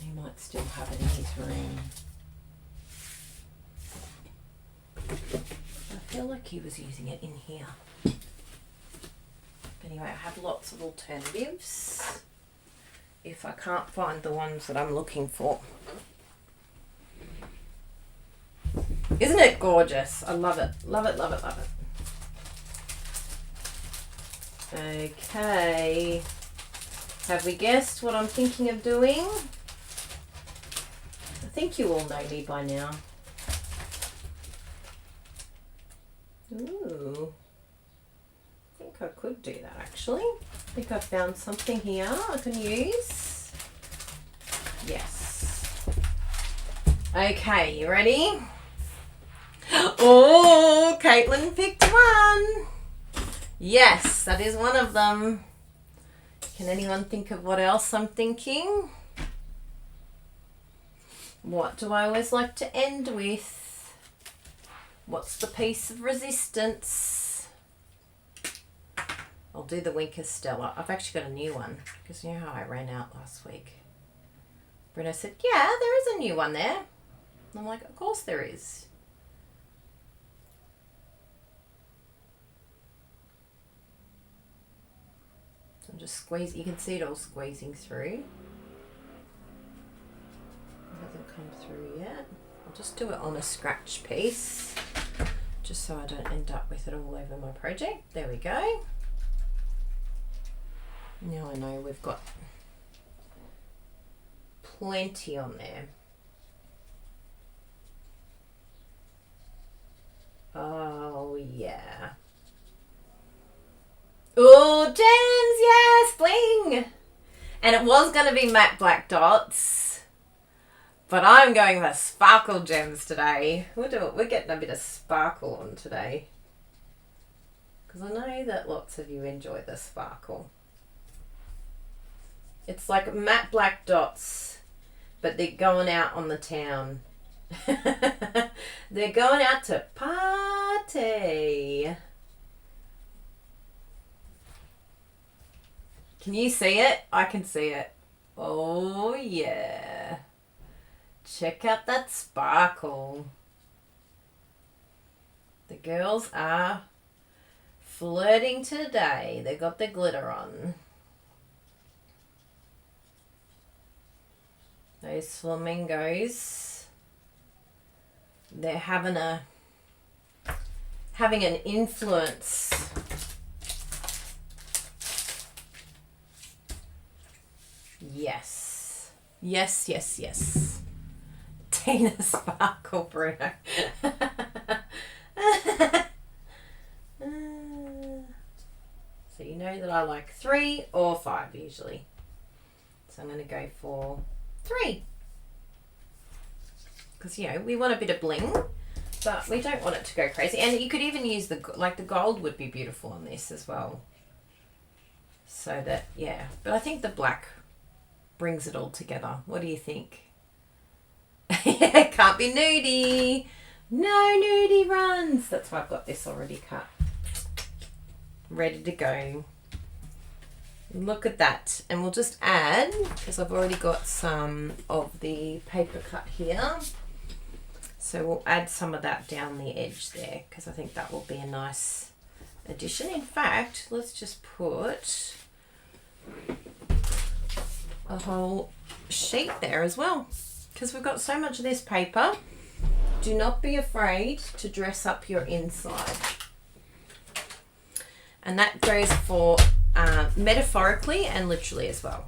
He might still have it in his room. I feel like he was using it in here. But anyway, I have lots of alternatives if I can't find the ones that I'm looking for. Isn't it gorgeous? I love it. Love it, love it, love it. Okay. Have we guessed what I'm thinking of doing? I think you all know me by now. Ooh. I think I could do that actually. I think I found something here I can use. Yes. Okay, you ready? Oh, Caitlin picked one. Yes, that is one of them. Can anyone think of what else I'm thinking? What do I always like to end with? What's the piece of resistance? I'll do the Winker Stella. I've actually got a new one because you know how I ran out last week. Bruno said, yeah, there is a new one there. And I'm like, of course there is. So I'm just squeezing. You can see it all squeezing through. It hasn't come through yet. I'll just do it on a scratch piece just so I don't end up with it all over my project. There we go. Now I know we've got plenty on there. Oh yeah. Oh, gems, yes, bling. And it was going to be matte black dots, but I'm going with sparkle gems today. We're getting a bit of sparkle on today because I know that lots of you enjoy the sparkle. It's like matte black dots, but they're going out on the town. They're going out to party. Can you see it? I can see it. Oh yeah. Check out that sparkle. The girls are flirting today. They got the glitter on. Those flamingos, they're having an influence. Yes. Yes, yes, yes. Tina Sparkle, Bruno. So you know that I like 3 or 5 usually. So I'm going to go for 3. Because, you know, we want a bit of bling, but we don't want it to go crazy. And you could even use the gold would be beautiful on this as well. So that, yeah. But I think the black brings it all together. What do you think? Yeah, can't be nudie. No nudie runs. That's why I've got this already cut. Ready to go. Look at that. And we'll just add, because I've already got some of the paper cut here, So we'll add some of that down the edge there because I think that will be a nice addition. In fact, let's just put a whole sheet there as well because we've got so much of this paper. Do not be afraid to dress up your inside. And that goes for metaphorically and literally as well.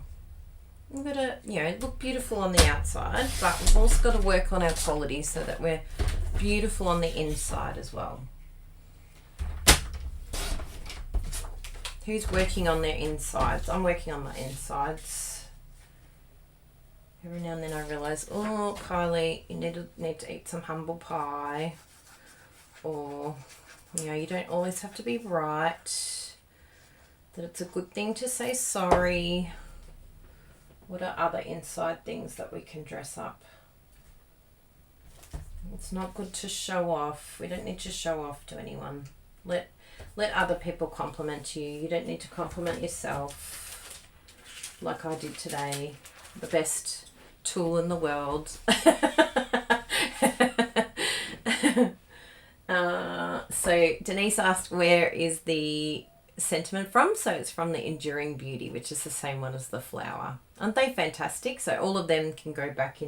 We've got to, look beautiful on the outside, but we've also got to work on our quality so that we're beautiful on the inside as well. Who's working on their insides? I'm working on my insides. Every now and then I realise, oh, Kylie, you need to eat some humble pie. Or, you don't always have to be right. That it's a good thing to say sorry. What are other inside things that we can dress up? It's not good to show off. We don't need to show off to anyone. Let other people compliment you. You don't need to compliment yourself like I did today. The best tool in the world. So Denise asked, where is the sentiment from? So it's from the Enduring Beauty, which is the same one as the flower. Aren't they fantastic? So all of them can go back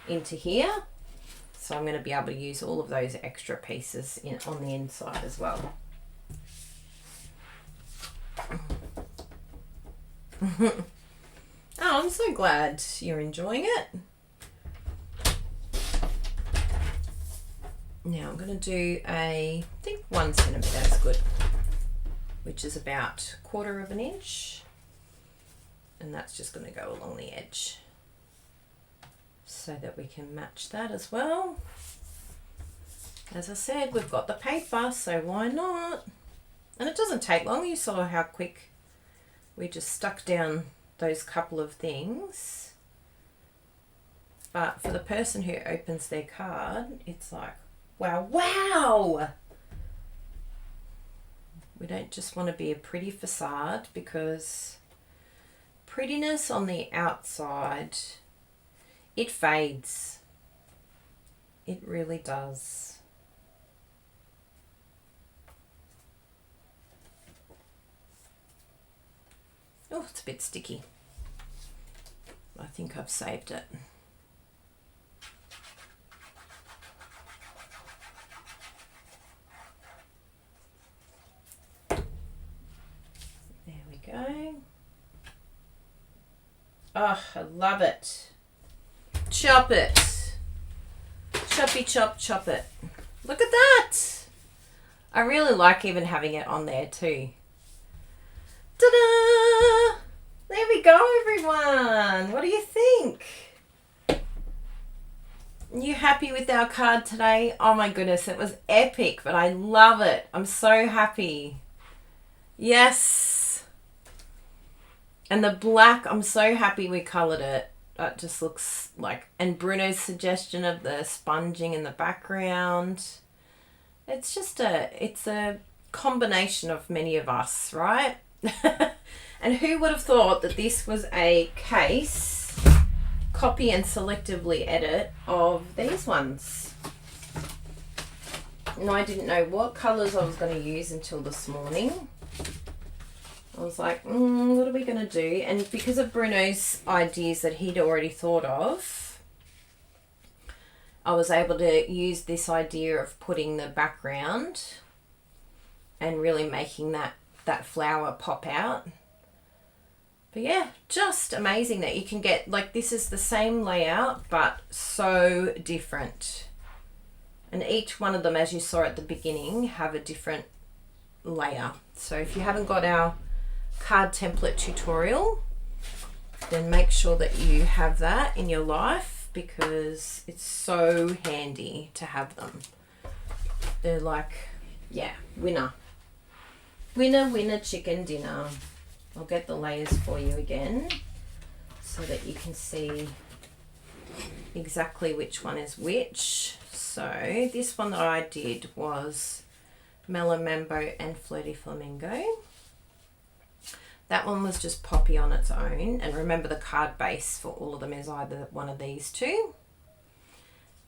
into here. So I'm going to be able to use all of those extra pieces on the inside as well. Oh, I'm so glad you're enjoying it. Now I'm going to do I think 1 centimetre is good, which is about 1/4 of an inch. And that's just going to go along the edge so that we can match that as well. As I said, we've got the paper, so why not? And it doesn't take long. You saw how quick we just stuck down those couple of things. But for the person who opens their card, it's like, wow, wow! We don't just want to be a pretty facade, because prettiness on the outside, it fades. It really does. Oh, it's a bit sticky. I think I've saved it. There we go. Oh, I love it. Chop it. Choppy chop, chop it. Look at that. I really like even having it on there too. Ta-da! There we go, everyone. What do you think? You happy with our card today? Oh my goodness, it was epic, but I love it. I'm so happy. Yes. And the black, I'm so happy we coloured it. That just looks like, and Bruno's suggestion of the sponging in the background. It's just it's a combination of many of us, right? And who would have thought that this was a case, copy and selectively edit of these ones? And I didn't know what colours I was going to use until this morning. I was like, what are we going to do? And because of Bruno's ideas that he'd already thought of, I was able to use this idea of putting the background and really making that flower pop out. But yeah, just amazing that you can get, like, this is the same layout, but so different. And each one of them, as you saw at the beginning, have a different layer. So if you haven't got our card template tutorial, then make sure that you have that in your life, because it's so handy to have them. They're like, yeah, winner. Winner, winner, chicken dinner. I'll get the layers for you again so that you can see exactly which one is which. So this one that I did was Mellow Mambo and Flirty Flamingo. That one was just poppy on its own. And remember, the card base for all of them is either one of these two.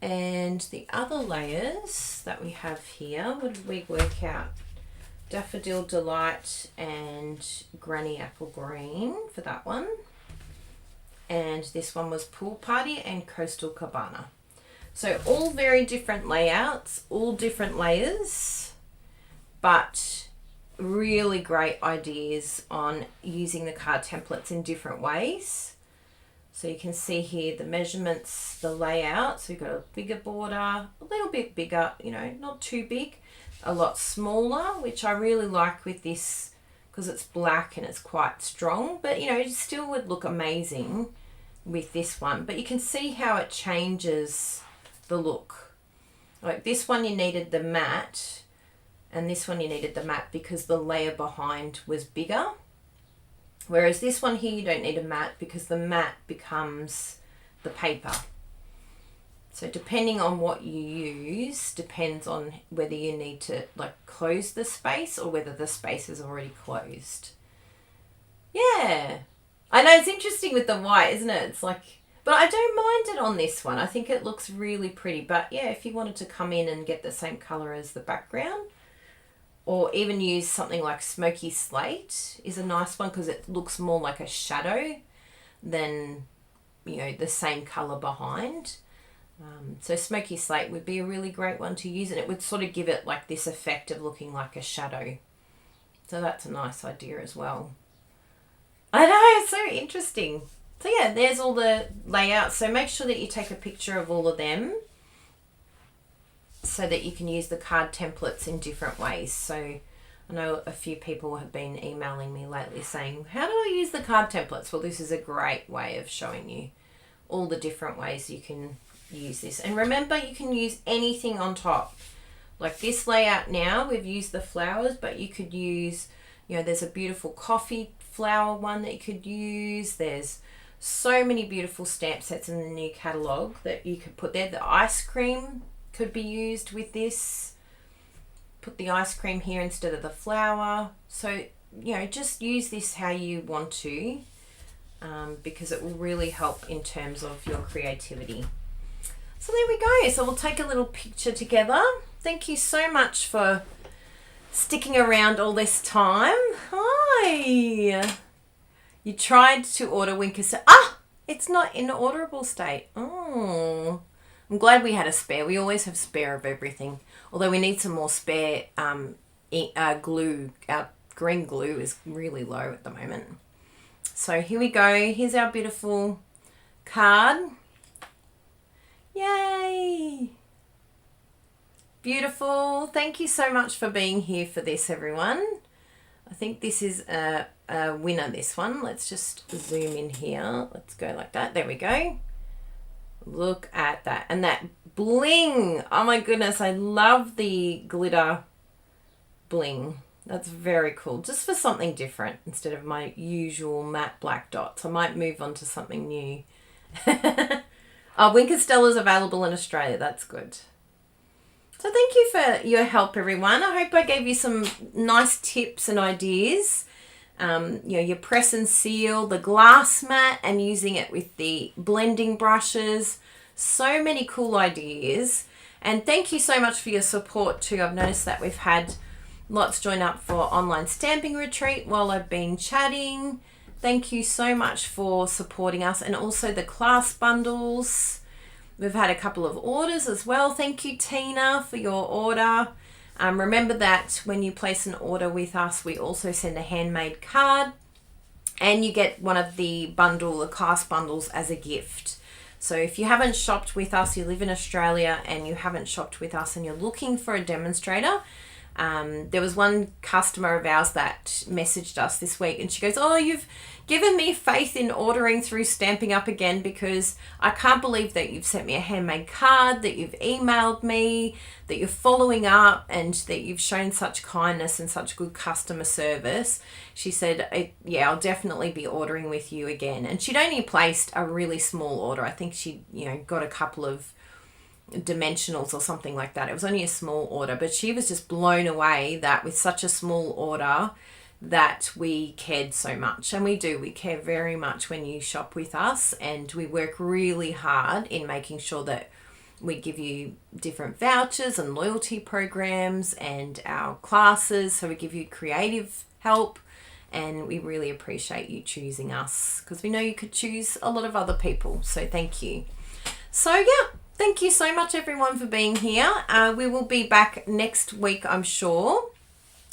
And the other layers that we have here, what did we work out? Daffodil Delight and Granny Apple Green for that one. And this one was Pool Party and Coastal Cabana. So all very different layouts, all different layers, but really great ideas on using the card templates in different ways. So you can see here the measurements, the layout. So you've got a bigger border, a little bit bigger, you know, not too big, a lot smaller, which I really like with this because it's black and it's quite strong, but you know, it still would look amazing with this one. But you can see how it changes the look. Like this one you needed the matte, and this one you needed the matte because the layer behind was bigger. Whereas this one here, you don't need a matte because the matte becomes the paper. So depending on what you use, depends on whether you need to like close the space or whether the space is already closed. Yeah. I know it's interesting with the white, isn't it? It's like, but I don't mind it on this one. I think it looks really pretty. But yeah, if you wanted to come in and get the same color as the background, or even use something like Smoky Slate is a nice one because it looks more like a shadow than, you know, the same colour behind. So Smoky Slate would be a really great one to use, and it would sort of give it like this effect of looking like a shadow. So that's a nice idea as well. I know, it's so interesting. So yeah, there's all the layouts. So make sure that you take a picture of all of them, so that you can use the card templates in different ways. So I know a few people have been emailing me lately saying, how do I use the card templates? Well, this is a great way of showing you all the different ways you can use this. And remember, you can use anything on top. Like this layout now, we've used the flowers, but you could use, you know, there's a beautiful coffee flower one that you could use. There's so many beautiful stamp sets in the new catalogue that you could put there. The ice cream could be used with this. Put the ice cream here instead of the flower. So, you know, just use this how you want to, because it will really help in terms of your creativity. So there we go. So we'll take a little picture together. Thank you so much for sticking around all this time. Hi. You tried to order Winker. It's not in orderable state. Oh. I'm glad we had a spare. We always have spare of everything. Although we need some more spare glue. Our green glue is really low at the moment. So here we go. Here's our beautiful card. Yay! Beautiful. Thank you so much for being here for this, everyone. I think this is a winner, this one. Let's just zoom in here. Let's go like that. There we go. Look at that. And that bling. Oh my goodness. I love the glitter bling. That's very cool. Just for something different instead of my usual matte black dots. I might move on to something new. Winker is available in Australia. That's good. So thank you for your help, everyone. I hope I gave you some nice tips and ideas. Your press and seal, the glass mat, and using it with the blending brushes. So many cool ideas. And thank you so much for your support too. I've noticed that we've had lots join up for online stamping retreat while I've been chatting. Thank you so much for supporting us, and also the class bundles. We've had a couple of orders as well. Thank you, Tina, for your order. Remember that when you place an order with us, we also send a handmade card, and you get one of the class bundles as a gift. So if you haven't shopped with us, you live in Australia and you haven't shopped with us and you're looking for a demonstrator, there was one customer of ours that messaged us this week, and she goes, oh, you've given me faith in ordering through Stamping Up again, because I can't believe that you've sent me a handmade card, that you've emailed me, that you're following up, and that you've shown such kindness and such good customer service. She said, yeah, I'll definitely be ordering with you again. And she'd only placed a really small order. I think she, got a couple of dimensionals or something like that. It was only a small order, but she was just blown away that with such a small order that we cared so much. And we care very much when you shop with us, and we work really hard in making sure that We give you different vouchers and loyalty programs and our classes. So we give you creative help, and we really appreciate you choosing us because we know you could choose a lot of other people. So thank you. So yeah, thank you so much everyone for being here. We will be back next week, I'm sure,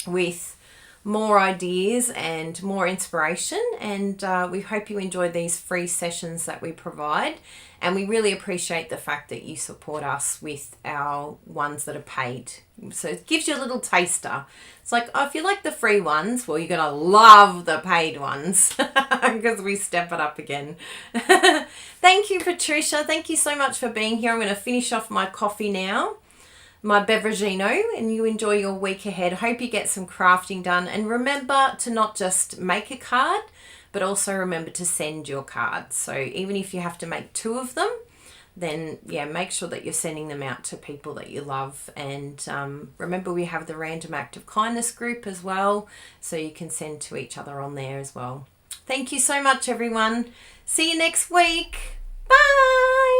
with more ideas and more inspiration, and we hope you enjoy these free sessions that we provide, and we really appreciate the fact that you support us with our ones that are paid. So it gives you a little taster. It's like, oh, if you like the free ones, well, you're gonna love the paid ones because we step it up again. Thank you, Patricia. Thank you so much for being here. I'm going to finish off my coffee now, my beveragino, and you enjoy your week ahead. Hope you get some crafting done, and remember to not just make a card, but also remember to send your cards. So even if you have to make 2 of them, then yeah, make sure that you're sending them out to people that you love. And remember, we have the Random Act of Kindness group as well, so you can send to each other on there as well. Thank you so much, everyone. See you next week. Bye.